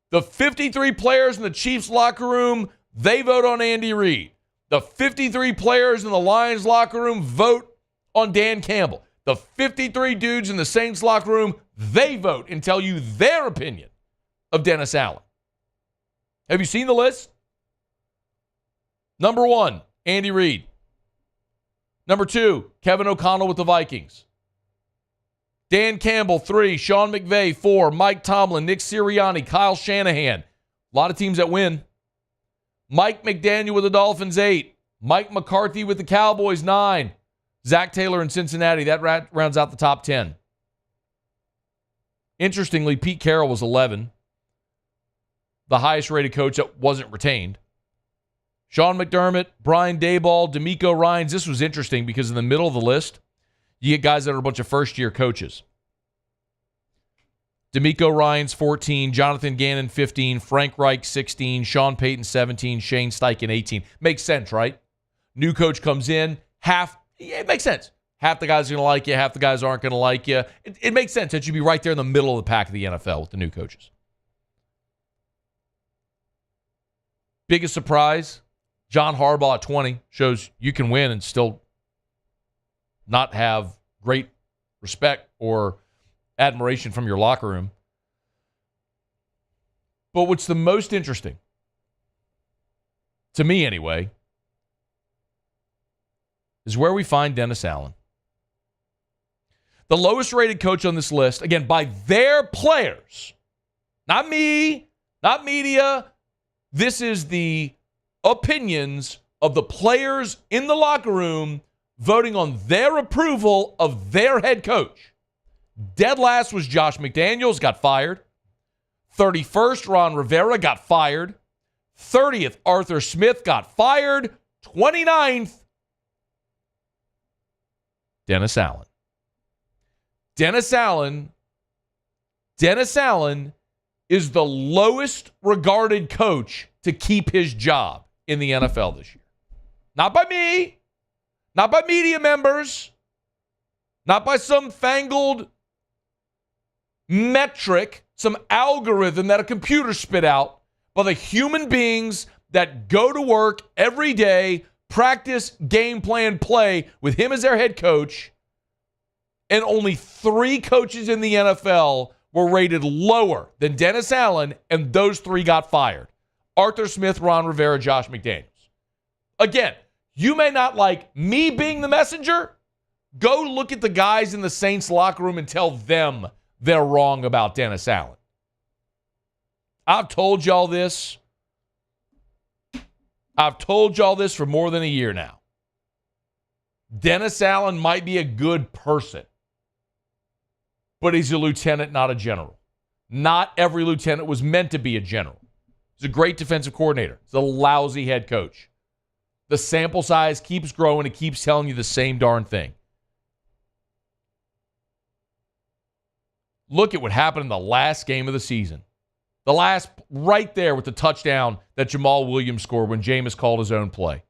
The 53 players in the Chiefs locker room, they vote on Andy Reid. The 53 players in the Lions locker room vote on Dan Campbell. The 53 dudes in the Saints locker room, they vote and tell you their opinion of Dennis Allen. Have you seen the list? Number 1, Andy Reid. Number 2, Kevin O'Connell with the Vikings. Dan Campbell, 3. Sean McVay, 4. Mike Tomlin, Nick Sirianni, Kyle Shanahan. A lot of teams that win. Mike McDaniel with the Dolphins, 8. Mike McCarthy with the Cowboys, 9. Zach Taylor in Cincinnati. That rounds out the top 10. Interestingly, Pete Carroll was 11. The highest rated coach that wasn't retained. Sean McDermott, Brian Daboll, D'Amico Ryans. This was interesting because in the middle of the list, you get guys that are a bunch of first-year coaches. D'Amico Ryans, 14. Jonathan Gannon, 15. Frank Reich, 16. Sean Payton, 17. Shane Steichen, 18. Makes sense, right? New coach comes in. It makes sense. Half the guys are going to like you. Half the guys aren't going to like you. It makes sense that you'd be right there in the middle of the pack of the NFL with the new coaches. Biggest surprise, John Harbaugh at 20 shows you can win and still not have great respect or admiration from your locker room. But what's the most interesting, to me anyway, is where we find Dennis Allen. The lowest rated coach on this list, again, by their players, not me, not media. This is the opinions of the players in the locker room voting on their approval of their head coach. Dead last was Josh McDaniels, got fired. 31st, Ron Rivera got fired. 30th, Arthur Smith got fired. 29th, Dennis Allen. Dennis Allen is the lowest regarded coach to keep his job in the NFL this year. Not by me, not by media members, not by some fangled metric, some algorithm that a computer spit out, but the human beings that go to work every day, practice, game plan, play with him as their head coach, and only 3 coaches in the NFL were rated lower than Dennis Allen, and those 3 got fired. Arthur Smith, Ron Rivera, Josh McDaniels. Again, you may not like me being the messenger. Go look at the guys in the Saints locker room and tell them they're wrong about Dennis Allen. I've told y'all this. I've told y'all this for more than a year now. Dennis Allen might be a good person, but he's a lieutenant, not a general. Not every lieutenant was meant to be a general. He's a great defensive coordinator. He's a lousy head coach. The sample size keeps growing. It keeps telling you the same darn thing. Look at what happened in the last game of the season. The last, right there with the touchdown that Jamal Williams scored when Jameis called his own play.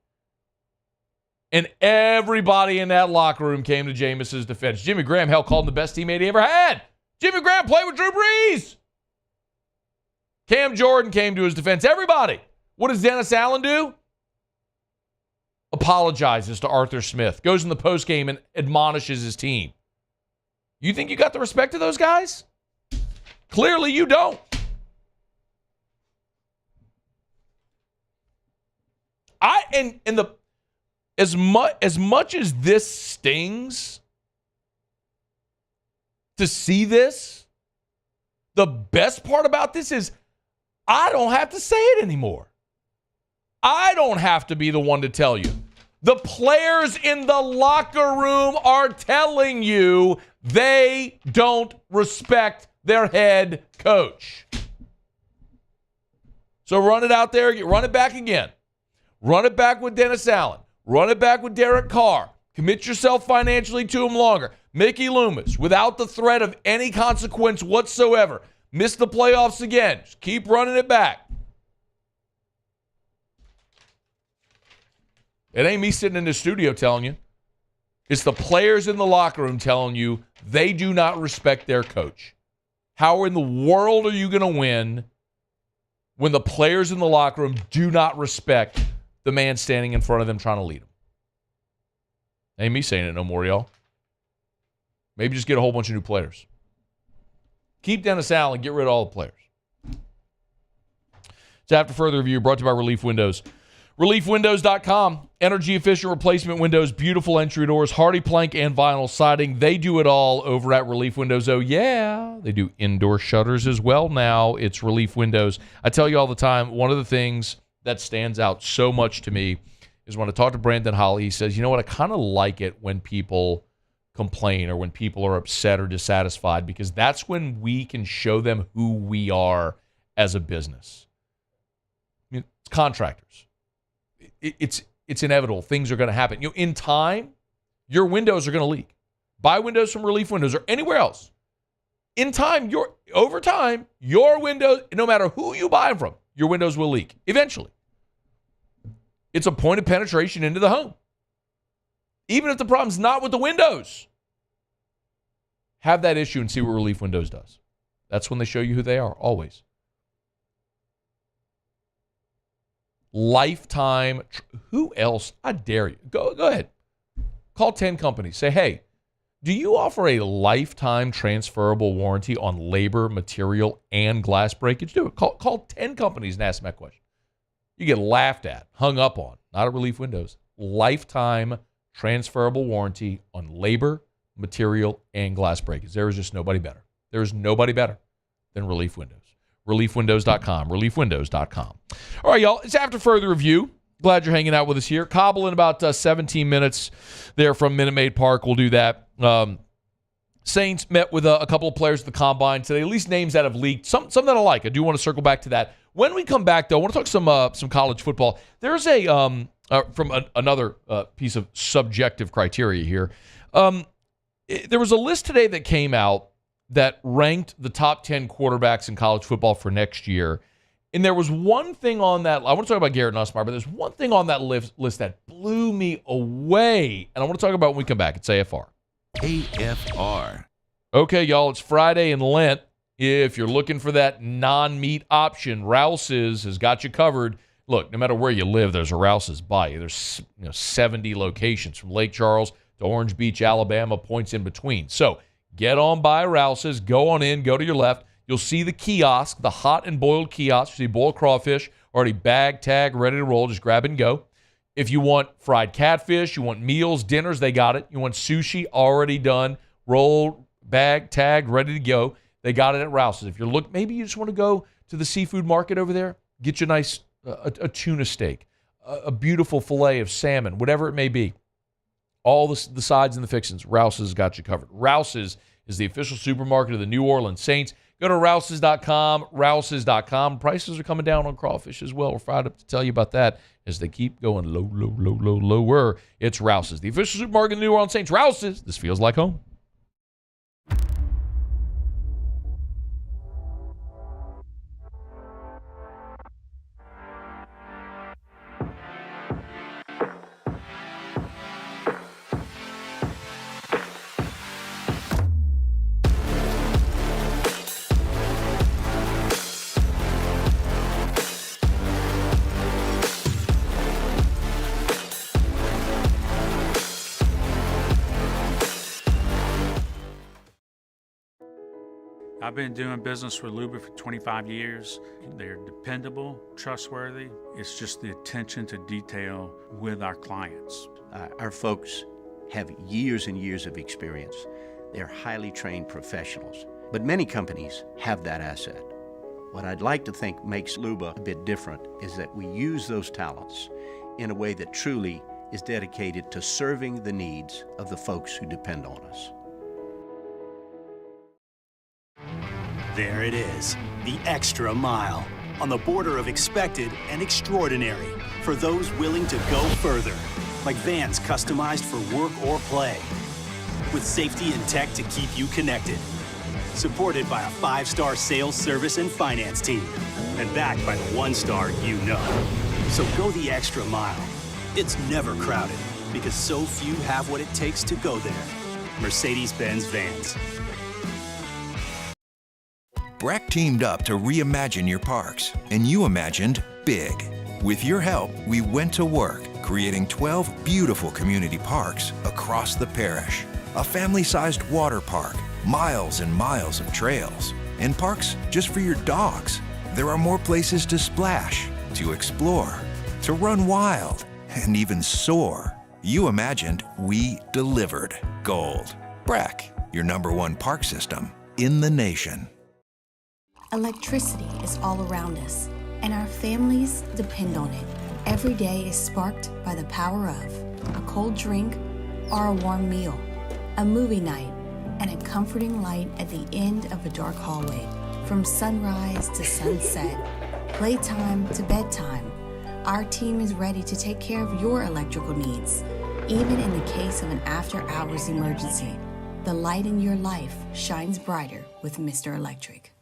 And everybody in that locker room came to Jameis's defense. Jimmy Graham, hell, called him the best teammate he ever had. Jimmy Graham played with Drew Brees. Cam Jordan came to his defense. Everybody. What does Dennis Allen do? Apologizes to Arthur Smith. Goes in the postgame and admonishes his team. You think you got the respect of those guys? Clearly you don't. As much as this stings to see this, the best part about this is I don't have to say it anymore. I don't have to be the one to tell you. The players in the locker room are telling you they don't respect their head coach. So run it out there. Run it back again. Run it back with Dennis Allen. Run it back with Derek Carr. Commit yourself financially to him longer. Mickey Loomis, without the threat of any consequence whatsoever. Miss the playoffs again. Just keep running it back. It ain't me sitting in the studio telling you. It's the players in the locker room telling you they do not respect their coach. How in the world are you going to win when the players in the locker room do not respect the man standing in front of them trying to lead them? Ain't me saying it no more, y'all. Maybe just get a whole bunch of new players. Keep Dennis Allen, get rid of all the players. So after further review, brought to you by Relief Windows. ReliefWindows.com. Energy efficient replacement windows, beautiful entry doors, hardy plank and vinyl siding. They do it all over at Relief Windows. Oh, yeah. They do indoor shutters as well now. It's Relief Windows. I tell you all the time, one of the things that stands out so much to me is when I talk to Brandon Holly, he says, you know what, I kind of like it when people complain or when people are upset or dissatisfied, because that's when we can show them who we are as a business. I mean, it's contractors. It's inevitable. Things are going to happen. You know, in time, your windows are going to leak. Buy windows from Relief Windows or anywhere else. In time, over time, your windows, no matter who you buy them from, your windows will leak eventually. It's a point of penetration into the home. Even if the problem's not with the windows, have that issue and see what Relief Windows does. That's when they show you who they are, always. Lifetime. Who else? I dare you. Go ahead. Call 10 companies. Say, hey, do you offer a lifetime transferable warranty on labor, material, and glass breakage? Do it. Call 10 companies and ask them that question. You get laughed at, hung up on. Not at Relief Windows. Lifetime transferable warranty on labor, material, and glass breakage. There is just nobody better. There is nobody better than Relief Windows. ReliefWindows.com. ReliefWindows.com. All right, y'all. It's after further review. Glad you're hanging out with us here. Cauble in about 17 minutes there from Minute Maid Park. We'll do that. Saints met with a couple of players at the Combine today, at least names that have leaked. Some that I like. I do want to circle back to that. When we come back, though, I want to talk some college football. There's from another piece of subjective criteria here. There was a list today that came out that ranked the top 10 quarterbacks in college football for next year. And there was one thing on that. I want to talk about Garrett Nussmeier, but there's one thing on that list that blew me away. And I want to talk about when we come back. It's AFR. AFR. Okay, y'all, it's Friday in Lent. If you're looking for that non-meat option, Rouse's has got you covered. Look, no matter where you live, there's a Rouse's by you. There's 70 locations from Lake Charles to Orange Beach, Alabama, points in between. So get on by Rouse's, go on in, go to your left. You'll see the kiosk, the hot and boiled kiosk. You see boiled crawfish, already bag, tag, ready to roll. Just grab and go. If you want fried catfish, you want meals, dinners, they got it. You want sushi, already done, rolled, bag, tag, ready to go. They got it at Rouse's. If you're maybe you just want to go to the seafood market over there, get you a nice a tuna steak, a beautiful filet of salmon, whatever it may be. All the sides and the fixings, Rouse's got you covered. Rouse's is the official supermarket of the New Orleans Saints. Go to Rouses.com, Rouses.com. Prices are coming down on crawfish as well. We're fired up to tell you about that as they keep going lower. It's Rouses, the official supermarket of the New Orleans Saints. Rouses, this feels like home. I've been doing business with Luba for 25 years. They're dependable, trustworthy. It's just the attention to detail with our clients. Our folks have years and years of experience. They're highly trained professionals, but many companies have that asset. What I'd like to think makes Luba a bit different is that we use those talents in a way that truly is dedicated to serving the needs of the folks who depend on us. There it is, the extra mile, on the border of expected and extraordinary for those willing to go further, like vans customized for work or play, with safety and tech to keep you connected. Supported by a 5-star sales, service, and finance team, and backed by the 1-star you know. So go the extra mile. It's never crowded, because so few have what it takes to go there. Mercedes-Benz Vans. Breck teamed up to reimagine your parks, and you imagined big. With your help, we went to work, creating 12 beautiful community parks across the parish. A family-sized water park, miles and miles of trails, and parks just for your dogs. There are more places to splash, to explore, to run wild, and even soar. You imagined, we delivered. Gold. Breck, your #1 park system in the nation. Electricity is all around us, and our families depend on it. Every day is sparked by the power of a cold drink or a warm meal, a movie night, and a comforting light at the end of a dark hallway. From sunrise to sunset, playtime to bedtime, our team is ready to take care of your electrical needs. Even in the case of an after-hours emergency, the light in your life shines brighter with Mr. Electric.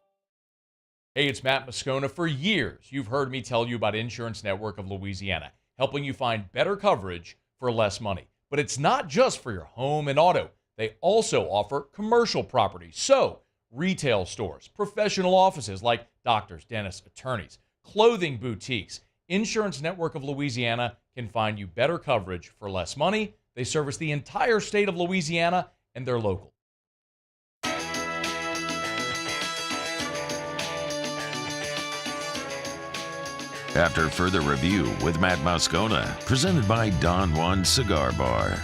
Hey, it's Matt Moscona. For years, you've heard me tell you about Insurance Network of Louisiana, helping you find better coverage for less money. But it's not just for your home and auto. They also offer commercial property. So, retail stores, professional offices like doctors, dentists, attorneys, clothing boutiques. Insurance Network of Louisiana can find you better coverage for less money. They service the entire state of Louisiana, and they're local. After further review with Matt Moscona, presented by Don Juan Cigar Bar.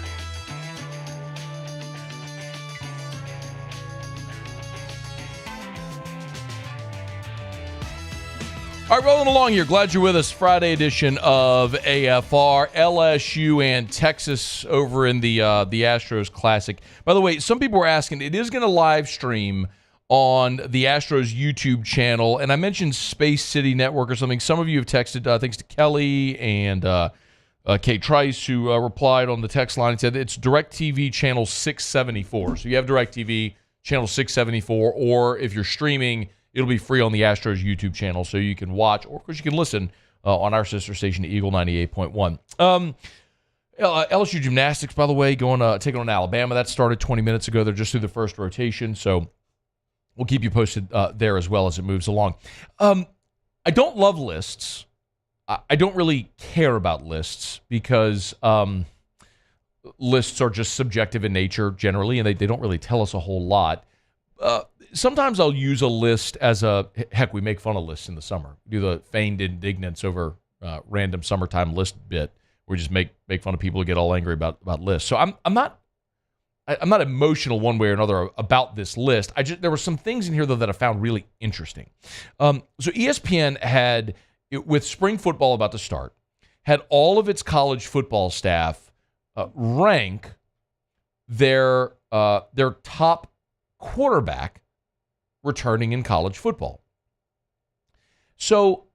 All right, rolling along here. Glad you're with us. Friday edition of AFR. LSU and Texas over in the Astros Classic. By the way, some people were asking, it is going to live stream on the Astros YouTube channel, and I mentioned Space City Network or something. Some of you have texted, thanks to Kelly and Kate Trice, who replied on the text line and said it's DirecTV channel 674. So you have DirecTV channel 674, or if you're streaming, it'll be free on the Astros YouTube channel, so you can watch, or of course you can listen on our sister station, Eagle 98.1. LSU gymnastics, by the way, taking on Alabama. That started 20 minutes ago. They're just through the first rotation, so we'll keep you posted there as well as it moves along. I don't love lists. I don't really care about lists because lists are just subjective in nature generally, and they don't really tell us a whole lot. Sometimes I'll use a list as we make fun of lists in the summer. We do the feigned indignance over random summertime list bit. We just make fun of people who get all angry about lists. So I'm not emotional one way or another about this list. There were some things in here, though, that I found really interesting. So ESPN had, with spring football about to start, had all of its college football staff rank their top quarterback returning in college football. So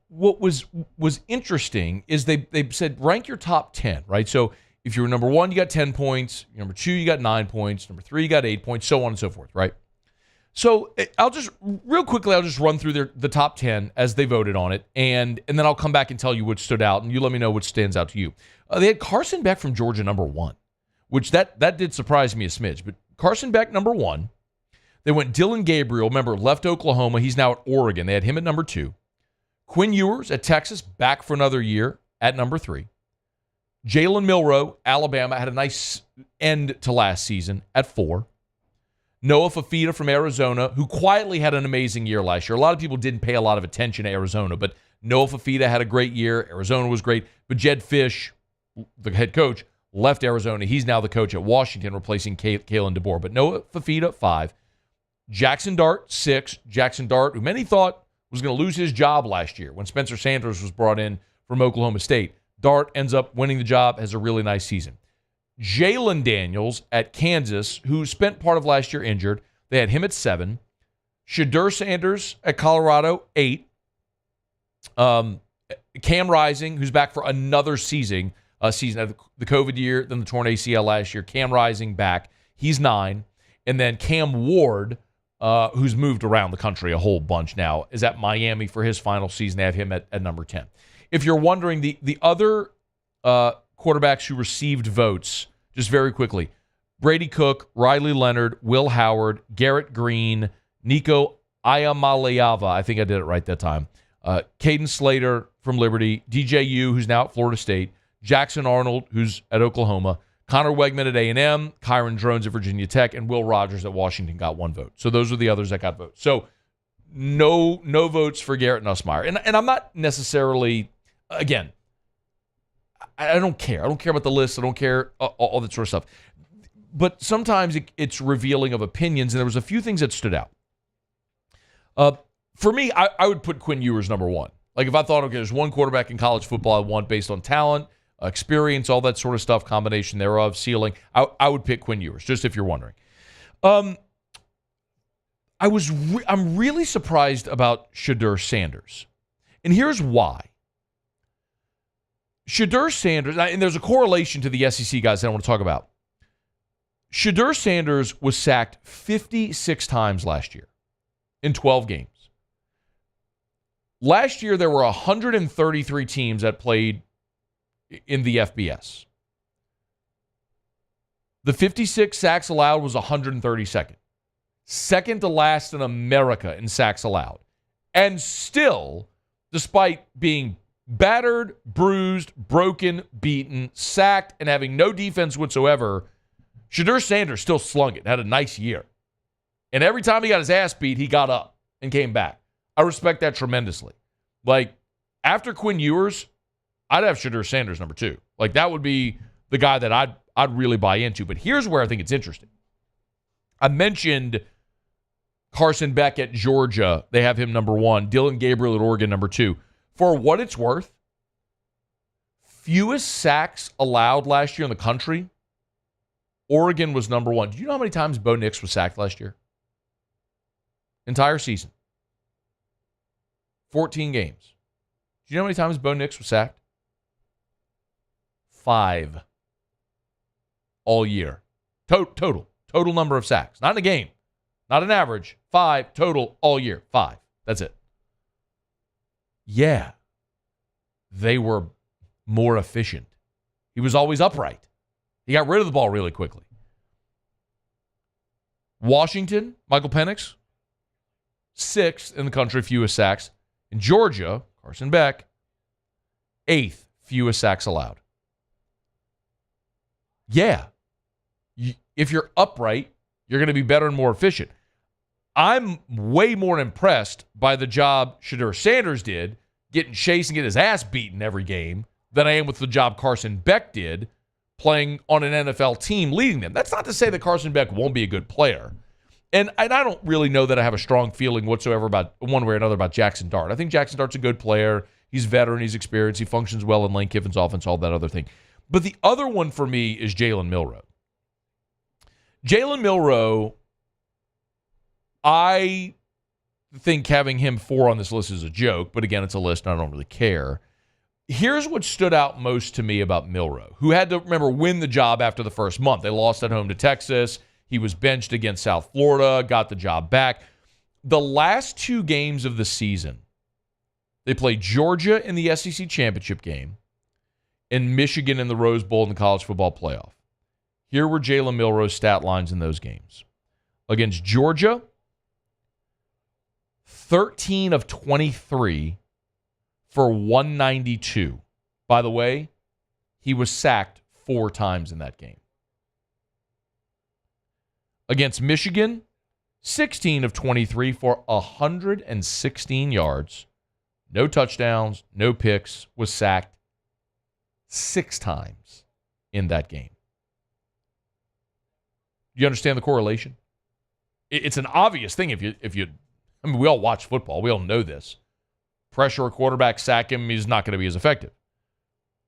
what was interesting is they said rank your top 10, right? So if you were number 1, you got 10 points. Number 2, you got 9 points. Number 3, you got 8 points, so on and so forth, right? So I'll just run through the top 10 as they voted on it, and then I'll come back and tell you what stood out, and you let me know what stands out to you. They had Carson Beck from Georgia number 1, which that did surprise me a smidge. But Carson Beck number 1. They went Dylan Gabriel, remember, left Oklahoma. He's now at Oregon. They had him at number 2. Quinn Ewers at Texas, back for another year at number 3. Jalen Milroe, Alabama, had a nice end to last season at 4. Noah Fafita from Arizona, who quietly had an amazing year last year. A lot of people didn't pay a lot of attention to Arizona, but Noah Fafita had a great year. Arizona was great. But Jed Fish, the head coach, left Arizona. He's now the coach at Washington, replacing Kalen DeBoer. But Noah Fafita, 5. Jackson Dart, 6. Jackson Dart, who many thought was going to lose his job last year when Spencer Sanders was brought in from Oklahoma State. Dart ends up winning the job, has a really nice season. Jalen Daniels at Kansas, who spent part of last year injured. They had him at 7. Shadur Sanders at Colorado, 8. Cam Rising, who's back for another season of the COVID year, then the torn ACL last year. Cam Rising back. He's 9. And then Cam Ward, who's moved around the country a whole bunch now, is at Miami for his final season. They have him at number 10. If you're wondering, the other quarterbacks who received votes, just very quickly, Brady Cook, Riley Leonard, Will Howard, Garrett Green, Nico Iamaleava, I think I did it right that time, Caden Slater from Liberty, DJU, who's now at Florida State, Jackson Arnold, who's at Oklahoma, Connor Wegman at A&M, Kyron Drones at Virginia Tech, and Will Rogers at Washington got 1 vote. So those are the others that got votes. So no votes for Garrett Nussmeier. And I'm not necessarily, again, I don't care. I don't care about the list. I don't care all that sort of stuff. But sometimes it's revealing of opinions, and there was a few things that stood out. For me, I would put Quinn Ewers number 1. Like if I thought, okay, there's one quarterback in college football I want based on talent, experience, all that sort of stuff, combination thereof, ceiling, I would pick Quinn Ewers, just if you're wondering. I'm really surprised about Shadur Sanders. And here's why. Shadur Sanders, and there's a correlation to the SEC guys that I want to talk about. Shadur Sanders was sacked 56 times last year in 12 games. Last year, there were 133 teams that played in the FBS. The 56 sacks allowed was 132nd. Second to last in America in sacks allowed. And still, despite being battered, bruised, broken, beaten, sacked, and having no defense whatsoever, Shadur Sanders still slung it, had a nice year. And every time he got his ass beat, he got up and came back. I respect that tremendously. Like, after Quinn Ewers, I'd have Shadur Sanders number 2. Like, that would be the guy that I'd really buy into. But here's where I think it's interesting. I mentioned Carson Beck at Georgia. They have him number 1. Dylan Gabriel at Oregon number 2. For what it's worth, fewest sacks allowed last year in the country, Oregon was number 1. Do you know how many times Bo Nix was sacked last year? Entire season. 14 games. Do you know how many times Bo Nix was sacked? 5. All year. Total number of sacks. Not in a game. Not an average. 5 total all year. 5. That's it. Yeah. They were more efficient. He was always upright. He got rid of the ball really quickly. Washington, Michael Penix, 6th in the country, fewest sacks. In Georgia, Carson Beck, 8th, fewest sacks allowed. Yeah. If you're upright, you're going to be better and more efficient. I'm way more impressed by the job Shadur Sanders did, getting chased and getting his ass beaten every game, than I am with the job Carson Beck did, playing on an NFL team, leading them. That's not to say that Carson Beck won't be a good player. And I don't really know that I have a strong feeling whatsoever about one way or another about Jackson Dart. I think Jackson Dart's a good player. He's veteran. He's experienced. He functions well in Lane Kiffin's offense, all that other thing. But the other one for me is Jalen Milroe. Jalen Milroe I think having him 4 on this list is a joke, but again, it's a list and I don't really care. Here's what stood out most to me about Milroe, who had to, remember, win the job after the first month. They lost at home to Texas. He was benched against South Florida, got the job back. The last 2 games of the season, they played Georgia in the SEC championship game and Michigan in the Rose Bowl in the college football playoff. Here were Jalen Milroe's stat lines in those games. Against Georgia, 13 of 23 for 192. By the way, he was sacked 4 times in that game. Against Michigan, 16 of 23 for 116 yards. No touchdowns, no picks, was sacked 6 times in that game. You understand the correlation? It's an obvious thing if you I mean, we all watch football. We all know this. Pressure a quarterback, sack him, he's not going to be as effective.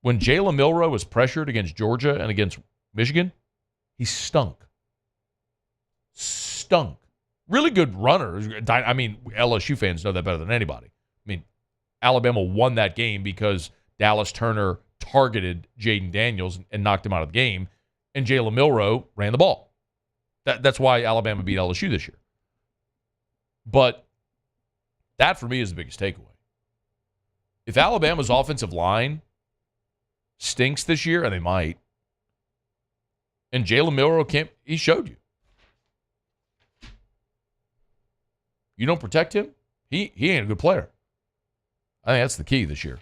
When Jalen Milroe was pressured against Georgia and against Michigan, he stunk. Really good runner. I mean, LSU fans know that better than anybody. I mean, Alabama won that game because Dallas Turner targeted Jaden Daniels and knocked him out of the game, and Jalen Milroe ran the ball. That's why Alabama beat LSU this year. But that, for me, is the biggest takeaway. If Alabama's offensive line stinks this year, and they might, and Jalen Milroe can't, he showed you. You don't protect him, he ain't a good player. I think that's the key this year.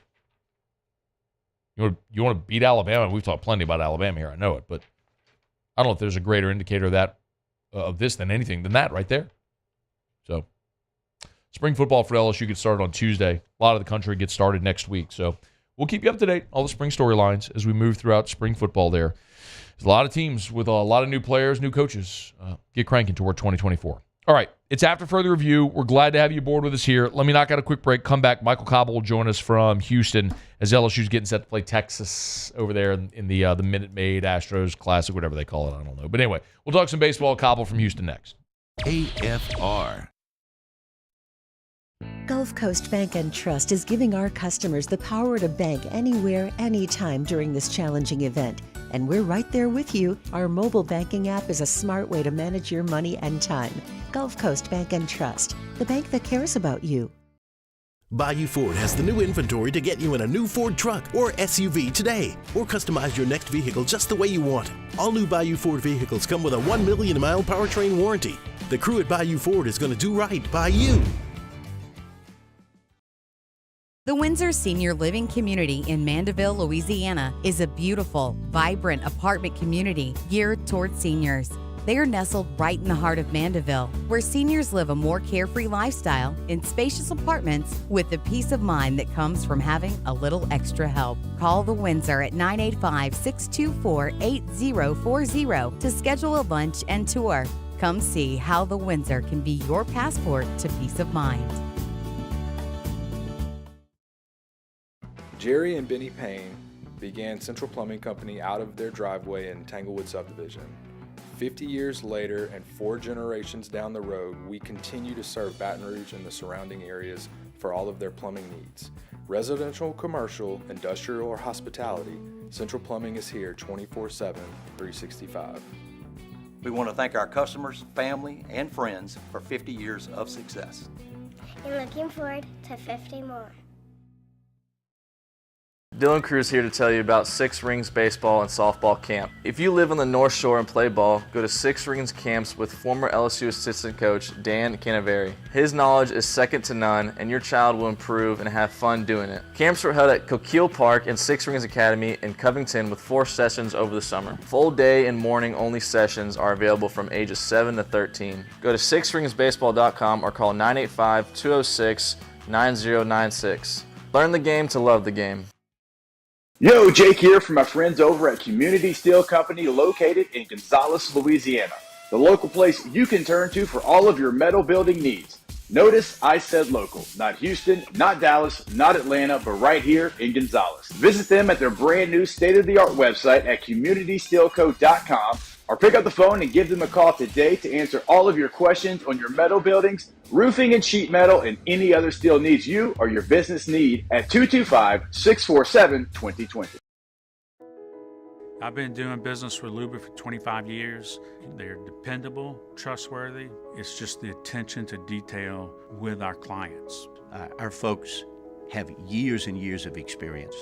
You want to beat Alabama? We've talked plenty about Alabama here, I know it, but I don't know if there's a greater indicator of this than anything than that right there. So, spring football for LSU gets started on Tuesday. A lot of the country gets started next week. So, we'll keep you up to date, all the spring storylines as we move throughout spring football there. There's a lot of teams with a lot of new players, new coaches get cranking toward 2024. All right, it's After Further Review. We're glad to have you aboard with us here. Let me knock out a quick break. Come back. Michael Cauble will join us from Houston as LSU's getting set to play Texas over there in the Minute Maid Astros Classic, whatever they call it. I don't know. But anyway, we'll talk some baseball. Cauble from Houston next. AFR. Gulf Coast Bank and Trust is giving our customers the power to bank anywhere, anytime during this challenging event. And we're right there with you. Our mobile banking app is a smart way to manage your money and time. Gulf Coast Bank and Trust, the bank that cares about you. Bayou Ford has the new inventory to get you in a new Ford truck or SUV today, or customize your next vehicle just the way you want it. All new Bayou Ford vehicles come with a 1 million mile powertrain warranty. The crew at Bayou Ford is going to do right by you. The Windsor Senior Living Community in Mandeville, Louisiana is a beautiful, vibrant apartment community geared towards seniors. They are nestled right in the heart of Mandeville, where seniors live a more carefree lifestyle in spacious apartments with the peace of mind that comes from having a little extra help. Call the Windsor at 985-624-8040 to schedule a lunch and tour. Come see how the Windsor can be your passport to peace of mind. Jerry and Benny Payne began Central Plumbing Company out of their driveway in Tanglewood subdivision. 50 years later and 4 generations down the road, we continue to serve Baton Rouge and the surrounding areas for all of their plumbing needs. Residential, commercial, industrial, or hospitality, Central Plumbing is here 24/7, 365. We want to thank our customers, family, and friends for 50 years of success. And looking forward to 50 more. Dylan Cruz here to tell you about Six Rings Baseball and Softball Camp. If you live on the North Shore and play ball, go to Six Rings Camps with former LSU assistant coach Dan Canaveri. His knowledge is second to none, and your child will improve and have fun doing it. Camps were held at Coquille Park and Six Rings Academy in Covington with 4 sessions over the summer. Full day and morning only sessions are available from ages 7 to 13. Go to sixringsbaseball.com or call 985-206-9096. Learn the game to love the game. Yo, Jake here from my friends over at Community Steel Company located in Gonzales, Louisiana. The local place you can turn to for all of your metal building needs. Notice I said local, not Houston, not Dallas, not Atlanta, but right here in Gonzales. Visit them at their brand new state-of-the-art website at communitysteelco.com Or pick up the phone and give them a call today to answer all of your questions on your metal buildings, roofing and sheet metal, and any other steel needs you or your business need at 225-647-2020. I've been doing business with Luba for 25 years. They're dependable, trustworthy. It's just the attention to detail with our clients. Our folks have years and years of experience.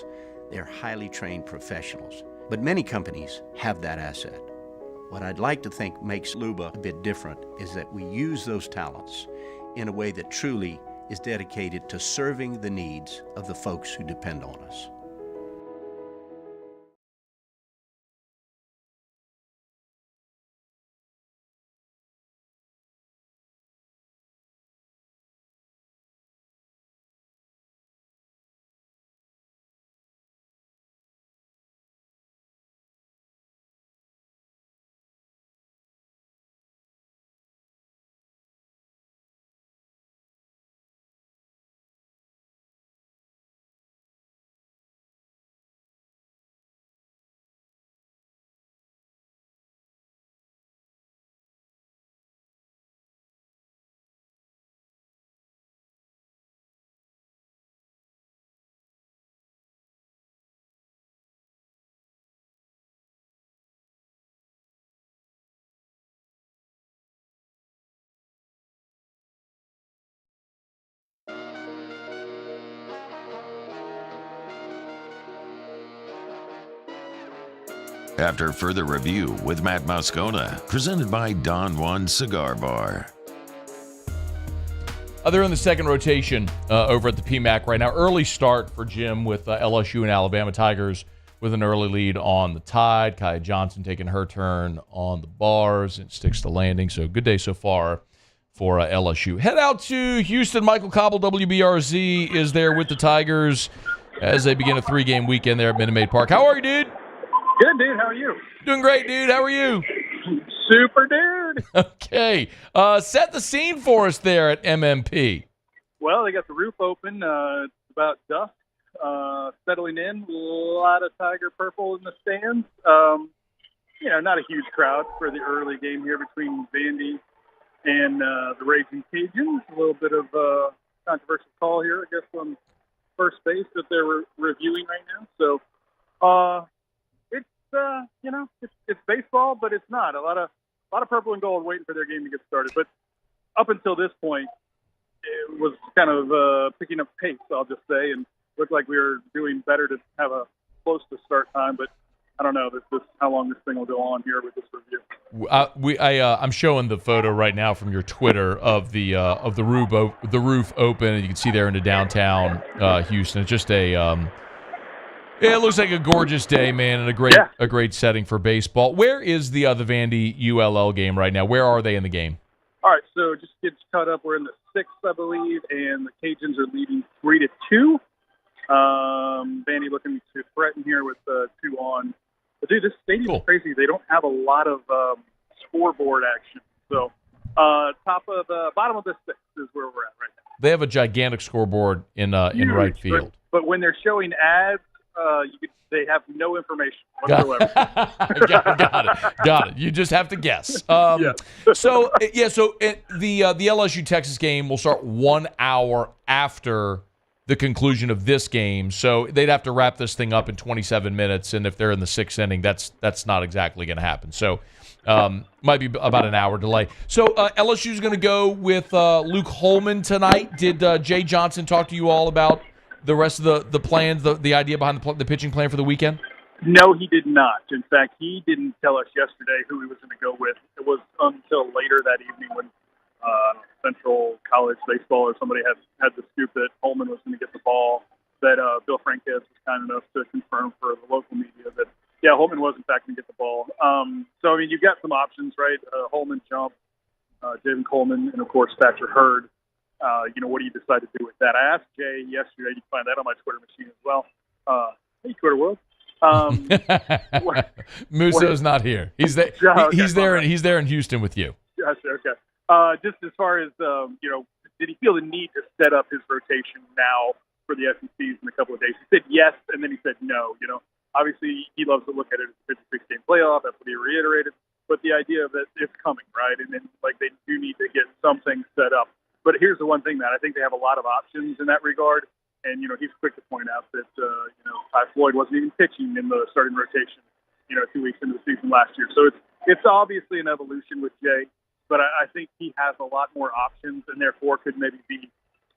They're highly trained professionals. But many companies have that asset. What I'd like to think makes Luba a bit different is that we use those talents in a way that truly is dedicated to serving the needs of the folks who depend on us. After further review with Matt Moscona, presented by Don Juan Cigar Bar. They're in the second rotation over at the PMAC right now. Early start for Jim with LSU and Alabama Tigers with an early lead on the Tide. Kaya Johnson taking her turn on the bars and sticks the landing. So good day so far for LSU. Head out to Houston. Michael Cauble, WBRZ, is there with the Tigers as they begin a 3-game weekend there at Minute Maid Park. How are you, dude? Good, dude. How are you? Doing great, dude. How are you? Super, dude. Okay. Set the scene for us there at MMP. Well, they got the roof open. It's about dusk. Settling in. A lot of Tiger purple in the stands. Not a huge crowd for the early game here between Vandy and the Raging Cajuns. A little bit of a controversial call here, I guess, on first base that they're reviewing right now. So, it's baseball, but it's not. A lot of purple and gold waiting for their game to get started. But up until this point, it was kind of picking up pace, I'll just say, and looked like we were doing better to have a close to start time. But I don't know how long this thing will go on here with this review. I'm showing the photo right now from your Twitter of the roof open, and you can see there into downtown Houston. It's just it looks like a gorgeous day, man, and a great setting for baseball. Where is the Vandy ULL game right now? Where are they in the game? All right, so just get caught up. We're in the 6th, I believe, and the Cajuns are leading 3-2. Vandy looking to threaten here with 2 on. But dude, this stadium is crazy. They don't have a lot of scoreboard action. So bottom of the 6th is where we're at right now. They have a gigantic scoreboard in right field. But when they're showing ads, they have no information whatsoever. Got it. You just have to guess. So the LSU-Texas game will start 1 hour after the conclusion of this game. So they'd have to wrap this thing up in 27 minutes, and if they're in the 6th inning, that's not exactly going to happen. So might be about an hour delay. So LSU's going to go with Luke Holman tonight. Did Jay Johnson talk to you all about the rest of the plans, the idea behind the pitching plan for the weekend? No, he did not. In fact, he didn't tell us yesterday who he was going to go with. It was until later that evening when Central College Baseball or somebody had the scoop that Holman was going to get the ball, that Bill Franquez was kind enough to confirm for the local media that, Holman was in fact going to get the ball. So, you've got some options, right? Holman, Jump, Javen Coleman, and, of course, Thatcher Hurd. What do you decide to do with that? I asked Jay yesterday. You can find that on my Twitter machine as well. Hey, Twitter world. Musso's not here. He's there. He's there in Houston with you. Gotcha, okay. Just as far as did he feel the need to set up his rotation now for the SECs in a couple of days? He said yes, and then he said no. Obviously he loves to look at it as a 56-game playoff. That's what he reiterated. But but the idea of it is coming, right? And then, like, they do need to get something set up. But here's the one thing, that I think they have a lot of options in that regard. And, he's quick to point out that, Ty Floyd wasn't even pitching in the starting rotation, 2 weeks into the season last year. So it's obviously an evolution with Jay, but I think he has a lot more options and therefore could maybe be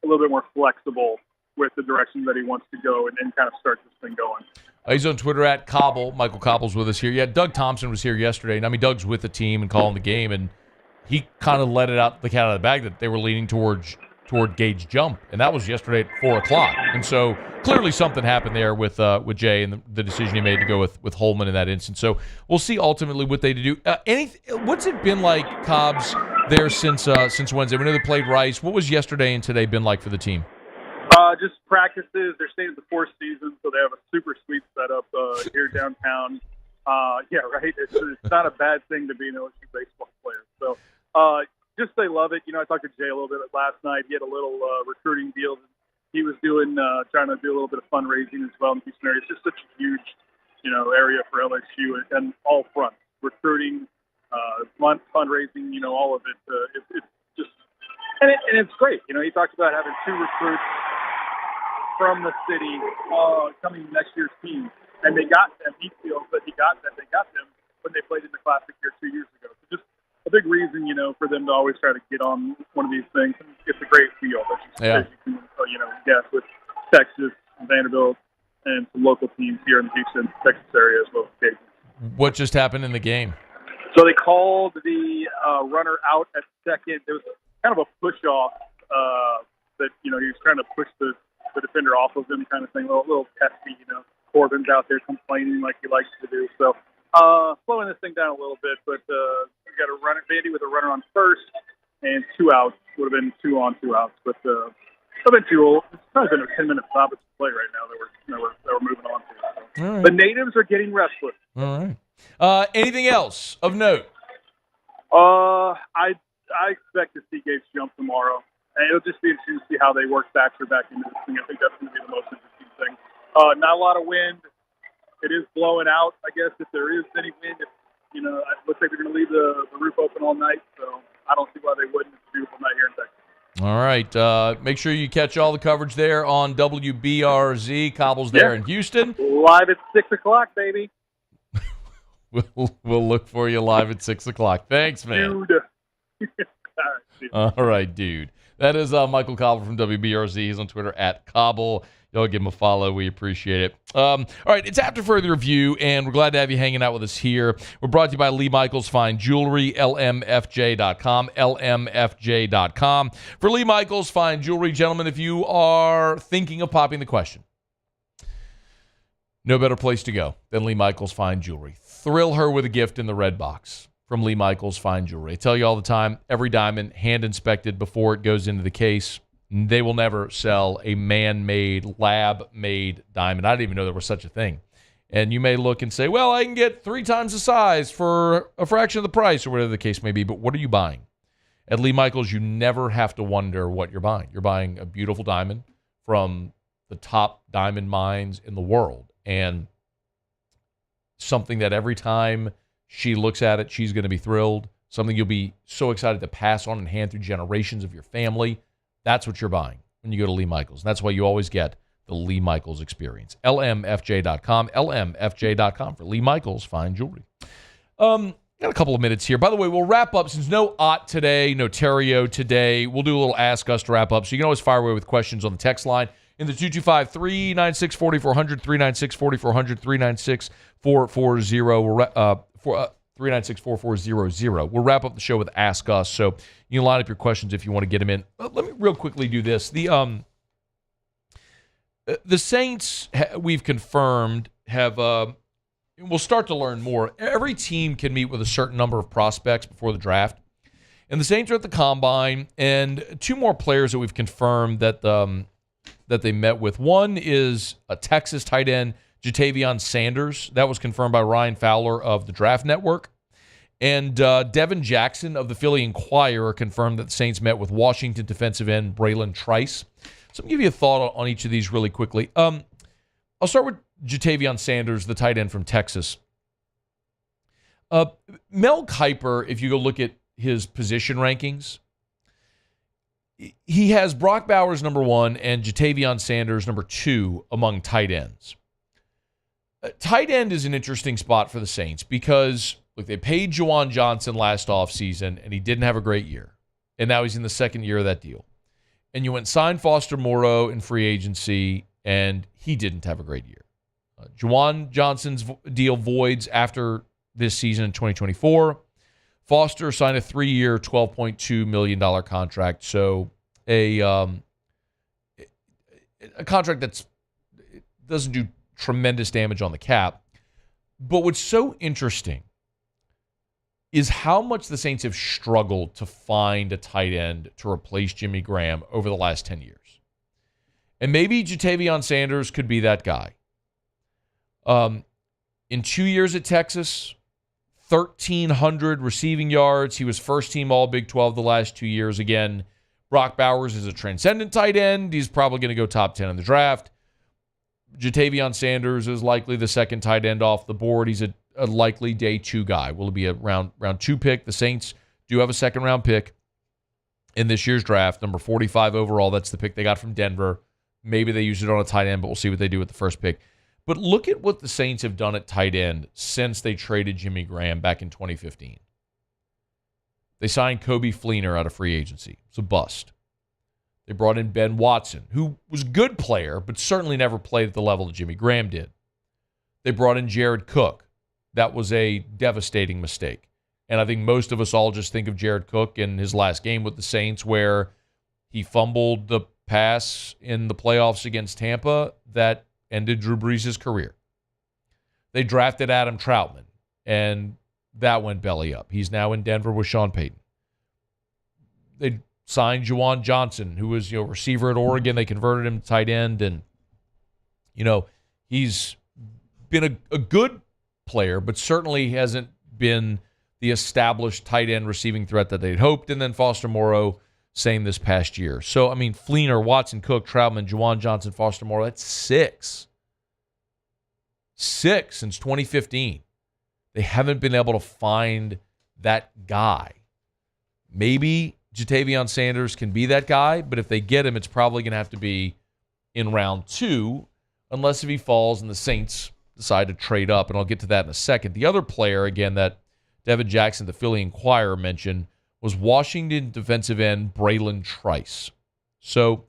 a little bit more flexible with the direction that he wants to go and kind of start this thing going. He's on Twitter at Cauble. Michael Cobble's with us here. Yeah, Doug Thompson was here yesterday. And I mean, Doug's with the team and calling the game, and he kind of let it out the cat out of the bag that they were leaning toward Gage jump, and that was yesterday at 4:00. And so clearly something happened there with Jay and the decision he made to go with Holman in that instance. So we'll see ultimately what they do. What's it been like, Cobbs, there since Wednesday? We know they played Rice. What was yesterday and today been like for the team? Just practices. They're staying at the Four Seasons, so they have a super sweet setup here downtown. Yeah, right. It's not a bad thing to be an LSU baseball player. So just they love it. I talked to Jay a little bit last night. He had a little recruiting deal that he was doing, trying to do a little bit of fundraising as well in the Houston area. It's just such a huge, area for LSU and all fronts, recruiting, fundraising, all of it. It's just, and it's great. He talked about having 2 recruits from the city coming to next year's team, and they got them. He feels that they got them when they played in the Classic here 2 years ago. So just a big reason, for them to always try to get on one of these things. It's a great field, as you can, guess, with Texas, Vanderbilt, and some local teams here in the Houston, Texas area as well. What just happened in the game? So they called the runner out at second. There was kind of a push-off that, he was trying to push the defender off of him kind of thing, a little testy, Corbin's out there complaining like he likes to do. So slowing this thing down a little bit, but we got a runner, Vandy with a runner on first and 2 outs. Would have been 2 on, 2 outs, but eventually it's probably been a 10-minute stop at play right now that we're moving on to. So. All right. The natives are getting restless. All right. Anything else of note? I expect to see Gage jump tomorrow. And it'll just be interesting to see how they work Thatcher back into this thing. I think that's going to be the most interesting thing. Not a lot of wind. It is blowing out, I guess, if there is any wind. It looks like they're going to leave the roof open all night, so I don't see why they wouldn't. It's a beautiful night here in Texas. All right. Make sure you catch all the coverage there on WBRZ. Cobble's there in Houston. Live at 6 o'clock, baby. We'll look for you live at 6 o'clock. Thanks, man. Dude. All right, dude. That is Michael Cauble from WBRZ. He's on Twitter at Cauble. Y'all give him a follow. We appreciate it. All right, it's After Further Review, and we're glad to have you hanging out with us here. We're brought to you by Lee Michaels Fine Jewelry, lmfj.com, lmfj.com. For Lee Michaels Fine Jewelry, gentlemen, if you are thinking of popping the question, no better place to go than Lee Michaels Fine Jewelry. Thrill her with a gift in the red box from Lee Michaels Fine Jewelry. I tell you all the time, every diamond hand-inspected before it goes into the case. They will never sell a man-made, lab-made diamond. I didn't even know there was such a thing. And you may look and say, well, I can get 3 times the size for a fraction of the price, or whatever the case may be. But what are you buying? At Lee Michaels, you never have to wonder what you're buying. You're buying a beautiful diamond from the top diamond mines in the world. And something that every time she looks at it, she's going to be thrilled. Something you'll be so excited to pass on and hand through generations of your family. That's what you're buying when you go to Lee Michaels. And that's why you always get the Lee Michaels experience. LMFJ.com, LMFJ.com for Lee Michaels Fine Jewelry. Got a couple of minutes here. By the way, we'll wrap up. Since no Ott today, no Terrio today, we'll do a little Ask Us to wrap up. So you can always fire away with questions on the text line in the 225-396-4400, 396-4400, 396-440. 396-4400. We'll wrap up the show with Ask Us, so you can line up your questions if you want to get them in. Let me real quickly do this. The Saints, we've confirmed, have we'll start to learn more. Every team can meet with a certain number of prospects before the draft, and the Saints are at the Combine, and 2 more players that we've confirmed that they met with. One is a Texas tight end, Jatavion Sanders. That was confirmed by Ryan Fowler of the Draft Network. And Devin Jackson of the Philly Inquirer confirmed that the Saints met with Washington defensive end Braylon Trice. So I'm going to give you a thought on each of these really quickly. I'll start with Jatavion Sanders, the tight end from Texas. Mel Kiper, if you go look at his position rankings, he has Brock Bowers number 1 and Jatavion Sanders number 2 among tight ends. Tight end is an interesting spot for the Saints because, look, they paid Juwan Johnson last offseason, and he didn't have a great year. And now he's in the second year of that deal. And you went and signed Foster Moreau in free agency, and he didn't have a great year. Juwan Johnson's deal voids after this season in 2024. Foster signed a 3-year, $12.2 million contract. So a contract that doesn't do tremendous damage on the cap. But what's so interesting is how much the Saints have struggled to find a tight end to replace Jimmy Graham over the last 10 years. And maybe Jatavion Sanders could be that guy. In 2 years at Texas, 1,300 receiving yards. He was first team All Big 12 the last 2 years. Again, Brock Bowers is a transcendent tight end. He's probably going to go top 10 in the draft. Jatavion Sanders is likely the second tight end off the board. He's a likely day 2 guy. Will it be a round 2 pick? The Saints do have a second round pick in this year's draft, number 45 overall. That's the pick they got from Denver. Maybe they use it on a tight end, but we'll see what they do with the first pick. But look at what the Saints have done at tight end since they traded Jimmy Graham back in 2015. They signed Kobe Fleener out of free agency. It's a bust. They brought in Ben Watson, who was a good player, but certainly never played at the level that Jimmy Graham did. They brought in Jared Cook. That was a devastating mistake. And I think most of us all just think of Jared Cook in his last game with the Saints where he fumbled the pass in the playoffs against Tampa that ended Drew Brees' career. They drafted Adam Troutman, and that went belly up. He's now in Denver with Sean Payton. They signed Juwan Johnson, who was a receiver at Oregon. They converted him to tight end, and he's been a good player, but certainly hasn't been the established tight end receiving threat that they'd hoped. And then Foster Moreau, same this past year. So, Fleener, Watson, Cook, Troutman, Juwan Johnson, Foster Moreau, that's 6. 6 since 2015. They haven't been able to find that guy. Maybe Jatavion Sanders can be that guy, but if they get him, it's probably going to have to be in round 2, unless if he falls and the Saints decide to trade up, and I'll get to that in a second. The other player, again, that Devin Jackson, the Philly Inquirer, mentioned was Washington defensive end Braylon Trice. So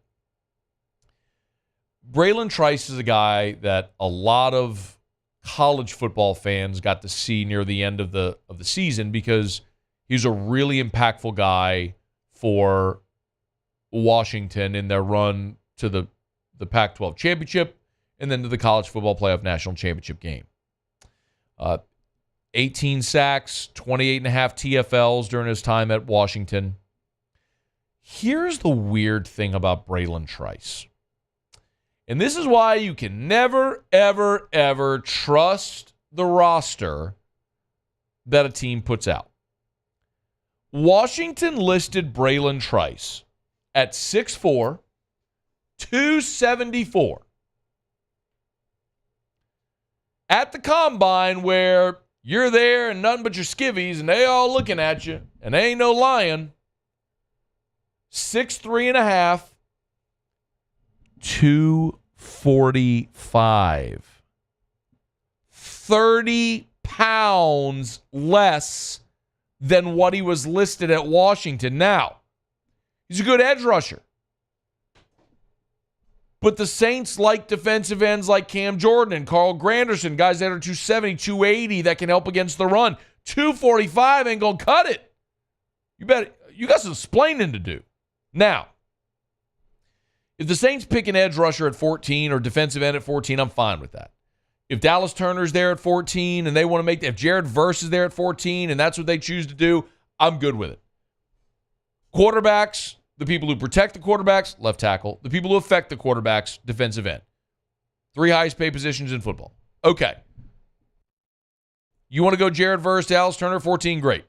Braylon Trice is a guy that a lot of college football fans got to see near the end of the season because he's a really impactful guy for Washington in their run to the Pac-12 championship and then to the College Football Playoff National Championship game. 18 sacks, 28.5 TFLs during his time at Washington. Here's the weird thing about Braylon Trice. And this is why you can never, ever, ever trust the roster that a team puts out. Washington listed Braylon Trice at 6'4", 274. At the combine where you're there and nothing but your skivvies and they all looking at you and they ain't no lying. 6'3.5", 245. 30 pounds less than what he was listed at Washington. Now, he's a good edge rusher. But the Saints like defensive ends like Cam Jordan and Carl Granderson, guys that are 270, 280 that can help against the run. 245 ain't going to cut it. You got some splaining to do. Now, if the Saints pick an edge rusher at 14 or defensive end at 14, I'm fine with that. If Dallas Turner's there at 14 and they want to make, if Jared Verse is there at 14 and that's what they choose to do, I'm good with it. Quarterbacks, the people who protect the quarterbacks, left tackle. The people who affect the quarterbacks, defensive end. 3 highest paid positions in football. Okay. You want to go Jared Verse, Dallas Turner, 14, great.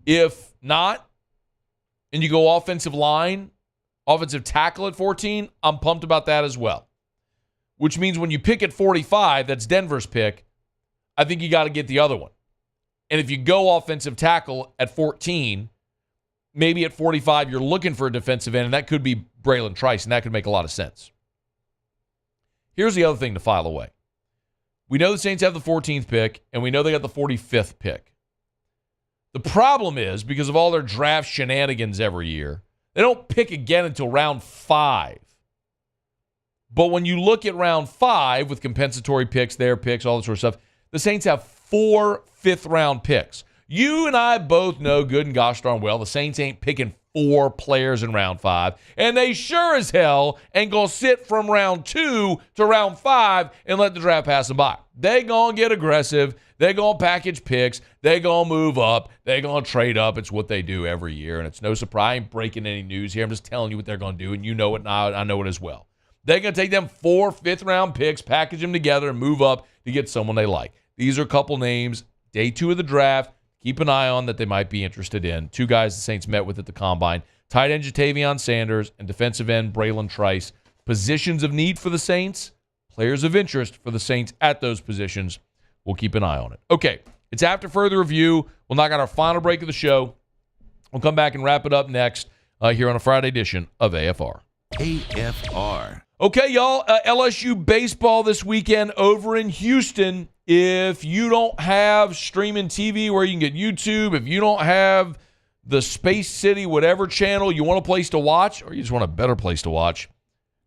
If not, and you go offensive line, offensive tackle at 14, I'm pumped about that as well. Which means when you pick at 45, that's Denver's pick, I think you got to get the other one. And if you go offensive tackle at 14, maybe at 45 you're looking for a defensive end, and that could be Braylon Trice, and that could make a lot of sense. Here's the other thing to file away. We know the Saints have the 14th pick, and we know they got the 45th pick. The problem is, because of all their draft shenanigans every year, they don't pick again until round 5. But when you look at round 5 with compensatory picks, their picks, all that sort of stuff, the Saints have 4 fifth-round picks. You and I both know good and gosh darn well the Saints ain't picking 4 players in round 5, and they sure as hell ain't going to sit from round 2 to round 5 and let the draft pass them by. They going to get aggressive. They going to package picks. They going to move up. They going to trade up. It's what they do every year, and it's no surprise. I ain't breaking any news here. I'm just telling you what they're going to do, and you know it, and I know it as well. They're going to take them 4 fifth-round picks, package them together, and move up to get someone they like. These are a couple names. Day 2 of the draft. Keep an eye on that they might be interested in. 2 guys the Saints met with at the Combine. Tight end Jatavion Sanders and defensive end Braylon Trice. Positions of need for the Saints. Players of interest for the Saints at those positions. We'll keep an eye on it. Okay, it's after further review. We'll knock out our final break of the show. We'll come back and wrap it up next here on a Friday edition of AFR. AFR. Okay, y'all, LSU baseball this weekend over in Houston. If you don't have streaming TV where you can get YouTube, if you don't have the Space City whatever channel, you want a place to watch, or you just want a better place to watch,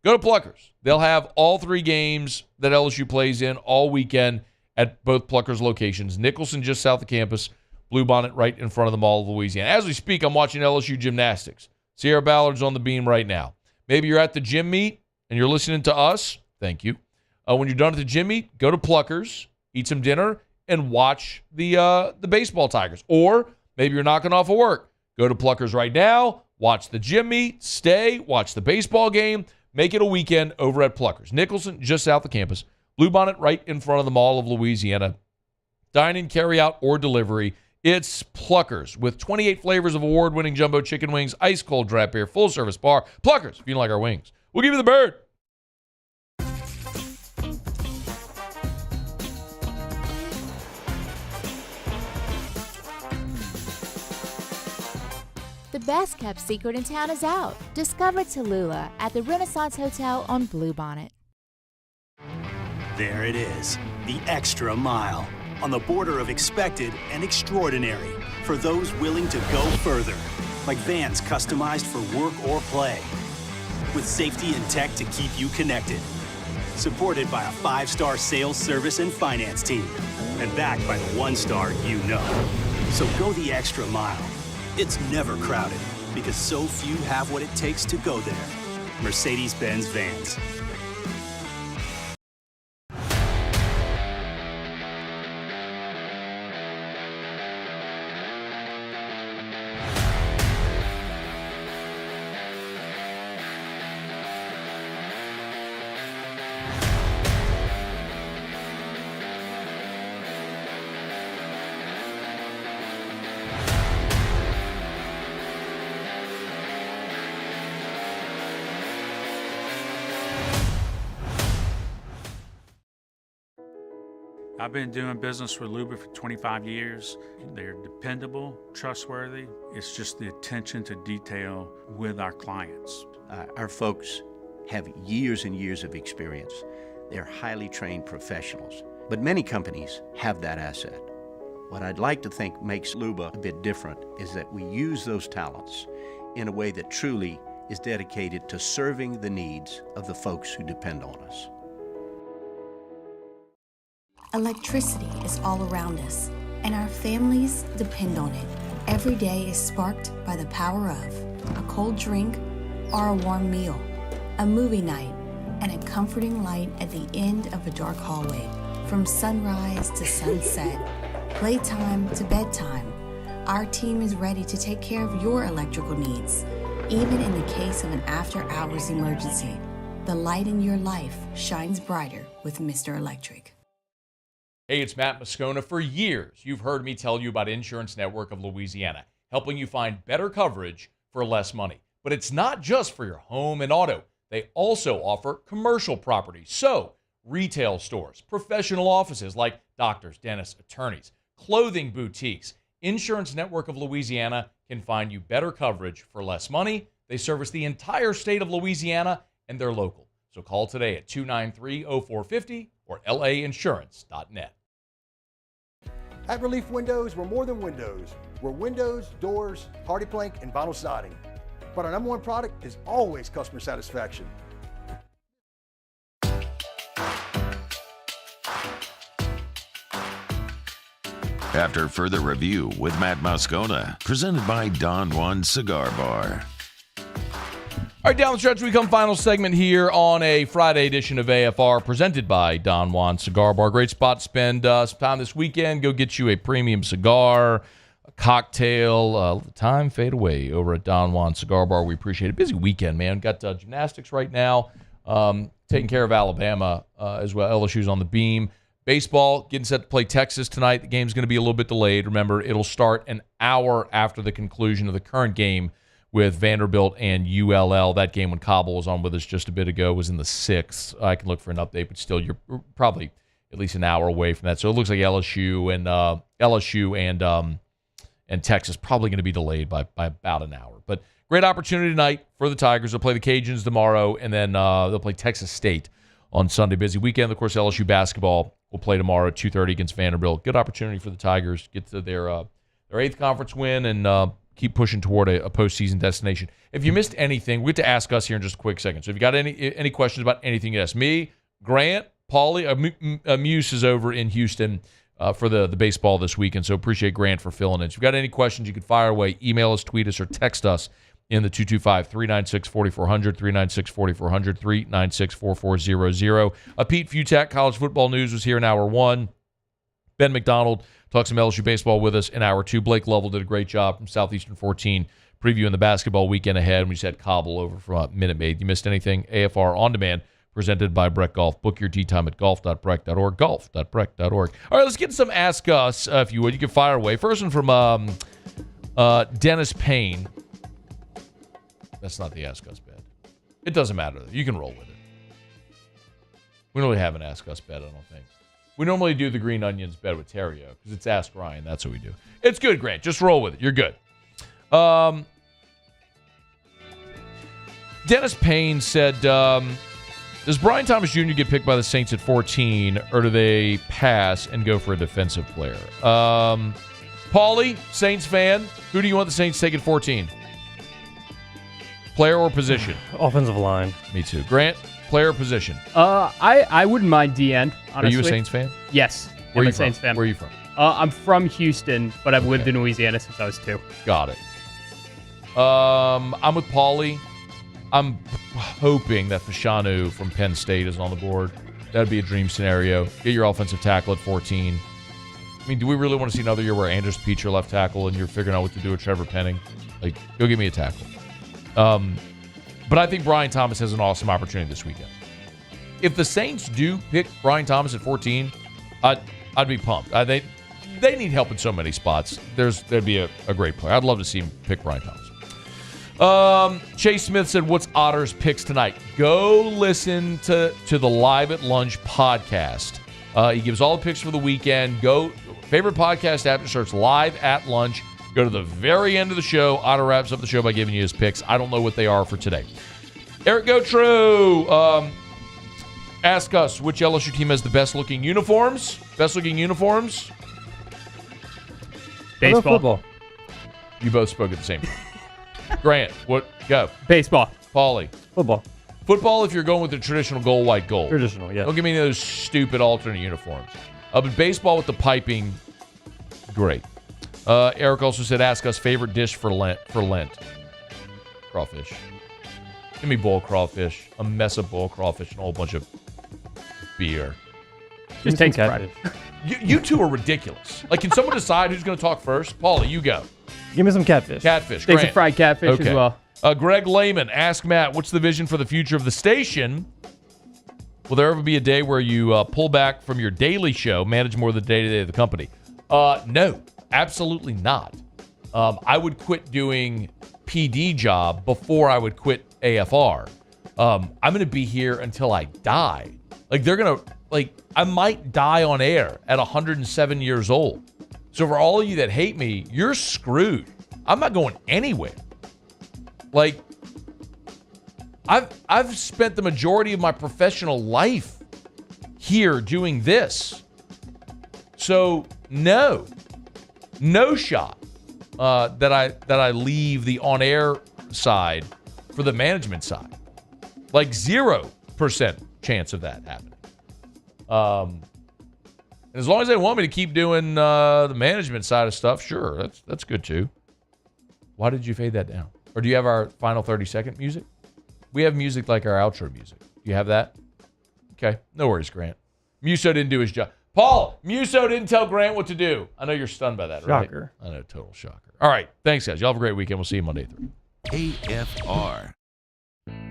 go to Pluckers. They'll have all 3 games that LSU plays in all weekend at both Pluckers locations. Nicholson just south of campus, Bluebonnet right in front of the Mall of Louisiana. As we speak, I'm watching LSU gymnastics. Sierra Ballard's on the beam right now. Maybe you're at the gym meet and you're listening to us. Thank you. When you're done at the gym meet, go to Pluckers, eat some dinner, and watch the baseball Tigers. Or maybe you're knocking off of work. Go to Pluckers right now, watch the gym meet, stay, watch the baseball game. Make it a weekend over at Pluckers. Nicholson, just south of campus. Bluebonnet right in front of the Mall of Louisiana. Dine-in, carry-out, or delivery. It's Pluckers with 28 flavors of award-winning jumbo chicken wings, ice-cold draft beer, full-service bar. Pluckers, if you like our wings. We'll give you the bird. The best kept secret in town is out. Discover Tallulah at the Renaissance Hotel on Bluebonnet. There it is, the extra mile, on the border of expected and extraordinary for those willing to go further, like vans customized for work or play, with safety and tech to keep you connected, supported by a 5-star sales, service, and finance team, and backed by the 1-star you know. So go the extra mile. It's never crowded because so few have what it takes to go there. Mercedes-Benz Vans. I've been doing business with Luba for 25 years. They're dependable, trustworthy. It's just the attention to detail with our clients. Our folks have years and years of experience. They're highly trained professionals, but many companies have that asset. What I'd like to think makes Luba a bit different is that we use those talents in a way that truly is dedicated to serving the needs of the folks who depend on us. Electricity is all around us, and our families depend on it. Every day is sparked by the power of a cold drink or a warm meal, a movie night, and a comforting light at the end of a dark hallway. From sunrise to sunset, playtime to bedtime, our team is ready to take care of your electrical needs. Even in the case of an after-hours emergency, the light in your life shines brighter with Mr. Electric. Hey, it's Matt Moscona. For years, you've heard me tell you about Insurance Network of Louisiana, helping you find better coverage for less money. But it's not just for your home and auto. They also offer commercial property. So retail stores, professional offices like doctors, dentists, attorneys, clothing boutiques. Insurance Network of Louisiana can find you better coverage for less money. They service the entire state of Louisiana, and they're local. So call today at 293-0450 or lainsurance.net. At Relief Windows, we're more than windows. We're windows, doors, hardy plank, and vinyl siding. But our number one product is always customer satisfaction. After further review with Matt Moscona, presented by Don Juan Cigar Bar. All right, down the stretch, we come final segment here on a Friday edition of AFR, presented by Don Juan Cigar Bar. Great spot to spend some time this weekend. Go get you a premium cigar, a cocktail. Let the time fade away over at Don Juan Cigar Bar. We appreciate it. Busy weekend, man. Got gymnastics right now, taking care of Alabama as well. LSU's on the beam. Baseball, getting set to play Texas tonight. The game's going to be a little bit delayed. Remember, it'll start an hour after the conclusion of the current game with Vanderbilt and ULL. That game when Cauble was on with us just a bit ago was in the 6th. I can look for an update, but still, you're probably at least an hour away from that. So it looks like LSU and Texas probably going to be delayed by about an hour. But great opportunity tonight for the Tigers. They'll play the Cajuns tomorrow, and then they'll play Texas State on Sunday. Busy weekend. Of course, LSU basketball will play tomorrow at 2:30 against Vanderbilt. Good opportunity for the Tigers to get to their 8th conference win and keep pushing toward a postseason destination. If you missed anything, we get to ask us here in just a quick second. So if you got any questions about anything, you ask me, Grant, Paulie. Muse is over in Houston for the baseball this weekend, so appreciate Grant for filling in. So if you got any questions, you can fire away, email us, tweet us, or text us in the 225-396-4400, 396-4400, 396-4400. Pete Fiutak, College Football News, was here in Hour 1. Ben McDonald talked some LSU baseball with us in Hour 2. Blake Lovell did a great job from Southeastern 14 previewing the basketball weekend ahead. And we just had Cauble over from Minute Maid. You missed anything? AFR On Demand, presented by Breck Golf. Book your tee time at golf.breck.org, golf.breck.org. All right, let's get some Ask Us, if you would. You can fire away. First one from Dennis Payne. That's not the Ask Us bet. It doesn't matter. You can roll with it. We don't really have an Ask Us bet, I don't think. We normally do the Green Onions bet with Terrio because it's Ask Ryan. That's what we do. It's good, Grant. Just roll with it. You're good. Dennis Payne said, does Brian Thomas Jr. get picked by the Saints at 14, or do they pass and go for a defensive player? Paulie, Saints fan, who do you want the Saints to take at 14? Player or position? Offensive line. Me too. Grant, player or position? I wouldn't mind D-end, honestly. Are you a Saints fan? Yes. Where are you I'm a Saints fan. Where are you from? I'm from Houston, but I've lived in Louisiana since I was 2. Got it. I'm with Paulie. I'm hoping that Fashanu from Penn State is on the board. That'd be a dream scenario. Get your offensive tackle at 14. I mean, do we really want to see another year where Andres Peach are left tackle and you're figuring out what to do with Trevor Penning? Like, go give me a tackle. But I think Brian Thomas has an awesome opportunity this weekend. If the Saints do pick Brian Thomas at 14, I'd be pumped. They need help in so many spots. There'd be a great player. I'd love to see him pick Brian Thomas. Chase Smith said, what's Otter's picks tonight? Go listen to the Live at Lunch podcast. He gives all the picks for the weekend. Go, favorite podcast app, search Live at Lunch. Go to the very end of the show. Otter wraps up the show by giving you his picks. I don't know what they are for today. Eric Gotro, ask us which LSU team has the best looking uniforms. Best looking uniforms. Baseball. Football. You both spoke at the same time. Grant, what? Go. Baseball. Paulie. Football. Football if you're going with the traditional gold, white, gold. Traditional, yeah. Don't give me any of those stupid alternate uniforms. But baseball with the piping, great. Eric also said, ask us favorite dish for Lent. Crawfish. Give me boiled crawfish. A mess of boiled crawfish and a whole bunch of beer. Just take catfish. You two are ridiculous. Like, can someone decide who's going to talk first? Paulie, you go. Give me some catfish. Catfish. Take some fried catfish as well. Greg Lehman, ask Matt, what's the vision for the future of the station? Will there ever be a day where you pull back from your daily show, manage more of the day-to-day of the company? No, absolutely not. I would quit doing PD job before I would quit AFR. I'm going to be here until I die. Like, they're going to, like, I might die on air at 107 years old. So for all of you that hate me, you're screwed. I'm not going anywhere. Like, I've spent the majority of my professional life here doing this. So no shot that I leave the on-air side for the management side. Like 0% chance of that happening. And as long as they want me to keep doing the management side of stuff, sure, that's good too. Why did you fade that down? Or do you have our final 30-second music? We have music like our outro music. Do you have that? Okay, no worries, Grant. Muso didn't do his job. Paul, Muso didn't tell Grant what to do. I know you're stunned by that, right? Shocker. I know, total shocker. All right, thanks, guys. Y'all have a great weekend. We'll see you Monday through. AFR.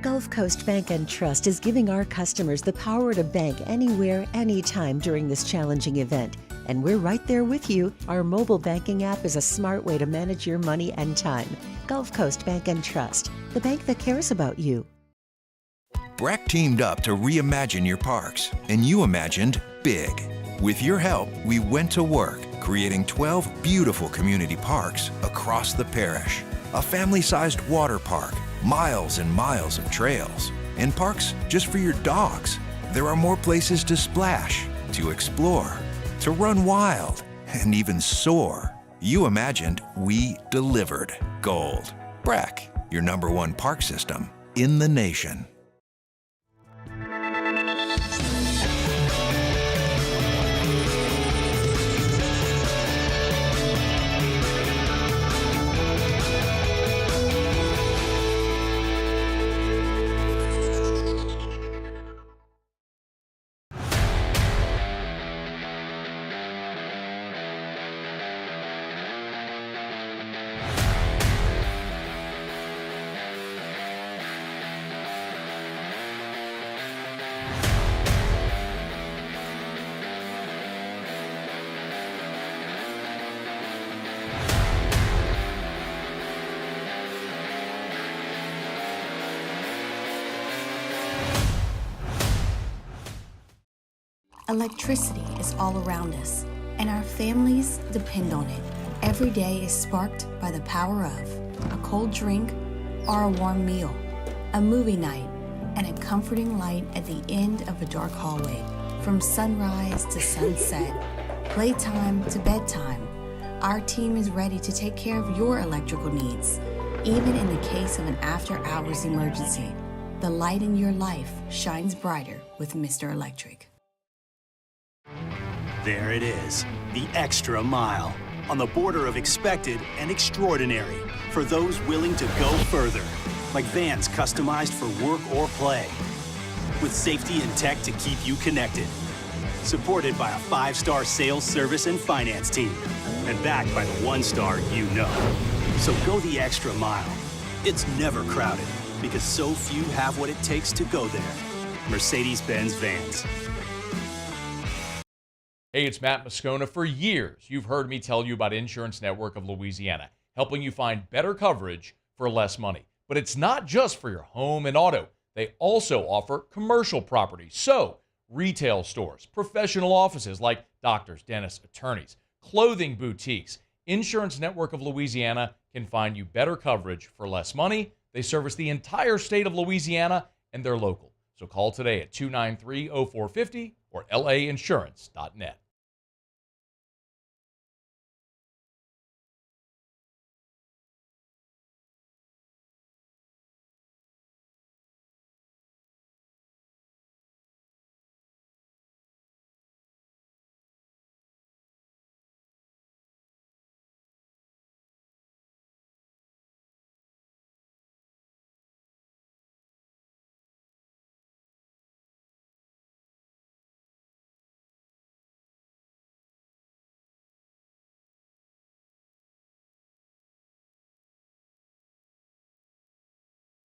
Gulf Coast Bank and Trust is giving our customers the power to bank anywhere, anytime during this challenging event. And we're right there with you. Our mobile banking app is a smart way to manage your money and time. Gulf Coast Bank and Trust, the bank that cares about you. Breck teamed up to reimagine your parks, and you imagined big. With your help, we went to work, creating 12 beautiful community parks across the parish. A family-sized water park, miles and miles of trails, and parks just for your dogs. There are more places to splash, to explore, to run wild, and even soar. You imagined, we delivered. Gold. Breck, your #1 park system in the nation. Electricity is all around us, and our families depend on it. Every day is sparked by the power of a cold drink or a warm meal, a movie night, and a comforting light at the end of a dark hallway. From sunrise to sunset, playtime to bedtime, our team is ready to take care of your electrical needs. Even in the case of an after-hours emergency, the light in your life shines brighter with Mr. Electric. There it is, the extra mile, on the border of expected and extraordinary, for those willing to go further, like vans customized for work or play, with safety and tech to keep you connected, supported by a 5-star sales, service, and finance team, and backed by the 1-star you know. So go the extra mile. It's never crowded, because so few have what it takes to go there. Mercedes-Benz Vans. Hey, it's Matt Moscona. For years, you've heard me tell you about Insurance Network of Louisiana, helping you find better coverage for less money. But it's not just for your home and auto. They also offer commercial property. So, retail stores, professional offices like doctors, dentists, attorneys, clothing boutiques. Insurance Network of Louisiana can find you better coverage for less money. They service the entire state of Louisiana, and they're local. So call today at 293-0450 or lainsurance.net.